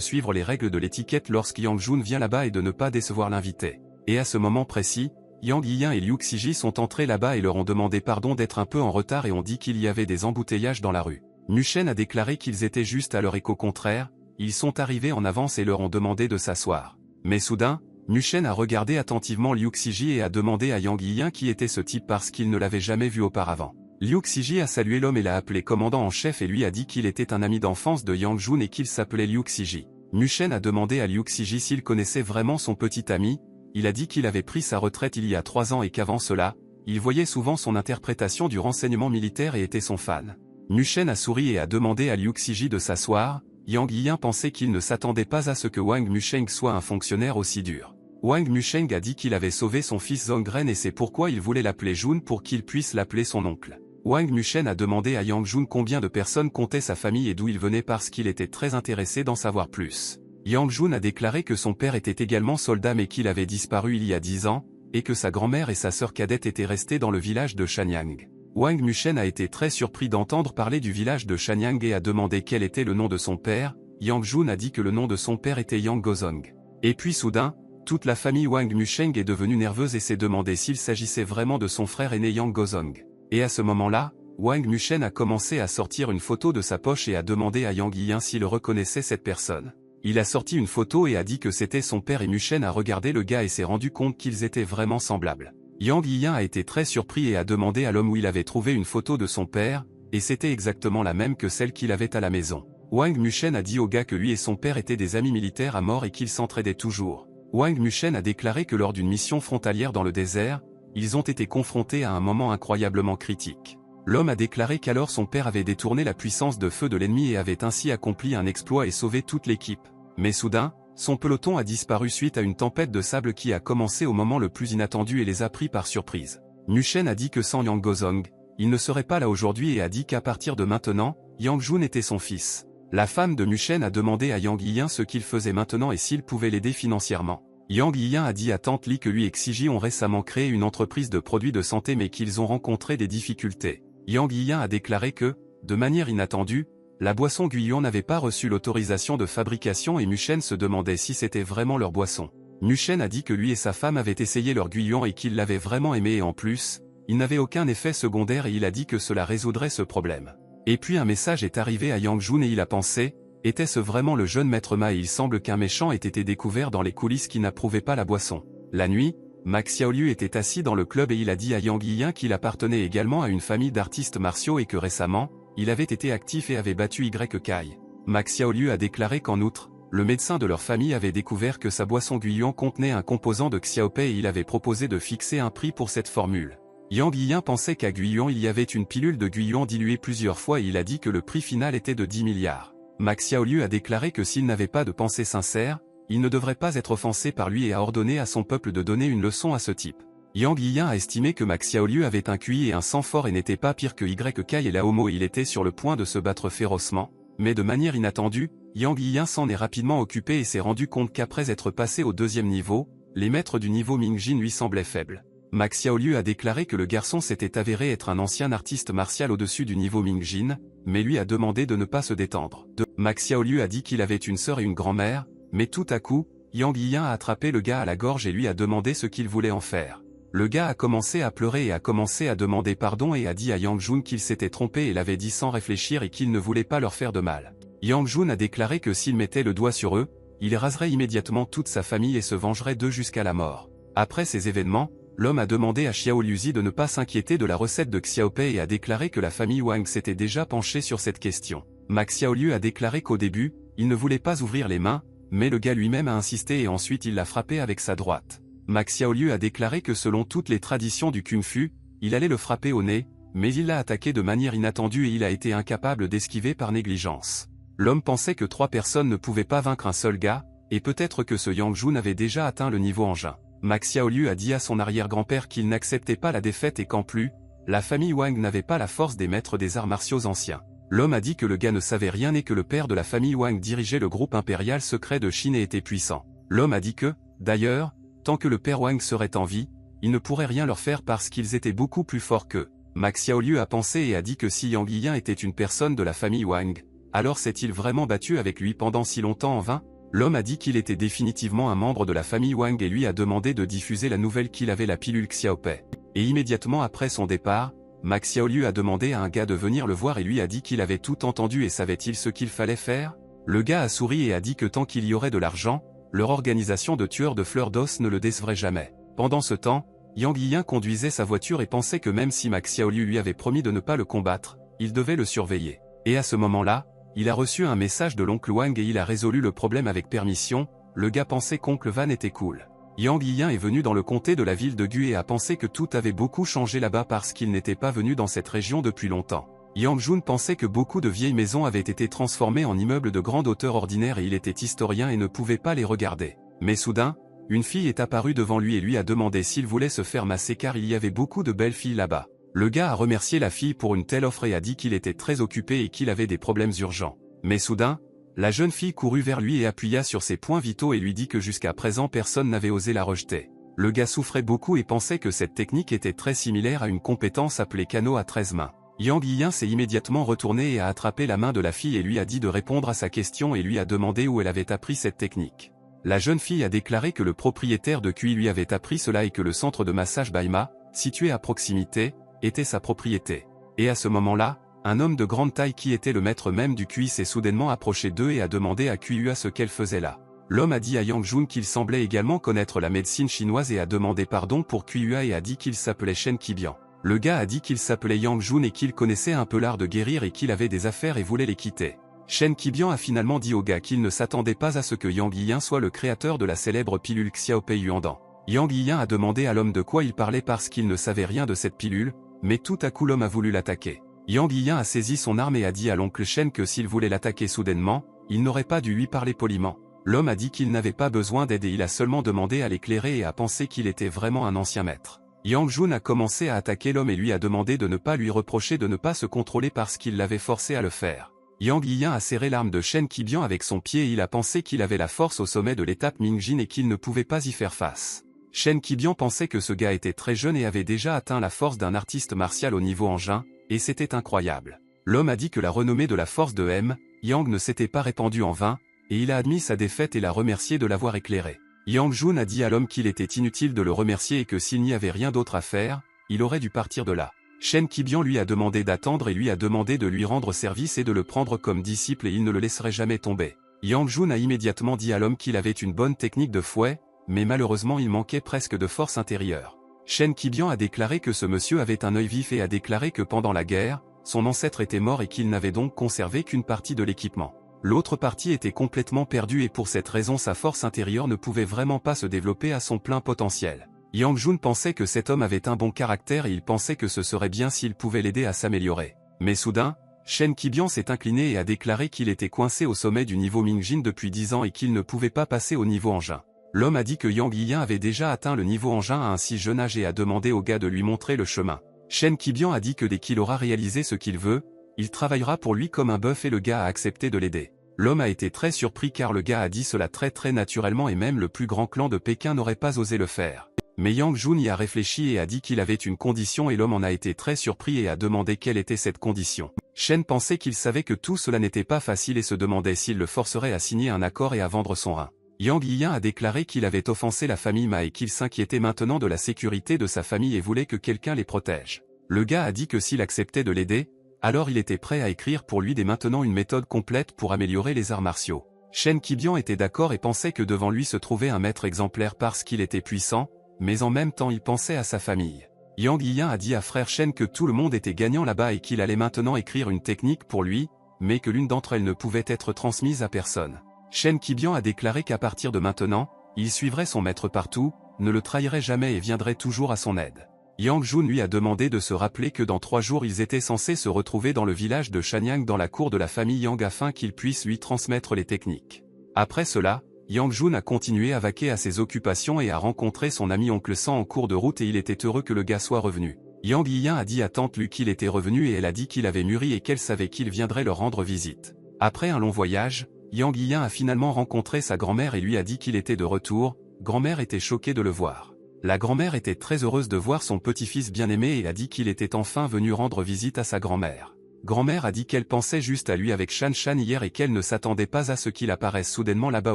suivre les règles de l'étiquette lorsque Yang Jun vient là-bas et de ne pas décevoir l'invité. Et à ce moment précis, Yang Yiyan et Liu Xiji sont entrés là-bas et leur ont demandé pardon d'être un peu en retard et ont dit qu'il y avait des embouteillages dans la rue. Mushen a déclaré qu'ils étaient juste à leur écho contraire, ils sont arrivés en avance et leur ont demandé de s'asseoir. Mais soudain, Mushen a regardé attentivement Liu Xiji et a demandé à Yang Yiyan qui était ce type parce qu'il ne l'avait jamais vu auparavant. Liu Xiji a salué l'homme et l'a appelé commandant en chef et lui a dit qu'il était un ami d'enfance de Yang Jun et qu'il s'appelait Liu Xiji. Mushen a demandé à Liu Xiji s'il connaissait vraiment son petit ami, il a dit qu'il avait pris sa retraite il y a 3 ans et qu'avant cela, il voyait souvent son interprétation du renseignement militaire et était son fan. Mushen a souri et a demandé à Liu Xiji de s'asseoir. Yang Yiyan pensait qu'il ne s'attendait pas à ce que Wang Musheng soit un fonctionnaire aussi dur. Wang Musheng a dit qu'il avait sauvé son fils Zongren et c'est pourquoi il voulait l'appeler Jun pour qu'il puisse l'appeler son oncle. Wang Mushen a demandé à Yang Jun combien de personnes comptait sa famille et d'où il venait parce qu'il était très intéressé d'en savoir plus. Yang Jun a déclaré que son père était également soldat mais qu'il avait disparu il y a 10 ans, et que sa grand-mère et sa sœur cadette étaient restées dans le village de Shanyang. Wang Mushen a été très surpris d'entendre parler du village de Shanyang et a demandé quel était le nom de son père. Yang Jun a dit que le nom de son père était Yang Gozong. Et puis soudain, toute la famille Wang Musheng est devenue nerveuse et s'est demandé s'il s'agissait vraiment de son frère aîné Yang Gozong. Et à ce moment-là, Wang Mushen a commencé à sortir une photo de sa poche et a demandé à Yang Yiyan s'il reconnaissait cette personne. Il a sorti une photo et a dit que c'était son père et Mushen a regardé le gars et s'est rendu compte qu'ils étaient vraiment semblables. Yang Yiyan a été très surpris et a demandé à l'homme où il avait trouvé une photo de son père, et c'était exactement la même que celle qu'il avait à la maison. Wang Mushen a dit au gars que lui et son père étaient des amis militaires à mort et qu'ils s'entraidaient toujours. Wang Mushen a déclaré que lors d'une mission frontalière dans le désert, ils ont été confrontés à un moment incroyablement critique. L'homme a déclaré qu'alors son père avait détourné la puissance de feu de l'ennemi et avait ainsi accompli un exploit et sauvé toute l'équipe. Mais soudain, son peloton a disparu suite à une tempête de sable qui a commencé au moment le plus inattendu et les a pris par surprise. Mushen a dit que sans Yang Gozong, il ne serait pas là aujourd'hui et a dit qu'à partir de maintenant, Yang Jun était son fils. La femme de Mushen a demandé à Yang Yiyan ce qu'il faisait maintenant et s'il pouvait l'aider financièrement. Yang Yiyan a dit à Tante Li que lui et Xiji ont récemment créé une entreprise de produits de santé mais qu'ils ont rencontré des difficultés. Yang Yiyan a déclaré que, de manière inattendue, la boisson Guiyuan n'avait pas reçu l'autorisation de fabrication et Mushen se demandait si c'était vraiment leur boisson. Mushen a dit que lui et sa femme avaient essayé leur Guiyuan et qu'ils l'avaient vraiment aimé et en plus, il n'avait aucun effet secondaire et il a dit que cela résoudrait ce problème. Et puis un message est arrivé à Yang Jun et il a pensé, était-ce vraiment le jeune maître Ma et il semble qu'un méchant ait été découvert dans les coulisses qui n'approuvait pas la boisson. La nuit, Max Xiaoliu était assis dans le club et il a dit à Yang Yiyan qu'il appartenait également à une famille d'artistes martiaux et que récemment, il avait été actif et avait battu Y Kai. Max Xiaoliu a déclaré qu'en outre, le médecin de leur famille avait découvert que sa boisson Guiyuan contenait un composant de Xiaopei et il avait proposé de fixer un prix pour cette formule. Yang Yiyan pensait qu'à Guiyuan il y avait une pilule de Guiyuan diluée plusieurs fois et il a dit que le prix final était de 10 milliards. Max Xiaoliu a déclaré que s'il n'avait pas de pensée sincère, il ne devrait pas être offensé par lui et a ordonné à son peuple de donner une leçon à ce type. Yang Yiyan a estimé que Max Xiaoliu avait un QI et un sang fort et n'était pas pire que Y Kai et la Homo et il était sur le point de se battre férocement, mais de manière inattendue, Yang Yiyan s'en est rapidement occupé et s'est rendu compte qu'après être passé au deuxième niveau, les maîtres du niveau Mingjin lui semblaient faibles. Max Xiaoliu a déclaré que le garçon s'était avéré être un ancien artiste martial au-dessus du niveau Mingjin, mais lui a demandé de ne pas se détendre. Max Xiaoliu a dit qu'il avait une sœur et une grand-mère, mais tout à coup, Yang Yiyan a attrapé le gars à la gorge et lui a demandé ce qu'il voulait en faire. Le gars a commencé à pleurer et a commencé à demander pardon et a dit à Yang Jun qu'il s'était trompé et l'avait dit sans réfléchir et qu'il ne voulait pas leur faire de mal. Yang Jun a déclaré que s'il mettait le doigt sur eux, il raserait immédiatement toute sa famille et se vengerait d'eux jusqu'à la mort. Après ces événements, l'homme a demandé à Xiaoliuzi de ne pas s'inquiéter de la recette de Xiaopei et a déclaré que la famille Wang s'était déjà penchée sur cette question. Max Xiaoliu a déclaré qu'au début, il ne voulait pas ouvrir les mains, mais le gars lui-même a insisté et ensuite il l'a frappé avec sa droite. Max Xiaoliu a déclaré que selon toutes les traditions du Kung Fu, il allait le frapper au nez, mais il l'a attaqué de manière inattendue et il a été incapable d'esquiver par négligence. L'homme pensait que 3 personnes ne pouvaient pas vaincre un seul gars, et peut-être que ce Yang Jun avait déjà atteint le niveau engin. Max Xiaoliu a dit à son arrière-grand-père qu'il n'acceptait pas la défaite et qu'en plus, la famille Wang n'avait pas la force des maîtres des arts martiaux anciens. L'homme a dit que le gars ne savait rien et que le père de la famille Wang dirigeait le groupe impérial secret de Chine et était puissant. L'homme a dit que, d'ailleurs, tant que le père Wang serait en vie, il ne pourrait rien leur faire parce qu'ils étaient beaucoup plus forts qu'eux. Max Xiaoliu a pensé et a dit que si Yang Yiyan était une personne de la famille Wang, alors s'est-il vraiment battu avec lui pendant si longtemps en vain? L'homme a dit qu'il était définitivement un membre de la famille Wang et lui a demandé de diffuser la nouvelle qu'il avait la pilule Xiaopei. Et immédiatement après son départ, Max Xiaoliu a demandé à un gars de venir le voir et lui a dit qu'il avait tout entendu et savait-il ce qu'il fallait faire? Le gars a souri et a dit que tant qu'il y aurait de l'argent, leur organisation de tueurs de fleurs d'os ne le décevrait jamais. Pendant ce temps, Yang Yiyan conduisait sa voiture et pensait que même si Max Xiaoliu lui avait promis de ne pas le combattre, il devait le surveiller. Et à ce moment-là, il a reçu un message de l'oncle Wang et il a résolu le problème avec permission. Le gars pensait qu'oncle Van était cool. Yang Yiyan est venu dans le comté de la ville de Gu et a pensé que tout avait beaucoup changé là-bas parce qu'il n'était pas venu dans cette région depuis longtemps. Yang Jun pensait que beaucoup de vieilles maisons avaient été transformées en immeubles de grande hauteur ordinaire et il était historien et ne pouvait pas les regarder. Mais soudain, une fille est apparue devant lui et lui a demandé s'il voulait se faire masser car il y avait beaucoup de belles filles là-bas. Le gars a remercié la fille pour une telle offre et a dit qu'il était très occupé et qu'il avait des problèmes urgents. Mais soudain, la jeune fille courut vers lui et appuya sur ses points vitaux et lui dit que jusqu'à présent personne n'avait osé la rejeter. Le gars souffrait beaucoup et pensait que cette technique était très similaire à une compétence appelée Kano à 13 mains. Yang Yiyan s'est immédiatement retourné et a attrapé la main de la fille et lui a dit de répondre à sa question et lui a demandé où elle avait appris cette technique. La jeune fille a déclaré que le propriétaire de QI lui avait appris cela et que le centre de massage Baima, situé à proximité, était sa propriété. Et à ce moment-là, un homme de grande taille qui était le maître même du QI s'est soudainement approché d'eux et a demandé à QIA ce qu'elle faisait là. L'homme a dit à Yang Jun qu'il semblait également connaître la médecine chinoise et a demandé pardon pour QIA et a dit qu'il s'appelait Shen Qibian. Le gars a dit qu'il s'appelait Yang Jun et qu'il connaissait un peu l'art de guérir et qu'il avait des affaires et voulait les quitter. Shen Qibian a finalement dit au gars qu'il ne s'attendait pas à ce que Yang Yiyan soit le créateur de la célèbre pilule Xiaopei Yuandan. Yang Yiyan a demandé à l'homme de quoi il parlait parce qu'il ne savait rien de cette pilule, mais tout à coup l'homme a voulu l'attaquer. Yang Yiyan a saisi son arme et a dit à l'oncle Shen que s'il voulait l'attaquer soudainement, il n'aurait pas dû lui parler poliment. L'homme a dit qu'il n'avait pas besoin d'aide et il a seulement demandé à l'éclairer et a pensé qu'il était vraiment un ancien maître. Yang Jun a commencé à attaquer l'homme et lui a demandé de ne pas lui reprocher de ne pas se contrôler parce qu'il l'avait forcé à le faire. Yang Yiyan a serré l'arme de Shen Qibian avec son pied et il a pensé qu'il avait la force au sommet de l'étape Mingjin et qu'il ne pouvait pas y faire face. Shen Qibian pensait que ce gars était très jeune et avait déjà atteint la force d'un artiste martial au niveau engin, et c'était incroyable. L'homme a dit que la renommée de la force de M. Yang ne s'était pas répandue en vain, et il a admis sa défaite et l'a remercié de l'avoir éclairé. Yang Jun a dit à l'homme qu'il était inutile de le remercier et que s'il n'y avait rien d'autre à faire, il aurait dû partir de là. Shen Qibian lui a demandé d'attendre et lui a demandé de lui rendre service et de le prendre comme disciple et il ne le laisserait jamais tomber. Yang Jun a immédiatement dit à l'homme qu'il avait une bonne technique de fouet, mais malheureusement il manquait presque de force intérieure. Shen Qibian a déclaré que ce monsieur avait un œil vif et a déclaré que pendant la guerre, son ancêtre était mort et qu'il n'avait donc conservé qu'une partie de l'équipement. L'autre partie était complètement perdue et pour cette raison sa force intérieure ne pouvait vraiment pas se développer à son plein potentiel. Yang Jun pensait que cet homme avait un bon caractère et il pensait que ce serait bien s'il pouvait l'aider à s'améliorer. Mais soudain, Shen Qibian s'est incliné et a déclaré qu'il était coincé au sommet du niveau Mingjin depuis 10 ans et qu'il ne pouvait pas passer au niveau engin. L'homme a dit que Yang Yiyan avait déjà atteint le niveau engin à un si jeune âge et a demandé au gars de lui montrer le chemin. Shen Qibian a dit que dès qu'il aura réalisé ce qu'il veut, il travaillera pour lui comme un bœuf et le gars a accepté de l'aider. L'homme a été très surpris car le gars a dit cela très naturellement et même le plus grand clan de Pékin n'aurait pas osé le faire. Mais Yang Jun y a réfléchi et a dit qu'il avait une condition et l'homme en a été très surpris et a demandé quelle était cette condition. Shen pensait qu'il savait que tout cela n'était pas facile et se demandait s'il le forcerait à signer un accord et à vendre son rein. Yang Yiyan a déclaré qu'il avait offensé la famille Ma et qu'il s'inquiétait maintenant de la sécurité de sa famille et voulait que quelqu'un les protège. Le gars a dit que s'il acceptait de l'aider, alors il était prêt à écrire pour lui dès maintenant une méthode complète pour améliorer les arts martiaux. Shen Qibian était d'accord et pensait que devant lui se trouvait un maître exemplaire parce qu'il était puissant, mais en même temps il pensait à sa famille. Yang Yiyan a dit à frère Shen que tout le monde était gagnant là-bas et qu'il allait maintenant écrire une technique pour lui, mais que l'une d'entre elles ne pouvait être transmise à personne. Shen Qibian a déclaré qu'à partir de maintenant, il suivrait son maître partout, ne le trahirait jamais et viendrait toujours à son aide. Yang Jun lui a demandé de se rappeler que dans 3 jours ils étaient censés se retrouver dans le village de Shanyang dans la cour de la famille Yang afin qu'il puisse lui transmettre les techniques. Après cela, Yang Jun a continué à vaquer à ses occupations et a rencontré son ami oncle San en cours de route et il était heureux que le gars soit revenu. Yang Yiyan a dit à tante Lu qu'il était revenu et elle a dit qu'il avait mûri et qu'elle savait qu'il viendrait leur rendre visite. Après un long voyage, Yang Yiyan a finalement rencontré sa grand-mère et lui a dit qu'il était de retour. Grand-mère était choquée de le voir. La grand-mère était très heureuse de voir son petit-fils bien-aimé et a dit qu'il était enfin venu rendre visite à sa grand-mère. Grand-mère a dit qu'elle pensait juste à lui avec Shan Shan hier et qu'elle ne s'attendait pas à ce qu'il apparaisse soudainement là-bas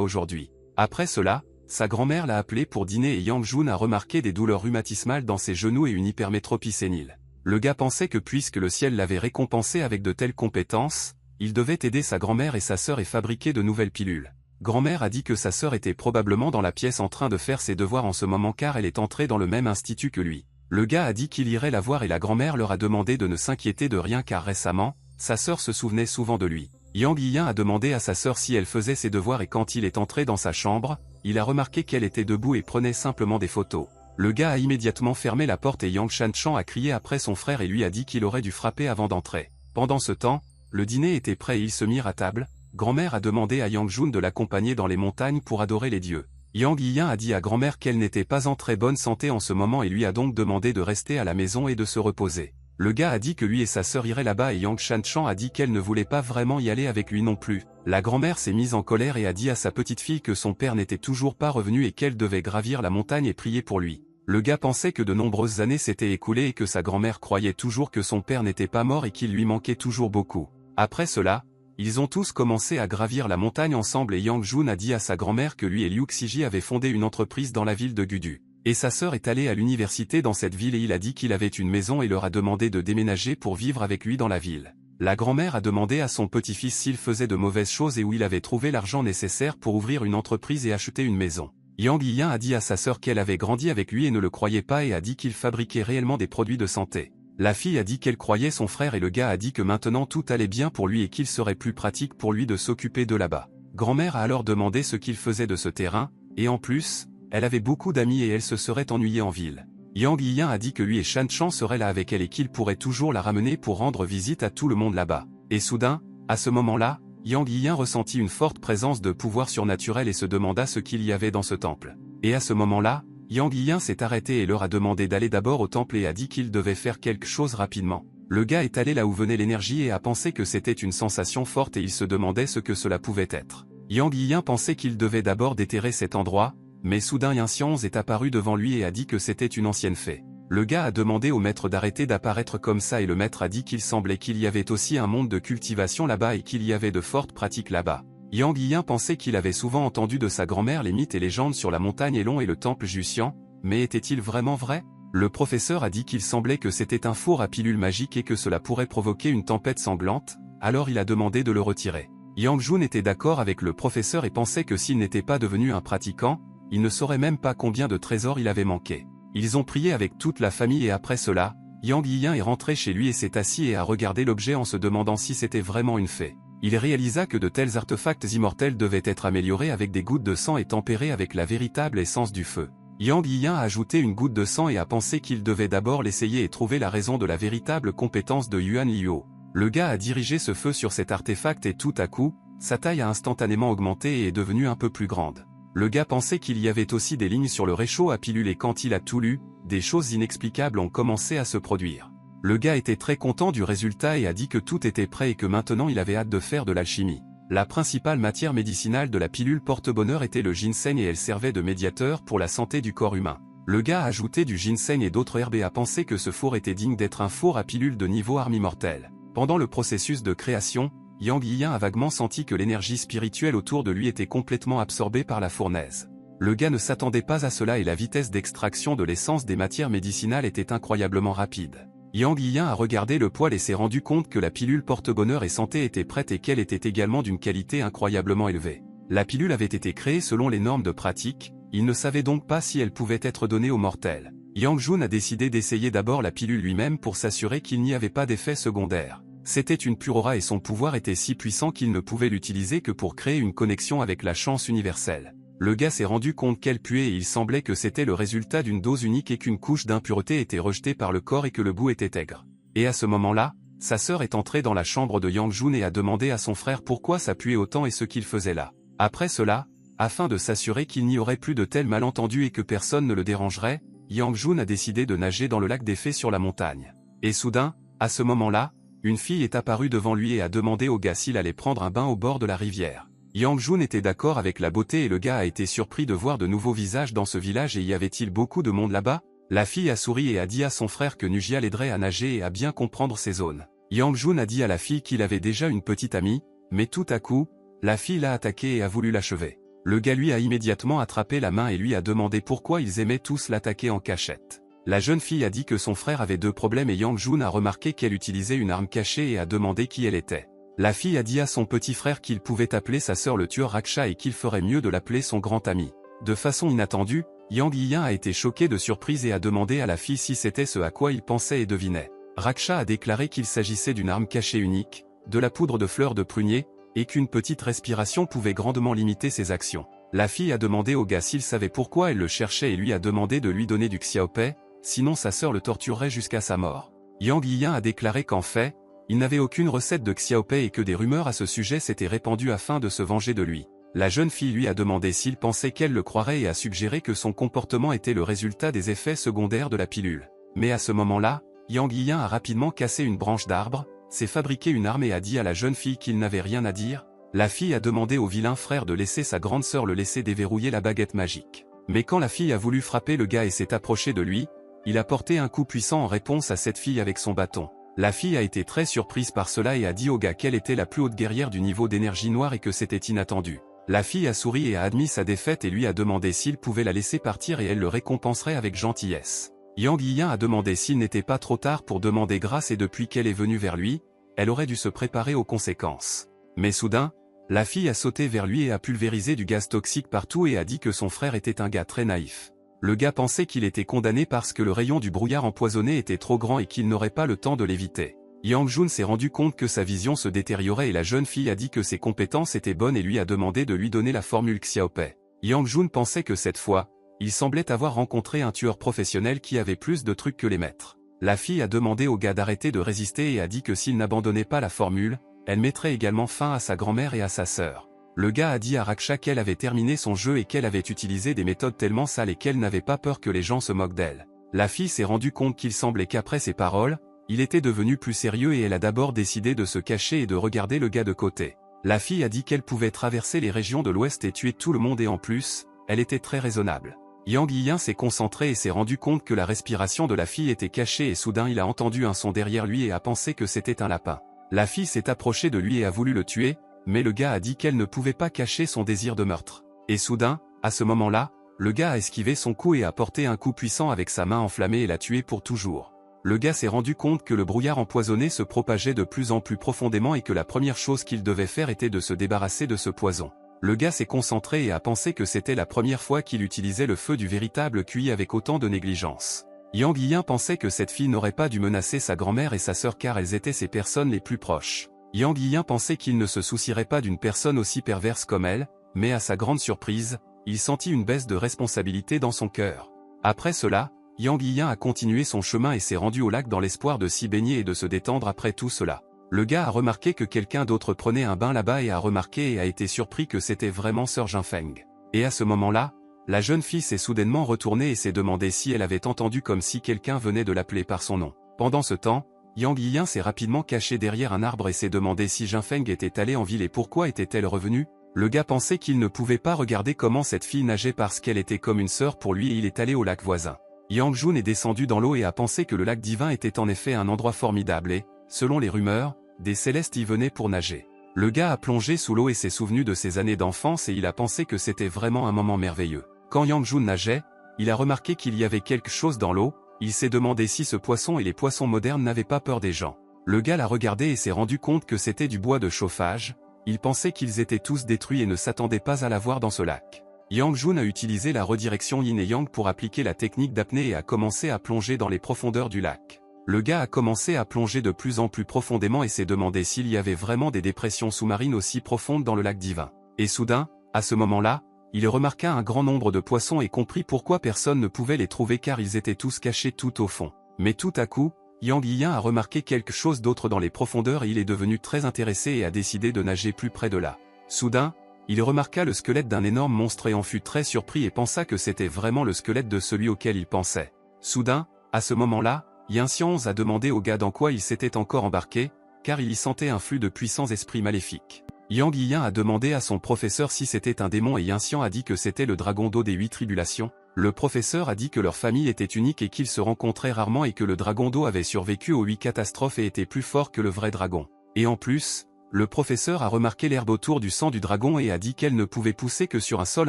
aujourd'hui. Après cela, sa grand-mère l'a appelé pour dîner et Yang Jun a remarqué des douleurs rhumatismales dans ses genoux et une hypermétropie sénile. Le gars pensait que puisque le ciel l'avait récompensé avec de telles compétences, il devait aider sa grand-mère et sa sœur et fabriquer de nouvelles pilules. Grand-mère a dit que sa sœur était probablement dans la pièce en train de faire ses devoirs en ce moment car elle est entrée dans le même institut que lui. Le gars a dit qu'il irait la voir et la grand-mère leur a demandé de ne s'inquiéter de rien car récemment, sa sœur se souvenait souvent de lui. Yang Yiyan a demandé à sa sœur si elle faisait ses devoirs et quand il est entré dans sa chambre, il a remarqué qu'elle était debout et prenait simplement des photos. Le gars a immédiatement fermé la porte et Yang Shanchan a crié après son frère et lui a dit qu'il aurait dû frapper avant d'entrer. Pendant ce temps, le dîner était prêt et ils se mirent à table. Grand-mère a demandé à Yang Jun de l'accompagner dans les montagnes pour adorer les dieux. Yang Yiyan a dit à grand-mère qu'elle n'était pas en très bonne santé en ce moment et lui a donc demandé de rester à la maison et de se reposer. Le gars a dit que lui et sa sœur iraient là-bas et Yang Shanchan a dit qu'elle ne voulait pas vraiment y aller avec lui non plus. La grand-mère s'est mise en colère et a dit à sa petite-fille que son père n'était toujours pas revenu et qu'elle devait gravir la montagne et prier pour lui. Le gars pensait que de nombreuses années s'étaient écoulées et que sa grand-mère croyait toujours que son père n'était pas mort et qu'il lui manquait toujours beaucoup. Après cela, ils ont tous commencé à gravir la montagne ensemble et Yang Jun a dit à sa grand-mère que lui et Liu Xiji avaient fondé une entreprise dans la ville de Gudu. Et sa sœur est allée à l'université dans cette ville et il a dit qu'il avait une maison et leur a demandé de déménager pour vivre avec lui dans la ville. La grand-mère a demandé à son petit-fils s'il faisait de mauvaises choses et où il avait trouvé l'argent nécessaire pour ouvrir une entreprise et acheter une maison. Yang Yiyan a dit à sa sœur qu'elle avait grandi avec lui et ne le croyait pas et a dit qu'il fabriquait réellement des produits de santé. La fille a dit qu'elle croyait son frère et le gars a dit que maintenant tout allait bien pour lui et qu'il serait plus pratique pour lui de s'occuper de là-bas. Grand-mère a alors demandé ce qu'il faisait de ce terrain, et en plus, elle avait beaucoup d'amis et elle se serait ennuyée en ville. Yang Yiyan a dit que lui et Shan Chan seraient là avec elle et qu'il pourrait toujours la ramener pour rendre visite à tout le monde là-bas. Et soudain, à ce moment-là, Yang Yiyan ressentit une forte présence de pouvoir surnaturel et se demanda ce qu'il y avait dans ce temple. Et à ce moment-là, Yang Yiyin s'est arrêté et leur a demandé d'aller d'abord au temple et a dit qu'il devait faire quelque chose rapidement. Le gars est allé là où venait l'énergie et a pensé que c'était une sensation forte et il se demandait ce que cela pouvait être. Yang Yiyin pensait qu'il devait d'abord déterrer cet endroit, mais soudain Yin Xianze est apparu devant lui et a dit que c'était une ancienne fée. Le gars a demandé au maître d'arrêter d'apparaître comme ça et le maître a dit qu'il semblait qu'il y avait aussi un monde de cultivation là-bas et qu'il y avait de fortes pratiques là-bas. Yang Yiyin pensait qu'il avait souvent entendu de sa grand-mère les mythes et légendes sur la montagne Elon et le temple Juxian, mais était-il vraiment vrai? Le professeur a dit qu'il semblait que c'était un four à pilules magiques et que cela pourrait provoquer une tempête sanglante, alors il a demandé de le retirer. Yang Jun était d'accord avec le professeur et pensait que s'il n'était pas devenu un pratiquant, il ne saurait même pas combien de trésors il avait manqué. Ils ont prié avec toute la famille et après cela, Yang Yiyin est rentré chez lui et s'est assis et a regardé l'objet en se demandant si c'était vraiment une fée. Il réalisa que de tels artefacts immortels devaient être améliorés avec des gouttes de sang et tempérés avec la véritable essence du feu. Yang Yiyin a ajouté une goutte de sang et a pensé qu'il devait d'abord l'essayer et trouver la raison de la véritable compétence de Yuan Liuo. Le gars a dirigé ce feu sur cet artefact et tout à coup, sa taille a instantanément augmenté et est devenue un peu plus grande. Le gars pensait qu'il y avait aussi des lignes sur le réchaud à pilules et quand il a tout lu, des choses inexplicables ont commencé à se produire. Le gars était très content du résultat et a dit que tout était prêt et que maintenant il avait hâte de faire de l'alchimie. La principale matière médicinale de la pilule porte-bonheur était le ginseng et elle servait de médiateur pour la santé du corps humain. Le gars a ajouté du ginseng et d'autres herbes et a pensé que ce four était digne d'être un four à pilule de niveau arme immortelle. Pendant le processus de création, Yang Yiyin a vaguement senti que l'énergie spirituelle autour de lui était complètement absorbée par la fournaise. Le gars ne s'attendait pas à cela et la vitesse d'extraction de l'essence des matières médicinales était incroyablement rapide. Yang Yiyin a regardé le poêle et s'est rendu compte que la pilule porte-bonheur et santé était prête et qu'elle était également d'une qualité incroyablement élevée. La pilule avait été créée selon les normes de pratique, il ne savait donc pas si elle pouvait être donnée aux mortels. Yang Jun a décidé d'essayer d'abord la pilule lui-même pour s'assurer qu'il n'y avait pas d'effet secondaire. C'était une pure aura et son pouvoir était si puissant qu'il ne pouvait l'utiliser que pour créer une connexion avec la chance universelle. Le gars s'est rendu compte qu'elle puait et il semblait que c'était le résultat d'une dose unique et qu'une couche d'impureté était rejetée par le corps et que le goût était aigre. Et à ce moment-là, sa sœur est entrée dans la chambre de Yang Jun et a demandé à son frère pourquoi ça puait autant et ce qu'il faisait là. Après cela, afin de s'assurer qu'il n'y aurait plus de tels malentendus et que personne ne le dérangerait, Yang Jun a décidé de nager dans le lac des fées sur la montagne. Et soudain, à ce moment-là, une fille est apparue devant lui et a demandé au gars s'il allait prendre un bain au bord de la rivière. Yang Jun était d'accord avec la beauté et le gars a été surpris de voir de nouveaux visages dans ce village et y avait-il beaucoup de monde là-bas? La fille a souri et a dit à son frère que Nujia l'aiderait à nager et à bien comprendre ces zones. Yang Jun a dit à la fille qu'il avait déjà une petite amie, mais tout à coup, la fille l'a attaqué et a voulu l'achever. Le gars lui a immédiatement attrapé la main et lui a demandé pourquoi ils aimaient tous l'attaquer en cachette. La jeune fille a dit que son frère avait deux problèmes et Yang Jun a remarqué qu'elle utilisait une arme cachée et a demandé qui elle était. La fille a dit à son petit frère qu'il pouvait appeler sa sœur le tueur Raksha et qu'il ferait mieux de l'appeler son grand ami. De façon inattendue, Yang Yiyin a été choqué de surprise et a demandé à la fille si c'était ce à quoi il pensait et devinait. Raksha a déclaré qu'il s'agissait d'une arme cachée unique, de la poudre de fleurs de prunier, et qu'une petite respiration pouvait grandement limiter ses actions. La fille a demandé au gars s'il savait pourquoi elle le cherchait et lui a demandé de lui donner du xiaopei, sinon sa sœur le torturerait jusqu'à sa mort. Yang Yiyin a déclaré qu'en fait, il n'avait aucune recette de xiaopei et que des rumeurs à ce sujet s'étaient répandues afin de se venger de lui. La jeune fille lui a demandé s'il pensait qu'elle le croirait et a suggéré que son comportement était le résultat des effets secondaires de la pilule. Mais à ce moment-là, Yang Yiyin a rapidement cassé une branche d'arbre, s'est fabriqué une arme et a dit à la jeune fille qu'il n'avait rien à dire. La fille a demandé au vilain frère de laisser sa grande sœur le laisser déverrouiller la baguette magique. Mais quand la fille a voulu frapper le gars et s'est approchée de lui, il a porté un coup puissant en réponse à cette fille avec son bâton. La fille a été très surprise par cela et a dit au gars qu'elle était la plus haute guerrière du niveau d'énergie noire et que c'était inattendu. La fille a souri et a admis sa défaite et lui a demandé s'il pouvait la laisser partir et elle le récompenserait avec gentillesse. Yang Yiyin a demandé s'il n'était pas trop tard pour demander grâce et depuis qu'elle est venue vers lui, elle aurait dû se préparer aux conséquences. Mais soudain, la fille a sauté vers lui et a pulvérisé du gaz toxique partout et a dit que son frère était un gars très naïf. Le gars pensait qu'il était condamné parce que le rayon du brouillard empoisonné était trop grand et qu'il n'aurait pas le temps de l'éviter. Yang Jun s'est rendu compte que sa vision se détériorait et la jeune fille a dit que ses compétences étaient bonnes et lui a demandé de lui donner la formule xiaopei. Yang Jun pensait que cette fois, il semblait avoir rencontré un tueur professionnel qui avait plus de trucs que les maîtres. La fille a demandé au gars d'arrêter de résister et a dit que s'il n'abandonnait pas la formule, elle mettrait également fin à sa grand-mère et à sa sœur. Le gars a dit à Raksha qu'elle avait terminé son jeu et qu'elle avait utilisé des méthodes tellement sales et qu'elle n'avait pas peur que les gens se moquent d'elle. La fille s'est rendue compte qu'il semblait qu'après ces paroles, il était devenu plus sérieux et elle a d'abord décidé de se cacher et de regarder le gars de côté. La fille a dit qu'elle pouvait traverser les régions de l'Ouest et tuer tout le monde et en plus, elle était très raisonnable. Yang Yiyan s'est concentré et s'est rendu compte que la respiration de la fille était cachée et soudain il a entendu un son derrière lui et a pensé que c'était un lapin. La fille s'est approchée de lui et a voulu le tuer, mais le gars a dit qu'elle ne pouvait pas cacher son désir de meurtre. Et soudain, à ce moment-là, le gars a esquivé son coup et a porté un coup puissant avec sa main enflammée et l'a tué pour toujours. Le gars s'est rendu compte que le brouillard empoisonné se propageait de plus en plus profondément et que la première chose qu'il devait faire était de se débarrasser de ce poison. Le gars s'est concentré et a pensé que c'était la première fois qu'il utilisait le feu du véritable QI avec autant de négligence. Yang Yiyan pensait que cette fille n'aurait pas dû menacer sa grand-mère et sa sœur car elles étaient ses personnes les plus proches. Yang Yiyan pensait qu'il ne se soucierait pas d'une personne aussi perverse comme elle, mais à sa grande surprise, il sentit une baisse de responsabilité dans son cœur. Après cela, Yang Yiyan a continué son chemin et s'est rendu au lac dans l'espoir de s'y baigner et de se détendre après tout cela. Le gars a remarqué que quelqu'un d'autre prenait un bain là-bas et a remarqué et a été surpris que c'était vraiment Sœur Jinfeng. Et à ce moment-là, la jeune fille s'est soudainement retournée et s'est demandé si elle avait entendu comme si quelqu'un venait de l'appeler par son nom. Pendant ce temps, Yang Yiyan s'est rapidement caché derrière un arbre et s'est demandé si Jinfeng était allée en ville et pourquoi était-elle revenue. Le gars pensait qu'il ne pouvait pas regarder comment cette fille nageait parce qu'elle était comme une sœur pour lui et il est allé au lac voisin. Yang Jun est descendu dans l'eau et a pensé que le lac divin était en effet un endroit formidable et, selon les rumeurs, des célestes y venaient pour nager. Le gars a plongé sous l'eau et s'est souvenu de ses années d'enfance et il a pensé que c'était vraiment un moment merveilleux. Quand Yang Jun nageait, il a remarqué qu'il y avait quelque chose dans l'eau, il s'est demandé si ce poisson et les poissons modernes n'avaient pas peur des gens. Le gars l'a regardé et s'est rendu compte que c'était du bois de chauffage, il pensait qu'ils étaient tous détruits et ne s'attendait pas à la voir dans ce lac. Yang Jun a utilisé la redirection yin et yang pour appliquer la technique d'apnée et a commencé à plonger dans les profondeurs du lac. Le gars a commencé à plonger de plus en plus profondément et s'est demandé s'il y avait vraiment des dépressions sous-marines aussi profondes dans le lac divin. Et soudain, à ce moment-là, il remarqua un grand nombre de poissons et comprit pourquoi personne ne pouvait les trouver car ils étaient tous cachés tout au fond. Mais tout à coup, Yang Yiyan a remarqué quelque chose d'autre dans les profondeurs et il est devenu très intéressé et a décidé de nager plus près de là. Soudain, il remarqua le squelette d'un énorme monstre et en fut très surpris et pensa que c'était vraiment le squelette de celui auquel il pensait. Soudain, à ce moment-là, Yin Xianze a demandé au gars dans quoi il s'était encore embarqué, car il y sentait un flux de puissants esprits maléfiques. Yang Yiyan a demandé à son professeur si c'était un démon et Yin Xian a dit que c'était le dragon d'eau des 8 tribulations. Le professeur a dit que leur famille était unique et qu'ils se rencontraient rarement et que le dragon d'eau avait survécu aux 8 catastrophes et était plus fort que le vrai dragon. Et en plus, le professeur a remarqué l'herbe autour du sang du dragon et a dit qu'elle ne pouvait pousser que sur un sol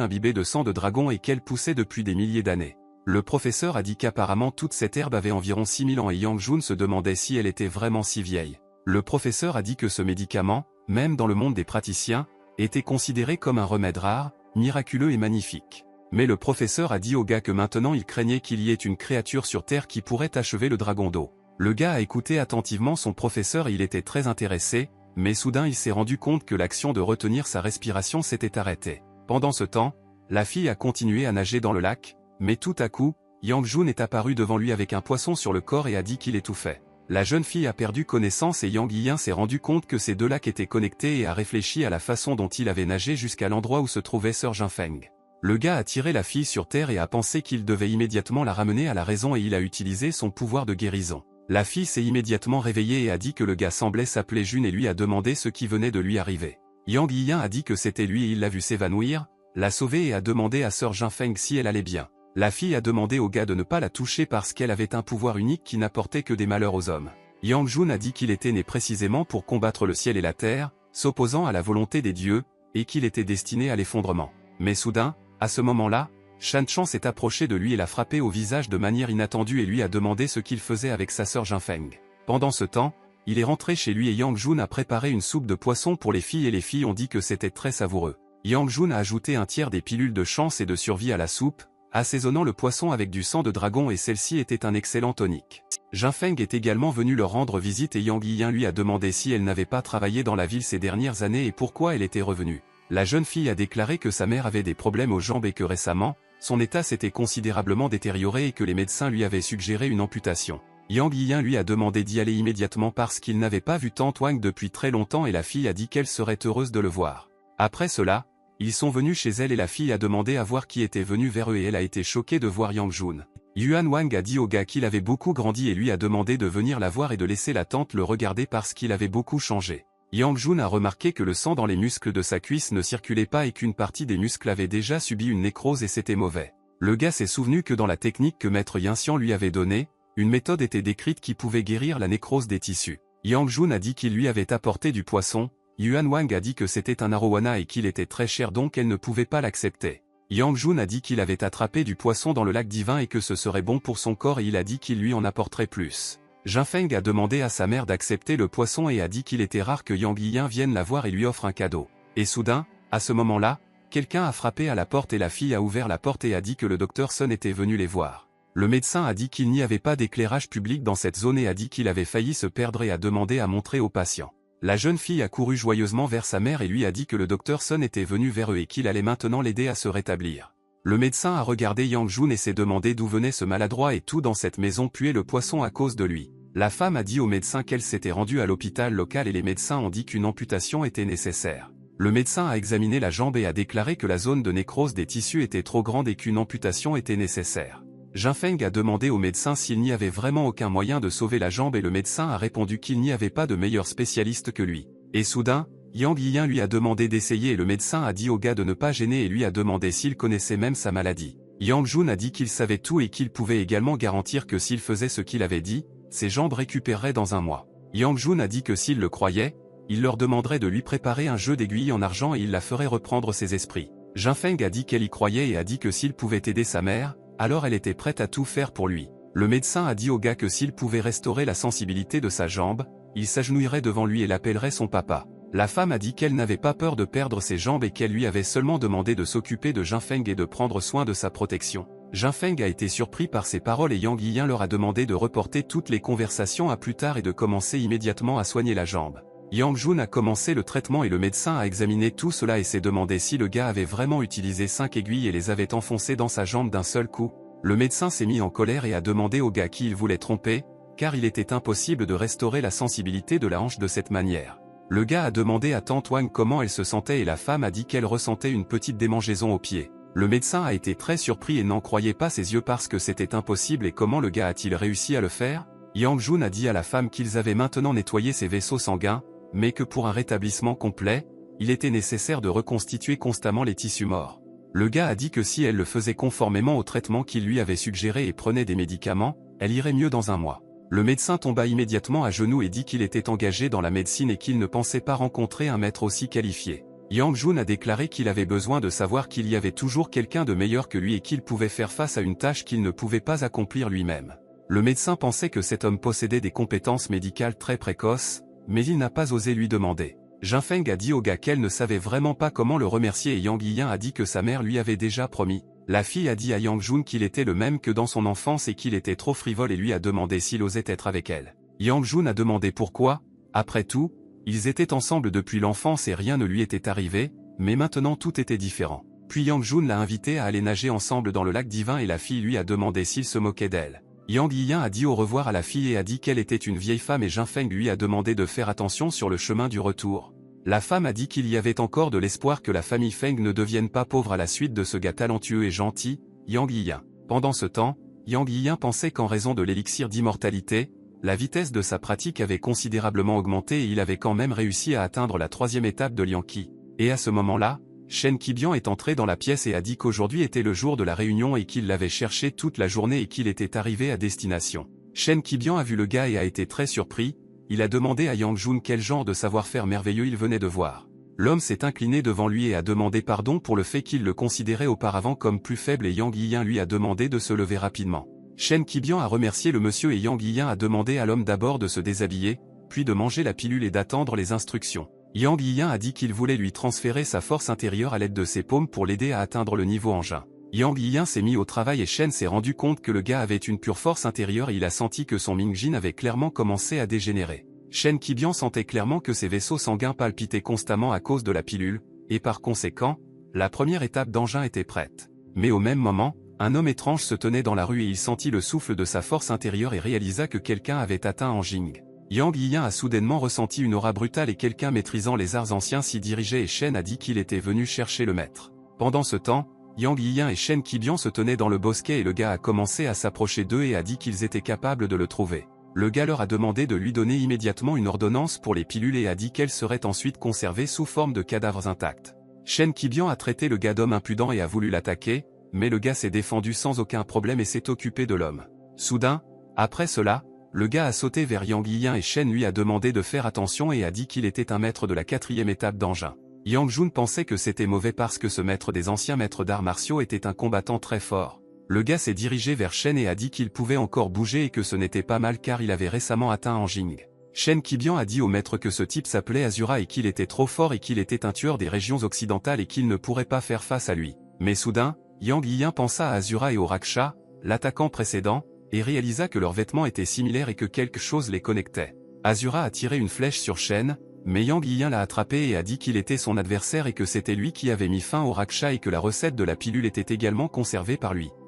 imbibé de sang de dragon et qu'elle poussait depuis des milliers d'années. Le professeur a dit qu'apparemment toute cette herbe avait environ 6000 ans et Yang Jun se demandait si elle était vraiment si vieille. Le professeur a dit que ce médicament, même dans le monde des praticiens, était considéré comme un remède rare, miraculeux et magnifique. Mais le professeur a dit au gars que maintenant il craignait qu'il y ait une créature sur Terre qui pourrait achever le dragon d'eau. Le gars a écouté attentivement son professeur et il était très intéressé, mais soudain il s'est rendu compte que l'action de retenir sa respiration s'était arrêtée. Pendant ce temps, la fille a continué à nager dans le lac, mais tout à coup, Yang Jun est apparu devant lui avec un poisson sur le corps et a dit qu'il étouffait. La jeune fille a perdu connaissance et Yang Yiyan s'est rendu compte que ces deux lacs étaient connectés et a réfléchi à la façon dont il avait nagé jusqu'à l'endroit où se trouvait Sœur Jinfeng. Le gars a tiré la fille sur terre et a pensé qu'il devait immédiatement la ramener à la raison et il a utilisé son pouvoir de guérison. La fille s'est immédiatement réveillée et a dit que le gars semblait s'appeler Jun et lui a demandé ce qui venait de lui arriver. Yang Yiyan a dit que c'était lui et il l'a vu s'évanouir, l'a sauvé et a demandé à Sœur Jinfeng si elle allait bien. La fille a demandé au gars de ne pas la toucher parce qu'elle avait un pouvoir unique qui n'apportait que des malheurs aux hommes. Yang Jun a dit qu'il était né précisément pour combattre le ciel et la terre, s'opposant à la volonté des dieux, et qu'il était destiné à l'effondrement. Mais soudain, à ce moment-là, Shan Chan s'est approché de lui et l'a frappé au visage de manière inattendue et lui a demandé ce qu'il faisait avec sa sœur Jinfeng. Pendant ce temps, il est rentré chez lui et Yang Jun a préparé une soupe de poisson pour les filles et les filles ont dit que c'était très savoureux. Yang Jun a ajouté un tiers des pilules de chance et de survie à la soupe, assaisonnant le poisson avec du sang de dragon et celle-ci était un excellent tonique. Jinfeng est également venue leur rendre visite et Yang Yiyan lui a demandé si elle n'avait pas travaillé dans la ville ces dernières années et pourquoi elle était revenue. La jeune fille a déclaré que sa mère avait des problèmes aux jambes et que récemment, son état s'était considérablement détérioré et que les médecins lui avaient suggéré une amputation. Yang Yiyan lui a demandé d'y aller immédiatement parce qu'il n'avait pas vu Tante Wang depuis très longtemps et la fille a dit qu'elle serait heureuse de le voir. Après cela, ils sont venus chez elle et la fille a demandé à voir qui était venu vers eux et elle a été choquée de voir Yang Jun. Yuan Wang a dit au gars qu'il avait beaucoup grandi et lui a demandé de venir la voir et de laisser la tante le regarder parce qu'il avait beaucoup changé. Yang Jun a remarqué que le sang dans les muscles de sa cuisse ne circulait pas et qu'une partie des muscles avait déjà subi une nécrose et c'était mauvais. Le gars s'est souvenu que dans la technique que maître Yinxian lui avait donnée, une méthode était décrite qui pouvait guérir la nécrose des tissus. Yang Jun a dit qu'il lui avait apporté du poisson. Yuan Wang a dit que c'était un arowana et qu'il était très cher donc elle ne pouvait pas l'accepter. Yang Jun a dit qu'il avait attrapé du poisson dans le lac divin et que ce serait bon pour son corps et il a dit qu'il lui en apporterait plus. Jin Feng a demandé à sa mère d'accepter le poisson et a dit qu'il était rare que Yang Yiyan vienne la voir et lui offre un cadeau. Et soudain, à ce moment-là, quelqu'un a frappé à la porte et la fille a ouvert la porte et a dit que le docteur Sun était venu les voir. Le médecin a dit qu'il n'y avait pas d'éclairage public dans cette zone et a dit qu'il avait failli se perdre et a demandé à montrer aux patients. La jeune fille a couru joyeusement vers sa mère et lui a dit que le docteur Sun était venu vers eux et qu'il allait maintenant l'aider à se rétablir. Le médecin a regardé Yang Jun et s'est demandé d'où venait ce maladroit et tout dans cette maison puait le poisson à cause de lui. La femme a dit au médecin qu'elle s'était rendue à l'hôpital local et les médecins ont dit qu'une amputation était nécessaire. Le médecin a examiné la jambe et a déclaré que la zone de nécrose des tissus était trop grande et qu'une amputation était nécessaire. Jin Feng a demandé au médecin s'il n'y avait vraiment aucun moyen de sauver la jambe et le médecin a répondu qu'il n'y avait pas de meilleur spécialiste que lui. Et soudain, Yang Yiyan lui a demandé d'essayer et le médecin a dit au gars de ne pas gêner et lui a demandé s'il connaissait même sa maladie. Yang Jun a dit qu'il savait tout et qu'il pouvait également garantir que s'il faisait ce qu'il avait dit, ses jambes récupéreraient dans un mois. Yang Jun a dit que s'il le croyait, il leur demanderait de lui préparer un jeu d'aiguilles en argent et il la ferait reprendre ses esprits. Jin Feng a dit qu'elle y croyait et a dit que s'il pouvait aider sa mère, alors elle était prête à tout faire pour lui. Le médecin a dit au gars que s'il pouvait restaurer la sensibilité de sa jambe, il s'agenouillerait devant lui et l'appellerait son papa. La femme a dit qu'elle n'avait pas peur de perdre ses jambes et qu'elle lui avait seulement demandé de s'occuper de Jin Feng et de prendre soin de sa protection. Jin Feng a été surpris par ces paroles et Yang Yiyan leur a demandé de reporter toutes les conversations à plus tard et de commencer immédiatement à soigner la jambe. Yang Jun a commencé le traitement et le médecin a examiné tout cela et s'est demandé si le gars avait vraiment utilisé 5 aiguilles et les avait enfoncées dans sa jambe d'un seul coup. Le médecin s'est mis en colère et a demandé au gars qui il voulait tromper, car il était impossible de restaurer la sensibilité de la hanche de cette manière. Le gars a demandé à tante Wang comment elle se sentait et la femme a dit qu'elle ressentait une petite démangeaison au pied. Le médecin a été très surpris et n'en croyait pas ses yeux parce que c'était impossible et comment le gars a-t-il réussi à le faire? Yang Jun a dit à la femme qu'ils avaient maintenant nettoyé ses vaisseaux sanguins, mais que pour un rétablissement complet, il était nécessaire de reconstituer constamment les tissus morts. Le gars a dit que si elle le faisait conformément au traitement qu'il lui avait suggéré et prenait des médicaments, elle irait mieux dans un mois. Le médecin tomba immédiatement à genoux et dit qu'il était engagé dans la médecine et qu'il ne pensait pas rencontrer un maître aussi qualifié. Yang Jun a déclaré qu'il avait besoin de savoir qu'il y avait toujours quelqu'un de meilleur que lui et qu'il pouvait faire face à une tâche qu'il ne pouvait pas accomplir lui-même. Le médecin pensait que cet homme possédait des compétences médicales très précoces, mais il n'a pas osé lui demander. Jin Feng a dit au gars qu'elle ne savait vraiment pas comment le remercier et Yang Yiyan a dit que sa mère lui avait déjà promis. La fille a dit à Yang Jun qu'il était le même que dans son enfance et qu'il était trop frivole et lui a demandé s'il osait être avec elle. Yang Jun a demandé pourquoi. Après tout, ils étaient ensemble depuis l'enfance et rien ne lui était arrivé, mais maintenant tout était différent. Puis Yang Jun l'a invité à aller nager ensemble dans le lac divin et la fille lui a demandé s'il se moquait d'elle. Yang Yiyan a dit au revoir à la fille et a dit qu'elle était une vieille femme et Jin Feng lui a demandé de faire attention sur le chemin du retour. La femme a dit qu'il y avait encore de l'espoir que la famille Feng ne devienne pas pauvre à la suite de ce gars talentueux et gentil, Yang Yiyan. Pendant ce temps, Yang Yiyan pensait qu'en raison de l'élixir d'immortalité, la vitesse de sa pratique avait considérablement augmenté et il avait quand même réussi à atteindre la 3e étape de Lianqi. Et à ce moment-là, Shen Qibian est entré dans la pièce et a dit qu'aujourd'hui était le jour de la réunion et qu'il l'avait cherché toute la journée et qu'il était arrivé à destination. Shen Qibian a vu le gars et a été très surpris. Il a demandé à Yang Jun quel genre de savoir-faire merveilleux il venait de voir. L'homme s'est incliné devant lui et a demandé pardon pour le fait qu'il le considérait auparavant comme plus faible et Yang Yiyan lui a demandé de se lever rapidement. Shen Qibian a remercié le monsieur et Yang Yiyan a demandé à l'homme d'abord de se déshabiller, puis de manger la pilule et d'attendre les instructions. Yang Yiyan a dit qu'il voulait lui transférer sa force intérieure à l'aide de ses paumes pour l'aider à atteindre le niveau engin. Yang Yiyan s'est mis au travail et Shen s'est rendu compte que le gars avait une pure force intérieure et il a senti que son Mingjin avait clairement commencé à dégénérer. Shen Qibian sentait clairement que ses vaisseaux sanguins palpitaient constamment à cause de la pilule, et par conséquent, la première étape d'engin était prête. Mais au même moment, un homme étrange se tenait dans la rue et il sentit le souffle de sa force intérieure et réalisa que quelqu'un avait atteint Anjing. Yang Yiyan a soudainement ressenti une aura brutale et quelqu'un maîtrisant les arts anciens s'y dirigeait et Shen a dit qu'il était venu chercher le maître. Pendant ce temps, Yang Yiyan et Shen Qibian se tenaient dans le bosquet et le gars a commencé à s'approcher d'eux et a dit qu'ils étaient capables de le trouver. Le gars leur a demandé de lui donner immédiatement une ordonnance pour les pilules et a dit qu'elles seraient ensuite conservées sous forme de cadavres intacts. Shen Qibian a traité le gars d'homme impudent et a voulu l'attaquer, mais le gars s'est défendu sans aucun problème et s'est occupé de l'homme. Soudain, après cela, le gars a sauté vers Yang Yiyan et Shen lui a demandé de faire attention et a dit qu'il était un maître de la 4e étape d'engin. Yang Jun pensait que c'était mauvais parce que ce maître des anciens maîtres d'arts martiaux était un combattant très fort. Le gars s'est dirigé vers Shen et a dit qu'il pouvait encore bouger et que ce n'était pas mal car il avait récemment atteint Anjing. Shen Qibian a dit au maître que ce type s'appelait Azura et qu'il était trop fort et qu'il était un tueur des régions occidentales et qu'il ne pourrait pas faire face à lui. Mais soudain, Yang Yiyan pensa à Azura et au Raksha, l'attaquant précédent, et réalisa que leurs vêtements étaient similaires et que quelque chose les connectait. Azura a tiré une flèche sur Shen, mais Yang Yiyan l'a attrapé et a dit qu'il était son adversaire et que c'était lui qui avait mis fin au Raksha et que la recette de la pilule était également conservée par lui.